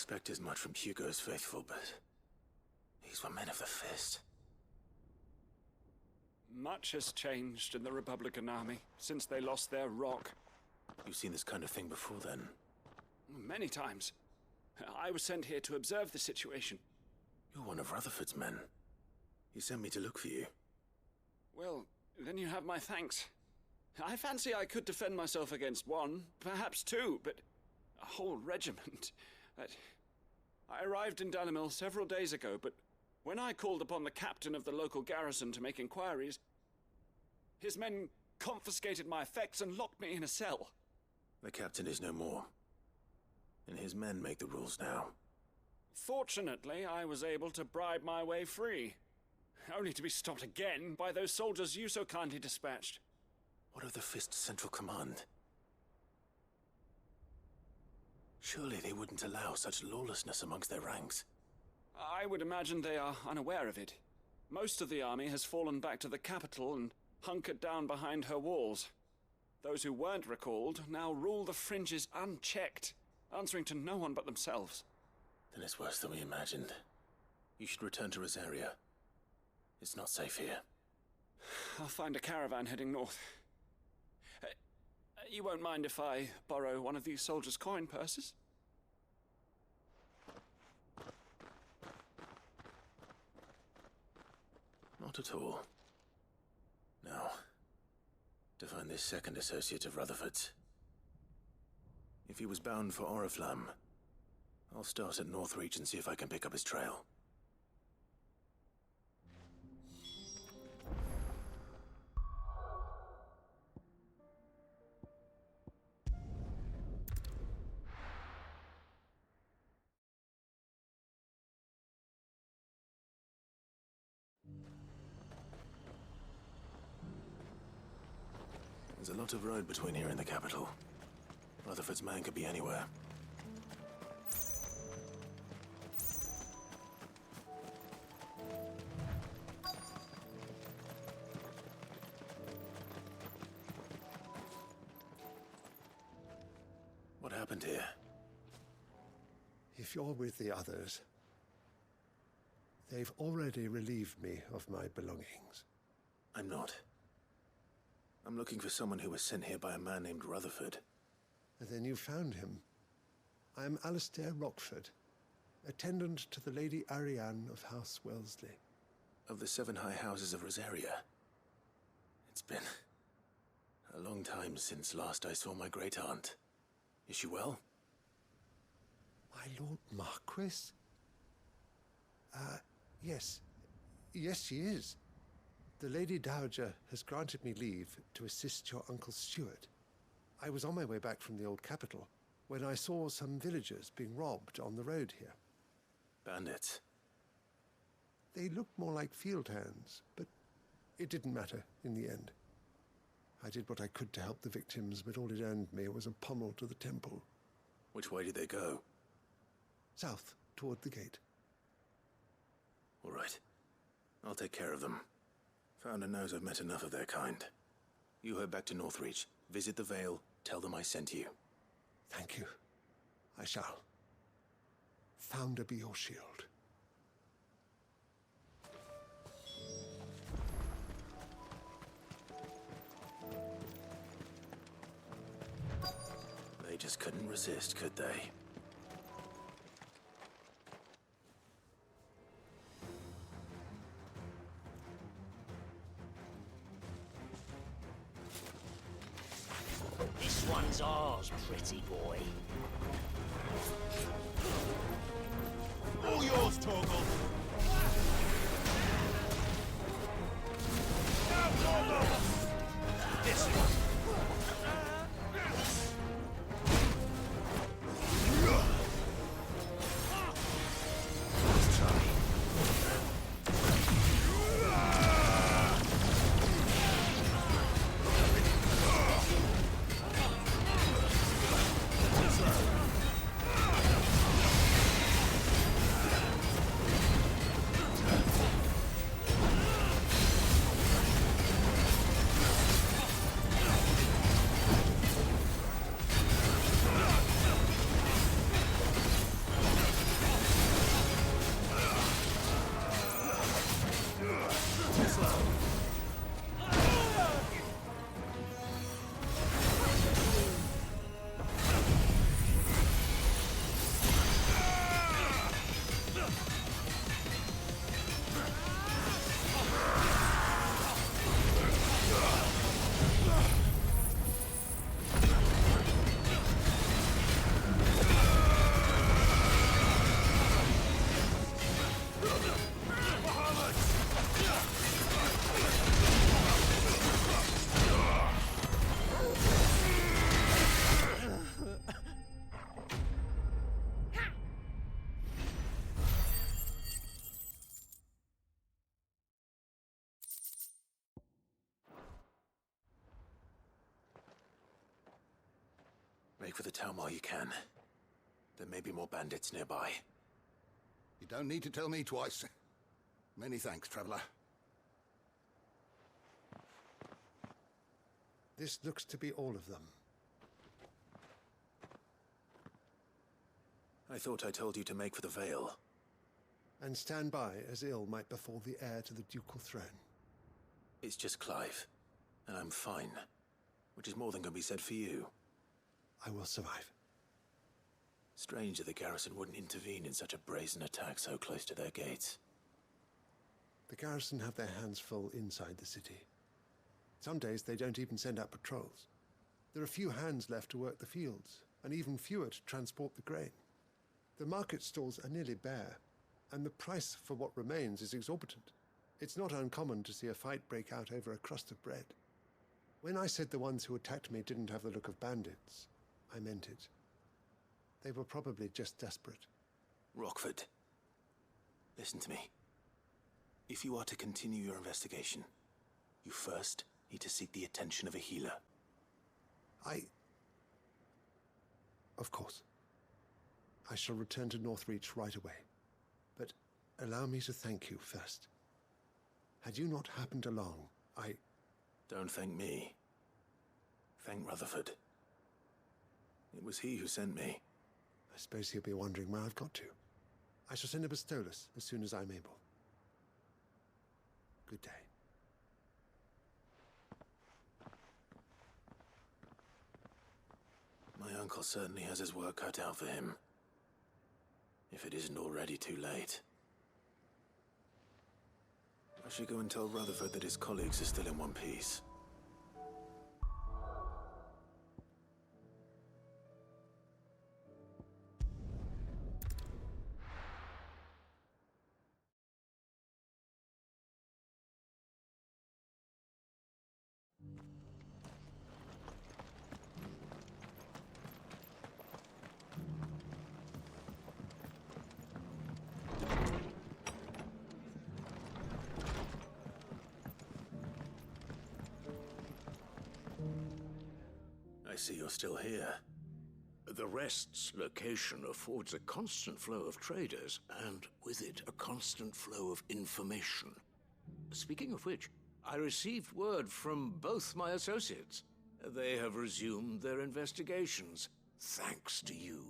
expect as much from Hugo's faithful, but these were men of the fist. Much has changed in the Republican army since they lost their rock. You've seen this kind of thing before, then? Many times. I was sent here to observe the situation. You're one of Rutherford's men. He sent me to look for you. Well, then you have my thanks. I fancy I could defend myself against one, perhaps two, but a whole regiment. I arrived in Dalimil several days ago, but when I called upon the captain of the local garrison to make inquiries, his men confiscated my effects and locked me in a cell. The captain is no more, and his men make the rules now. Fortunately, I was able to bribe my way free, only to be stopped again by those soldiers you so kindly dispatched. What of the Fist's Central Command? Surely they wouldn't allow such lawlessness amongst their ranks. I would imagine they are unaware of it. Most of the army has fallen back to the capital and hunkered down behind her walls. Those who weren't recalled now rule the fringes unchecked, answering to no one but themselves. Then it's worse than we imagined. You should return to Rosaria. It's not safe here. I'll find a caravan heading north. You won't mind if I borrow one of these soldiers' coin purses? Not at all. Now, to find this second associate of Rutherford's. If he was bound for Oriflamme, I'll start at Northreach and see if I can pick up his trail. There's a lot of road between here and the capital. Rutherford's man could be anywhere. What happened here? If you're with the others, they've already relieved me of my belongings. I'm not. I'm looking for someone who was sent here by a man named Rutherford. And then you found him. I am Alistair Rockford, attendant to the Lady Ariane of House Wellesley. Of the 7 high houses of Rosaria. It's been a long time since last I saw my great-aunt. Is she well? My Lord Marquis? Yes. Yes, she is. The Lady Dowager has granted me leave to assist your Uncle Stuart. I was on my way back from the old capital when I saw some villagers being robbed on the road here. Bandits? They looked more like field hands, but it didn't matter in the end. I did what I could to help the victims, but all it earned me was a pommel to the temple. Which way did they go? South, toward the gate. All right. I'll take care of them. Founder knows I've met enough of their kind. You head back to Northreach, visit the Vale, tell them I sent you. Thank you. I shall. Founder be your shield. They just couldn't resist, could they? This one's ours, pretty boy. All yours, Torgal! Now, Torgal! This one! Break for the town while you can. There may be more bandits nearby. You don't need to tell me twice. Many thanks, traveler. This looks to be all of them. I thought I told you to make for the Vale. And stand by as ill might befall the heir to the ducal throne. It's just Clive, and I'm fine. Which is more than can be said for you. I will survive. Strange that the garrison wouldn't intervene in such a brazen attack so close to their gates. The garrison have their hands full inside the city. Some days they don't even send out patrols. There are few hands left to work the fields, and even fewer to transport the grain. The market stalls are nearly bare, and the price for what remains is exorbitant. It's not uncommon to see a fight break out over a crust of bread. When I said the ones who attacked me didn't have the look of bandits, I meant it. They were probably just desperate. Rockford, listen to me. If you are to continue your investigation, you first need to seek the attention of a healer. Of course. I shall return to Northreach right away. But allow me to thank you first. Had you not happened along, Don't thank me. Thank Rutherford. It was he who sent me. I suppose he'll be wondering where I've got to. I shall send a Bastolus as soon as I'm able. Good day. My uncle certainly has his work cut out for him. If it isn't already too late. I should go and tell Rutherford that his colleagues are still in one piece. I see you're still here. The Rest's location affords a constant flow of traders, and with it, a constant flow of information. Speaking of which, I received word from both my associates. They have resumed their investigations, thanks to you.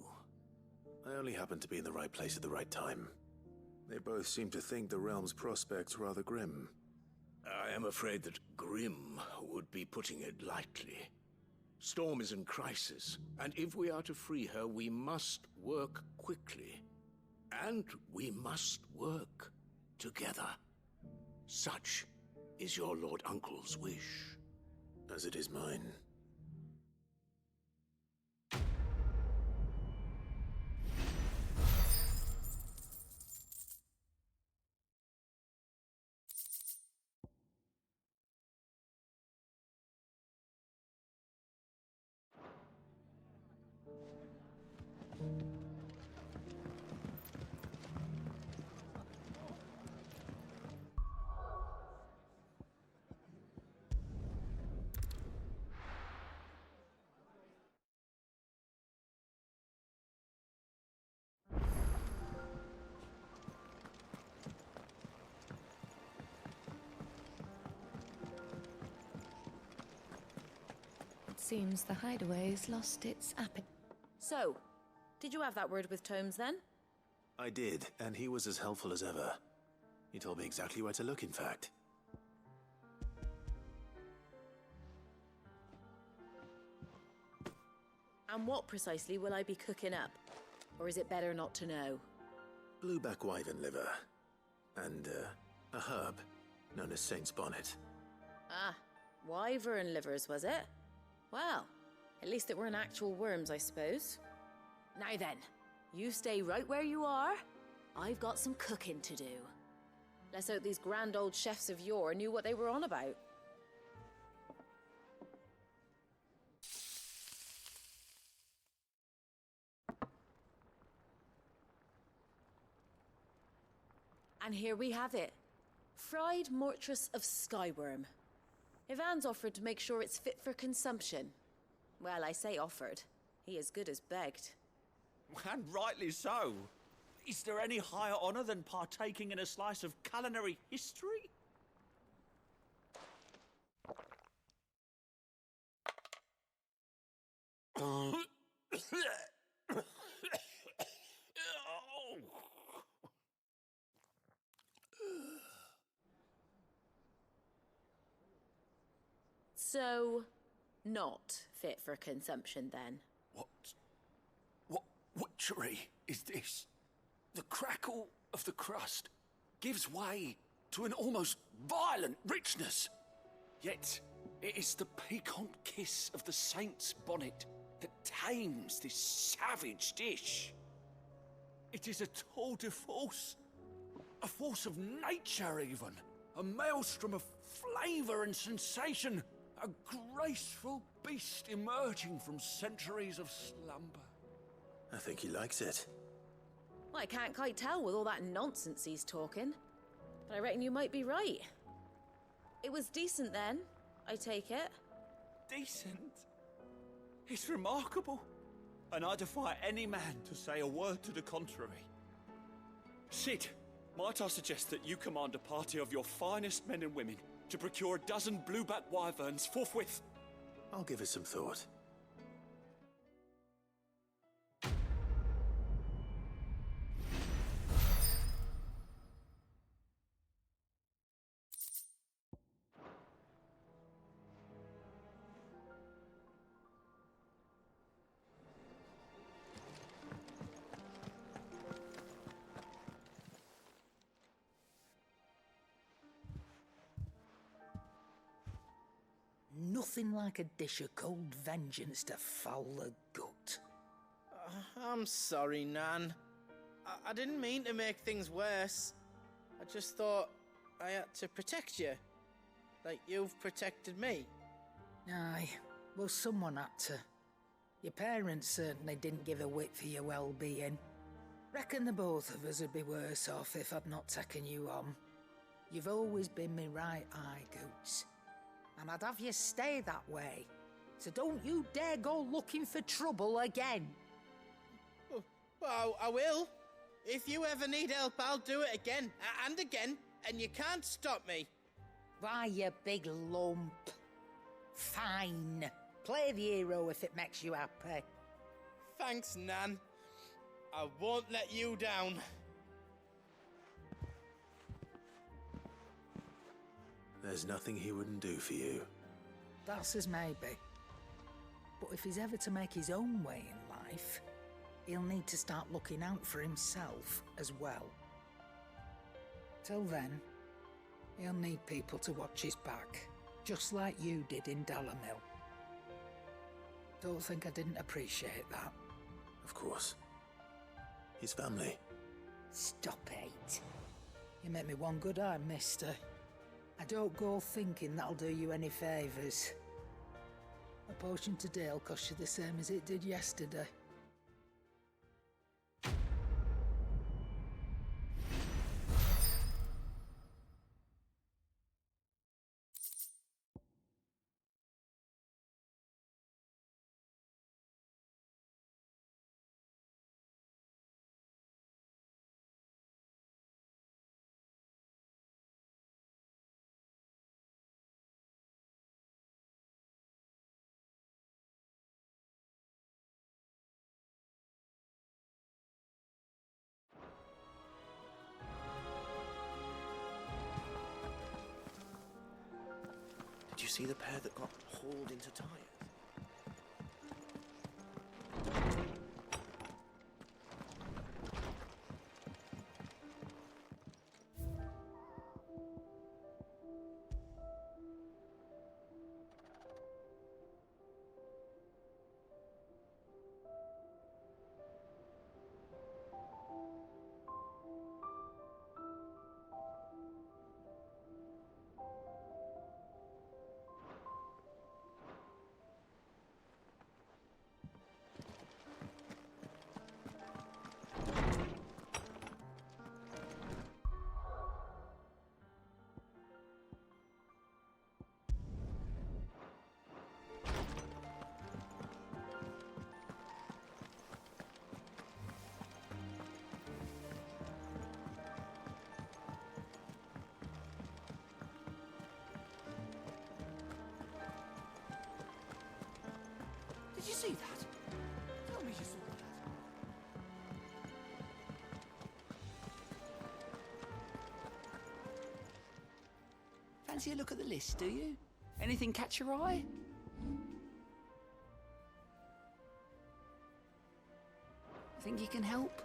I only happened to be in the right place at the right time. They both seem to think the realm's prospects rather grim. I am afraid that grim would be putting it lightly. Storm is in crisis, and if we are to free her, we must work quickly. And we must work together. Such is your Lord Uncle's wish. As it is mine. Seems the hideaway's lost its appetite. So, did you have that word with Tomes then? I did, and he was as helpful as ever. He told me exactly where to look, in fact. And what precisely will I be cooking up? Or is it better not to know? Blueback wyvern liver. And, a herb known as Saint's Bonnet. Ah, wyvern livers, was it? Well, at least it weren't actual worms, I suppose. Now then, you stay right where you are. I've got some cooking to do. Let's hope these grand old chefs of yore knew what they were on about. And here we have it. Fried mortress of skyworm. Ivan's offered to make sure it's fit for consumption. Well, I say offered. He as good as begged. And rightly so. Is there any higher honour than partaking in a slice of culinary history? So, not fit for consumption then? What witchery is this? The crackle of the crust gives way to an almost violent richness. Yet, it is the piquant kiss of the saint's bonnet that tames this savage dish. It is a tour de force, a force of nature even, a maelstrom of flavour and sensation, a graceful beast emerging from centuries of slumber. I think he likes it. Well, I can't quite tell with all that nonsense he's talking, but I reckon you might be right. It was decent then, I take it. Decent? It's remarkable, and I defy any man to say a word to the contrary. Sid, might I suggest that you command a party of your finest men and women to procure a dozen blueback wyverns forthwith? I'll give it some thought. Nothing like a dish of cold vengeance to foul the gut. I'm sorry, Nan. I didn't mean to make things worse. I just thought I had to protect you. Like you've protected me. Aye, well, someone had to. Your parents certainly didn't give a whit for your well-being. Reckon the both of us would be worse off if I'd not taken you on. You've always been me right eye, Goots. And I'd have you stay that way. So don't you dare go looking for trouble again. Well, I will. If you ever need help, I'll do it again and again, and you can't stop me. Why, you big lump. Fine. Play the hero if it makes you happy. Thanks, Nan. I won't let you down. There's nothing he wouldn't do for you. That's as maybe. But if he's ever to make his own way in life, he'll need to start looking out for himself as well. Till then, he'll need people to watch his back, just like you did in Dalamil. Don't think I didn't appreciate that. Of course. His family. Stop it. You make me one good eye, mister. I don't go thinking that'll do you any favours. A potion today'll cost you the same as it did yesterday. Did you see the pair that got hauled into Tyre? you see that? Tell me you saw that. Fancy a look at the list, do you? Anything catch your eye? Think you can help?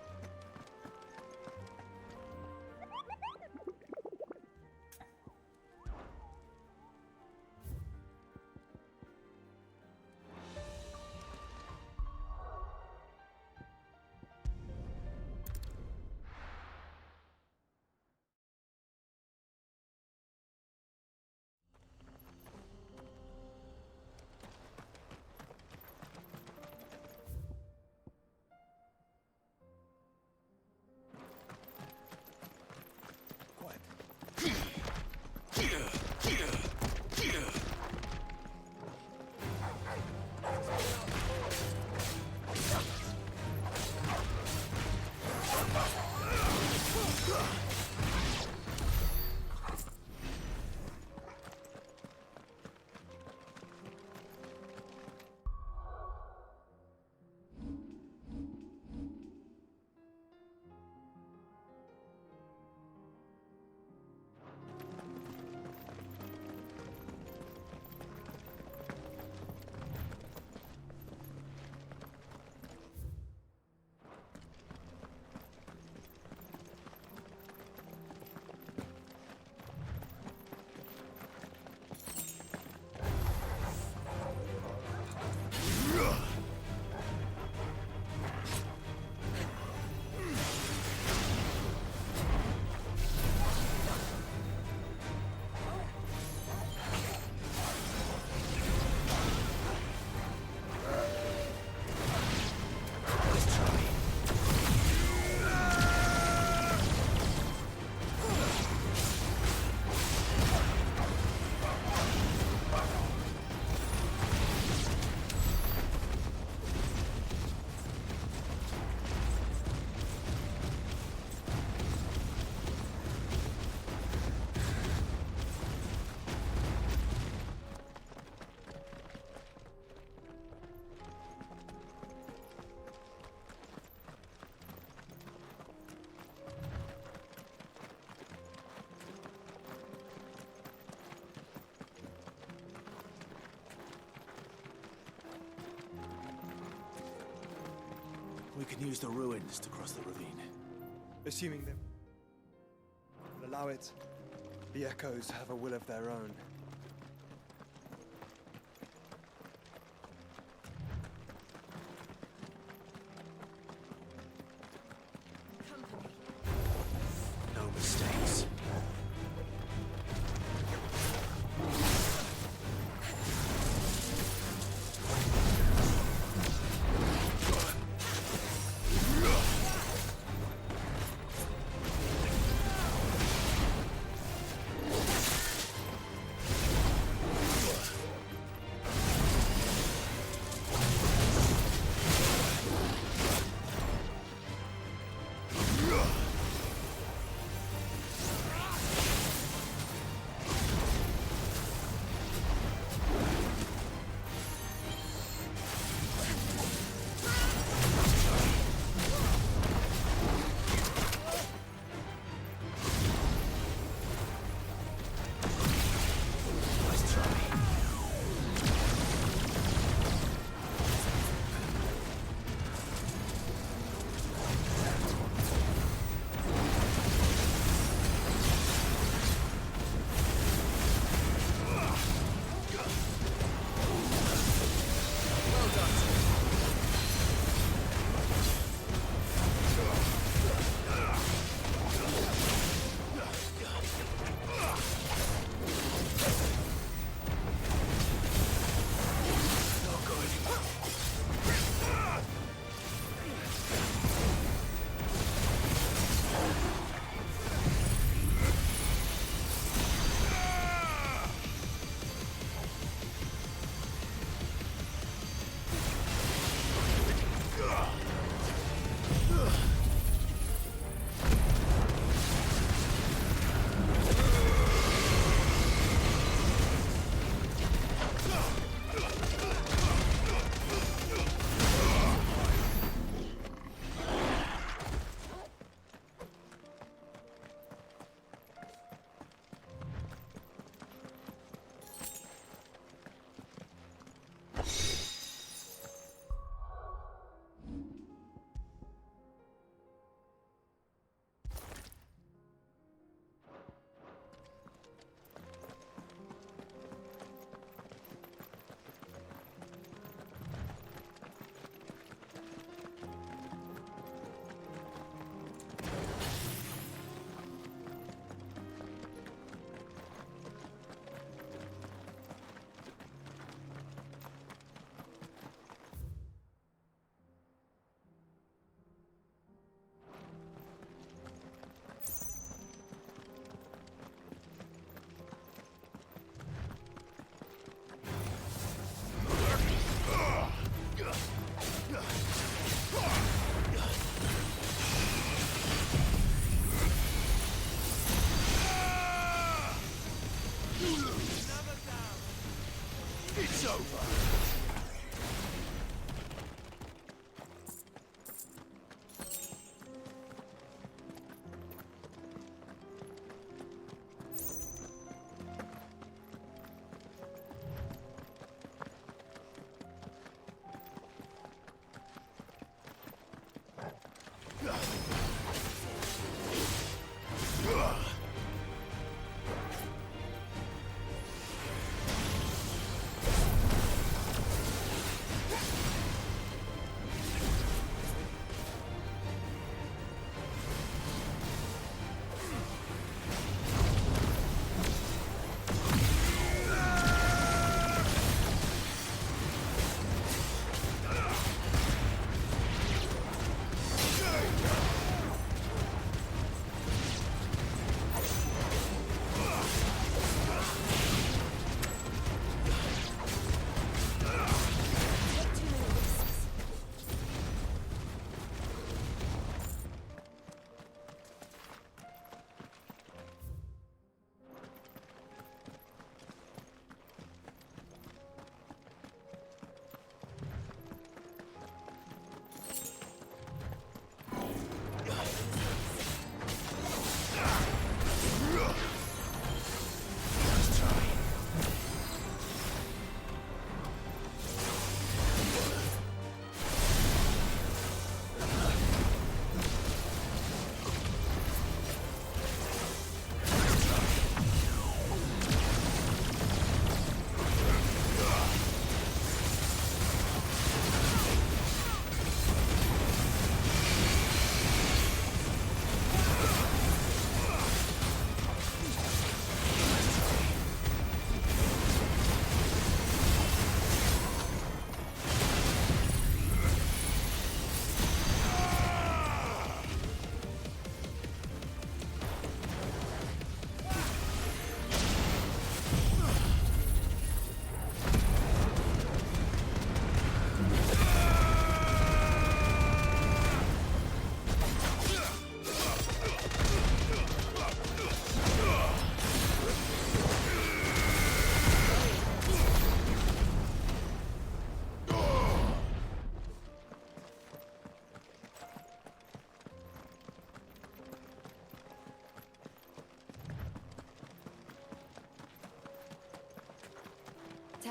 We can use the ruins to cross the ravine. Assuming they will allow it, the Echoes have a will of their own. No mistakes.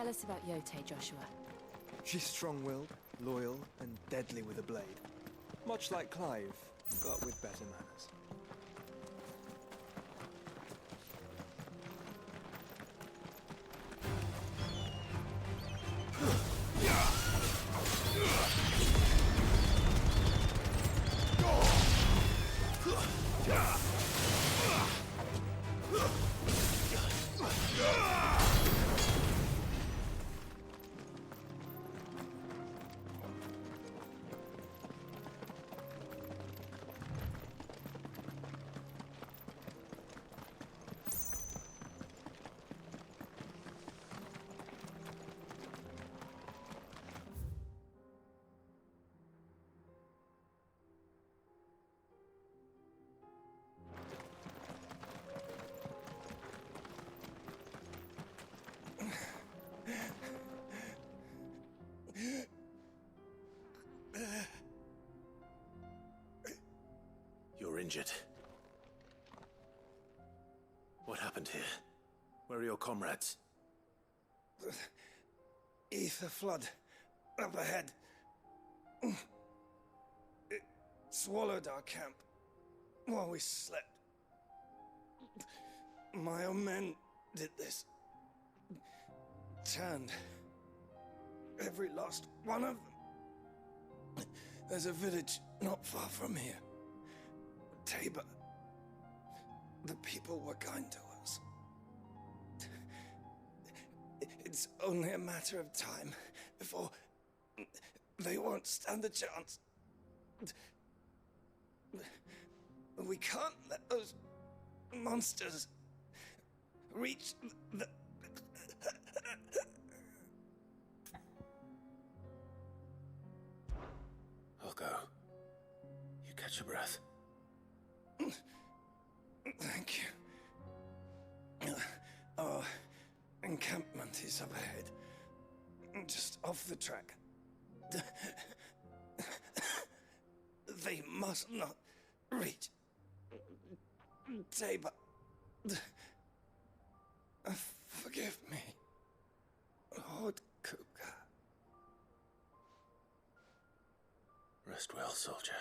Tell us about Yote, Joshua. She's strong-willed, loyal, and deadly with a blade. Much like Clive, but with better manners. You're injured. What happened here? Where are your comrades? Ether flood up ahead. It swallowed our camp while we slept. My own men did this. Turned every last one of them. There's a village not far from here. Tabor. The people were kind to us. It's only a matter of time before they won't stand a chance. We can't let those monsters reach the... I'll go. You catch your breath. Thank you. Our encampment is up ahead. Just off the track. They must not reach Tabor. Forgive me, Lord Kuka. Rest well, soldier.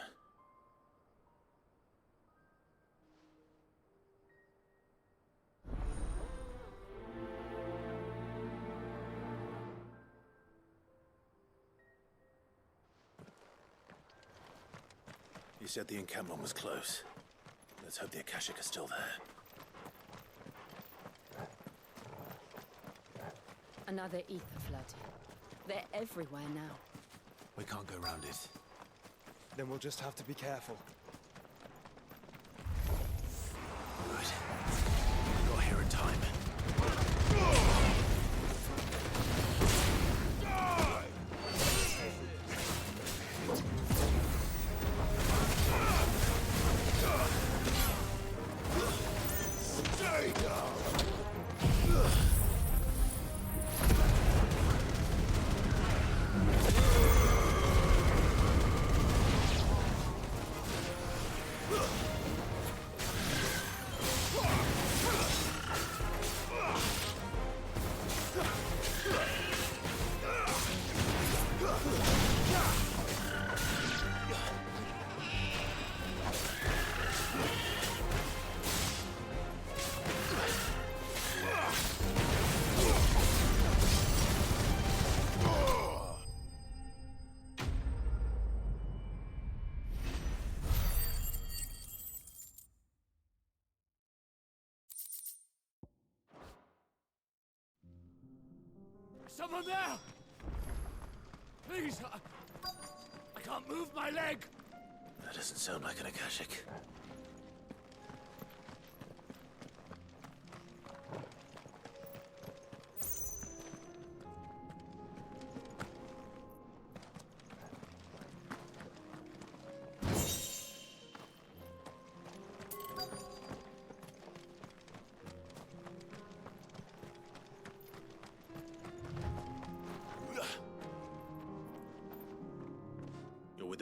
You said the encampment was close. Let's hope the Akashic are still there. Another ether flood. They're everywhere now. We can't go round it. Then we'll just have to be careful. Right. Got here in time. Someone there! Please, I can't move my leg! That doesn't sound like an Akashic.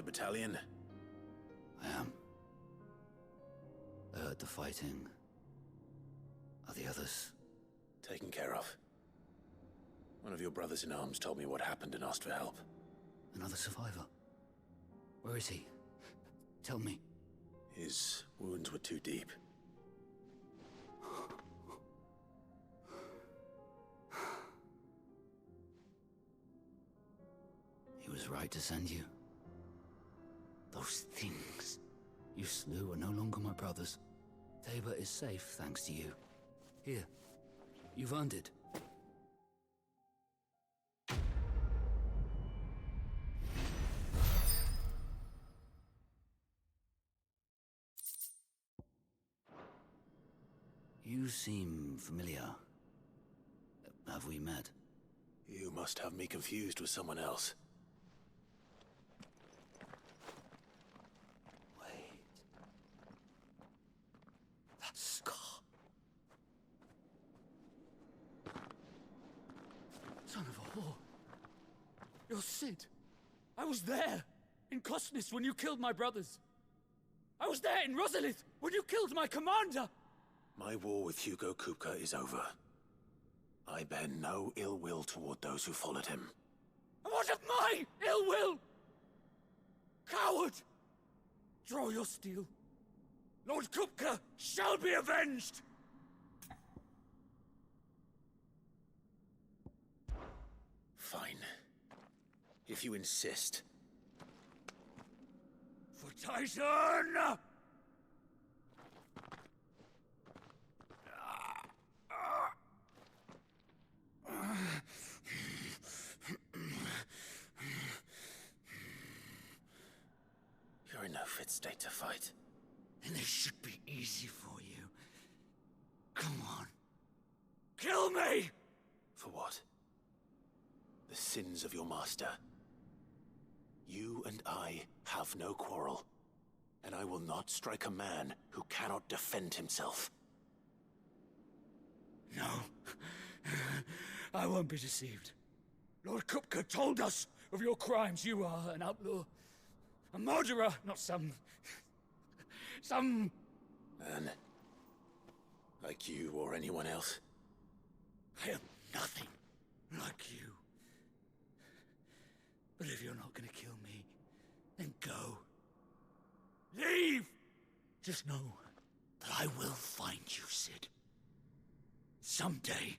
Battalion? I am. I heard the fighting. Are the others? Taken care of. One of your brothers in arms told me what happened and asked for help. Another survivor. Where is he? Tell me. His wounds were too deep. He was right to send you. Those things you slew are no longer my brothers. Tabor is safe thanks to you. Here, you've earned it. You seem familiar. Have we met? You must have me confused with someone else. Wait. That scar. Son of a whore. You're Cid. I was there, in Cosnis, when you killed my brothers. I was there in Rosalith, when you killed my commander. My war with Hugo Kupka is over. I bear no ill will toward those who followed him. And what of my ill will? Coward! Draw your steel. Lord Kupka shall be avenged! Fine. If you insist. For Titan! You're in no fit state to fight. And this should be easy for you. Come on. Kill me! For what? The sins of your master. You and I have no quarrel. And I will not strike a man who cannot defend himself. No. I won't be deceived. Lord Kupka told us of your crimes. You are an outlaw. A murderer, not some Man. Like you or anyone else. I am nothing like you. But if you're not gonna kill me, then go. Leave! Just know that I will find you, Cid. Someday.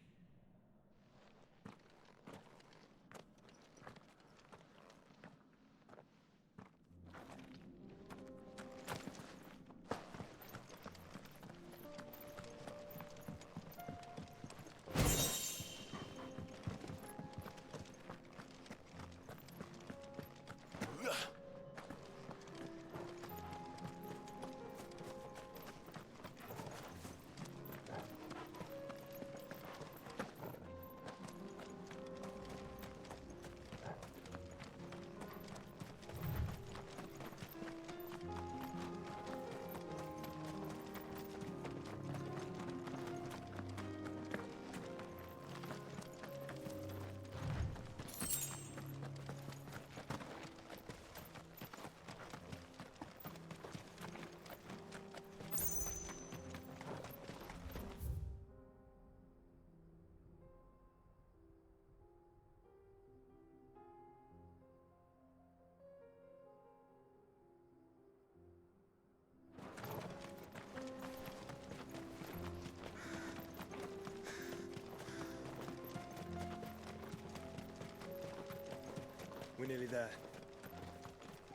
We're nearly there.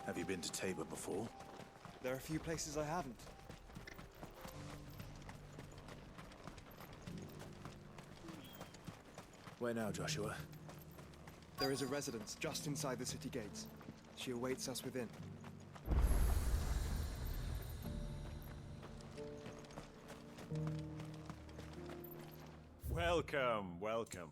Have you been to Tabor before? There are a few places I haven't. Where now, Joshua? There is a residence just inside the city gates. She awaits us within. Welcome, welcome.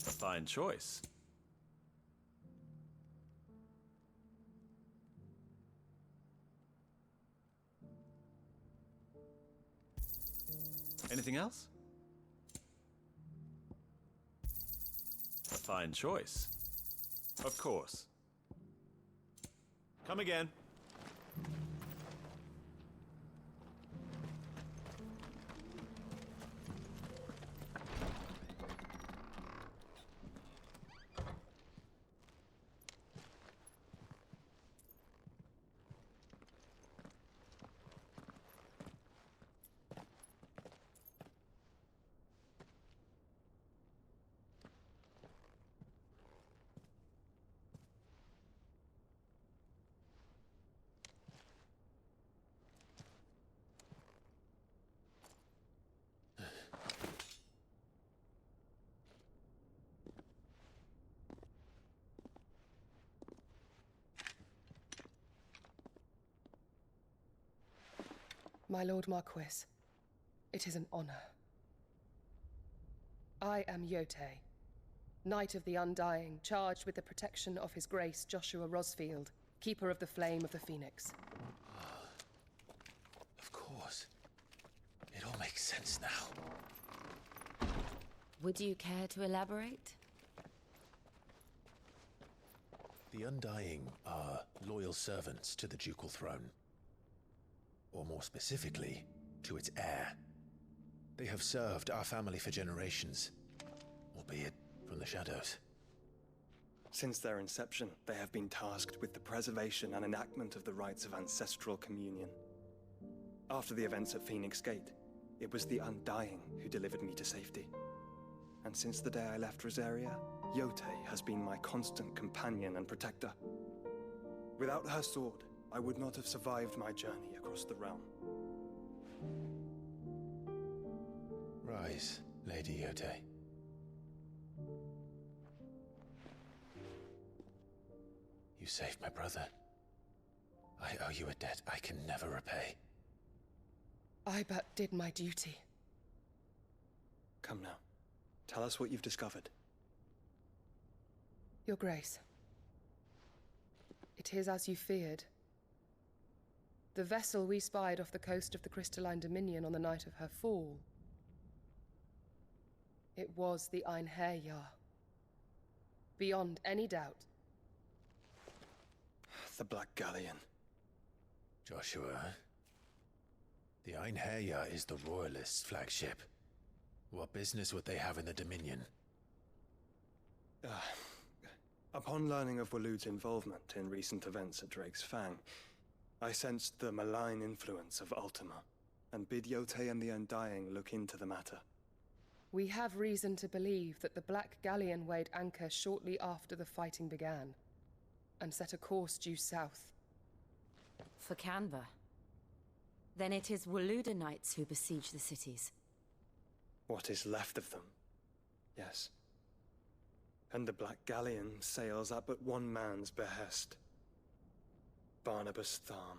Fine choice. Anything else? Fine choice. Of course. Come again. My Lord Marquis, it is an honor. I am Yotei, Knight of the Undying, charged with the protection of His Grace Joshua Rosfield, Keeper of the Flame of the Phoenix. Of course. It all makes sense now. Would you care to elaborate? The Undying are loyal servants to the ducal throne. Or more specifically, to its heir. They have served our family for generations, albeit from the shadows. Since their inception, they have been tasked with the preservation and enactment of the rites of ancestral communion. After the events at Phoenix Gate, it was the Undying who delivered me to safety. And since the day I left Rosaria, Yotei has been my constant companion and protector. Without her sword, I would not have survived my journey across the realm. Rise, Lady Yotei. You saved my brother. I owe you a debt I can never repay. I but did my duty. Come now. Tell us what you've discovered. Your Grace. It is as you feared. The vessel we spied off the coast of the Crystalline Dominion on the night of her fall. It was the Einherjar. Beyond any doubt. The Black Galleon. Joshua, the Einherjar is the Royalists' flagship. What business would they have in the Dominion? Upon learning of Waloed's involvement in recent events at Drake's Fang, I sensed the malign influence of Ultima, and bid Yotei and the Undying look into the matter. We have reason to believe that the Black Galleon weighed anchor shortly after the fighting began, and set a course due south. For Canva. Then it is Waloed knights who besiege the cities. What is left of them, yes. And the Black Galleon sails at but one man's behest. Barnabas Tharm.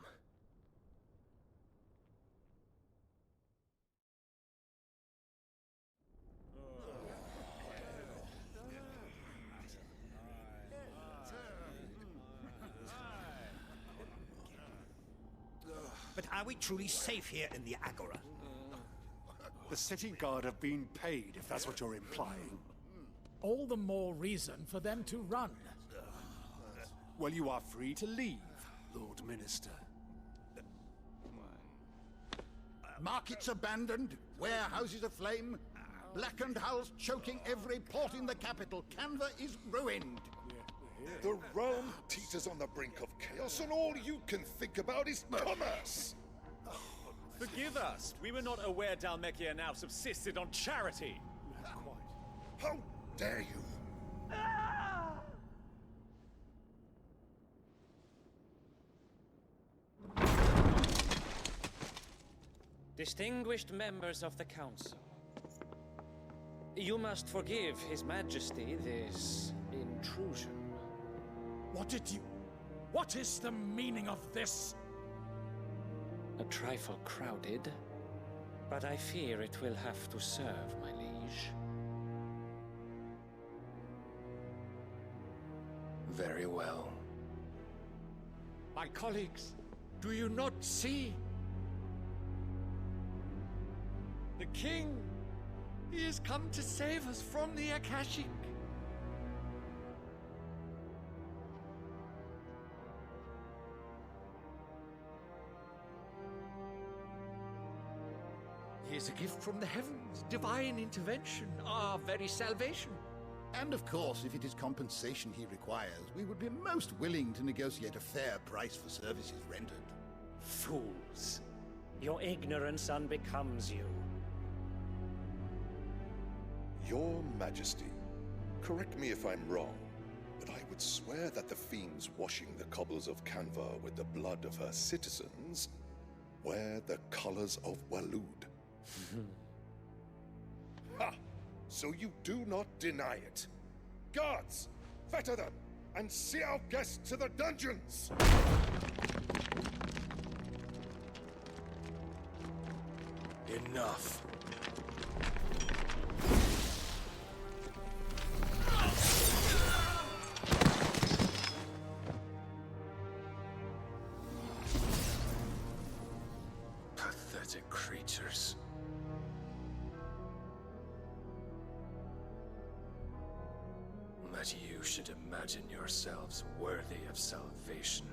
But are we truly safe here in the Agora? The city guard have been paid, if that's what you're implying. All the more reason for them to run. Well, you are free to leave, Lord Minister. Markets abandoned, warehouses aflame, blackened hulls choking every port in the capital. Canva is ruined. The realm teeters on the brink of chaos, and all you can think about is commerce! Forgive us. We were not aware Dhalmekia now subsisted on charity. How dare you? Distinguished members of the Council, you must forgive His Majesty this intrusion. What is the meaning of this? A trifle crowded, but I fear it will have to serve, my liege. Very well. My colleagues, do you not see? The king! He has come to save us from the Akashic! He is a gift from the heavens, divine intervention, our very salvation. And of course, if it is compensation he requires, we would be most willing to negotiate a fair price for services rendered. Fools! Your ignorance unbecomes you. Your Majesty, correct me if I'm wrong, but I would swear that the fiends washing the cobbles of Canva with the blood of her citizens wear the colors of Waloed. Ha! So you do not deny it. Guards, fetter them, and see our guests to the dungeons! Enough. Pathetic creatures. That you should imagine yourselves worthy of salvation.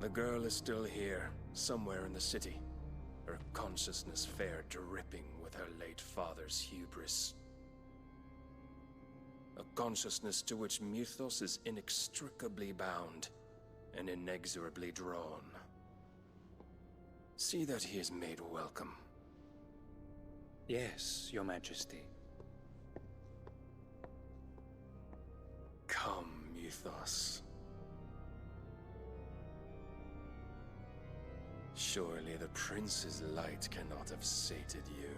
The girl is still here, somewhere in the city. Her consciousness fair dripping with her late father's hubris. A consciousness to which Mythos is inextricably bound and inexorably drawn. See that he is made welcome. Yes, Your Majesty. Come, Mythos. Surely the prince's light cannot have sated you.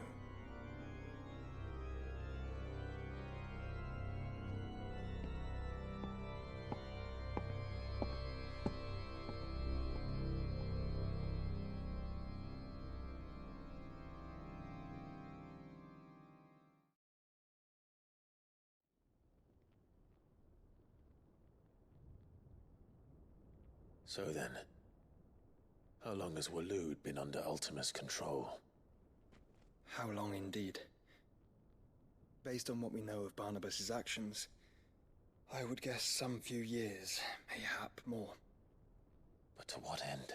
So then, how long has Waloed been under Ultima's control? How long indeed? Based on what we know of Barnabas's actions, I would guess some few years, mayhap more. But to what end?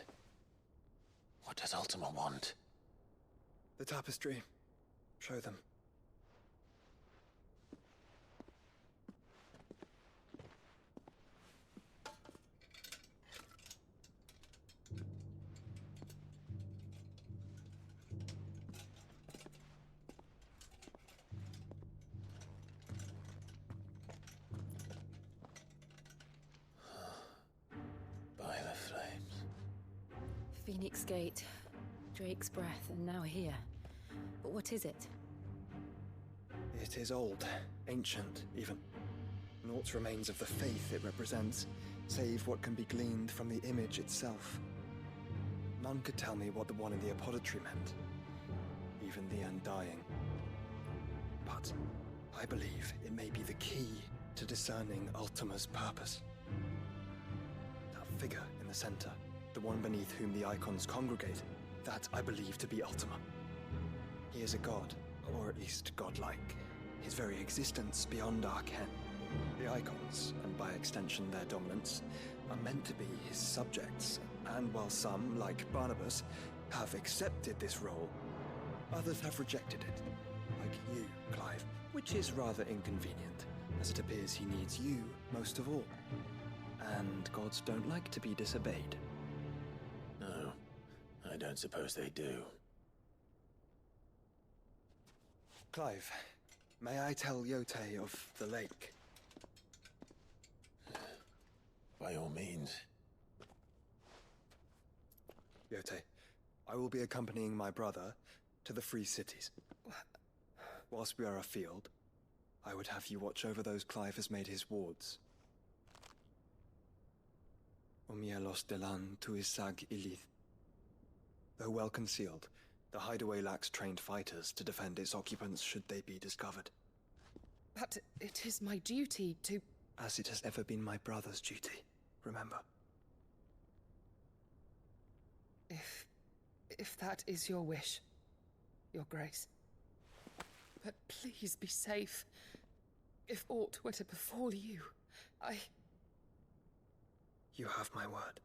What does Ultima want? The tapestry. Show them. By the flames. Phoenix Gate, Drake's Breath, and now here. But what is it? It is old, ancient, even. Naught remains of the faith it represents, save what can be gleaned from the image itself. None could tell me what the one in the apothecary meant, even the Undying. But I believe it may be the key to discerning Ultima's purpose. That figure in the center, the one beneath whom the icons congregate, that I believe to be Ultima. He is a god, or at least godlike, his very existence beyond our ken. The icons, and by extension their dominants, are meant to be his subjects, and while some, like Barnabas, have accepted this role, others have rejected it, like you, Clive, which is rather inconvenient, as it appears he needs you most of all. And gods don't like to be disobeyed. No, I don't suppose they do. Clive, may I tell Yotei of the lake? By all means. Yotei, I will be accompanying my brother to the Free Cities. Whilst we are afield, I would have you watch over those Clive has made his wards. Omielos delan tuisag ilith. Though well concealed, the hideaway lacks trained fighters to defend its occupants should they be discovered. But it is my duty to... As it has ever been my brother's duty, remember. If that is your wish, Your Grace. But please be safe. If aught were to befall you, You have my word.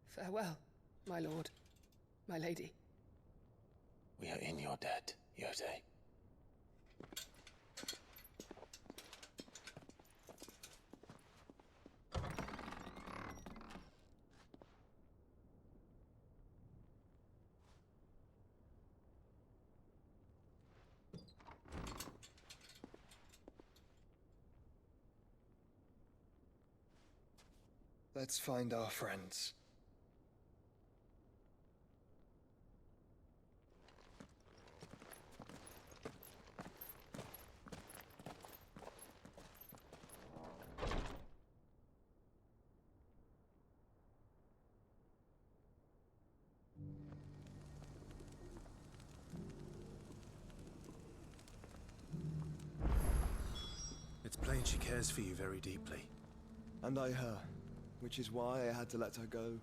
Farewell, my lord, my lady. We are in your debt, Yotei. Let's find our friends. It's plain she cares for you very deeply. And I her, which is why I had to let her go.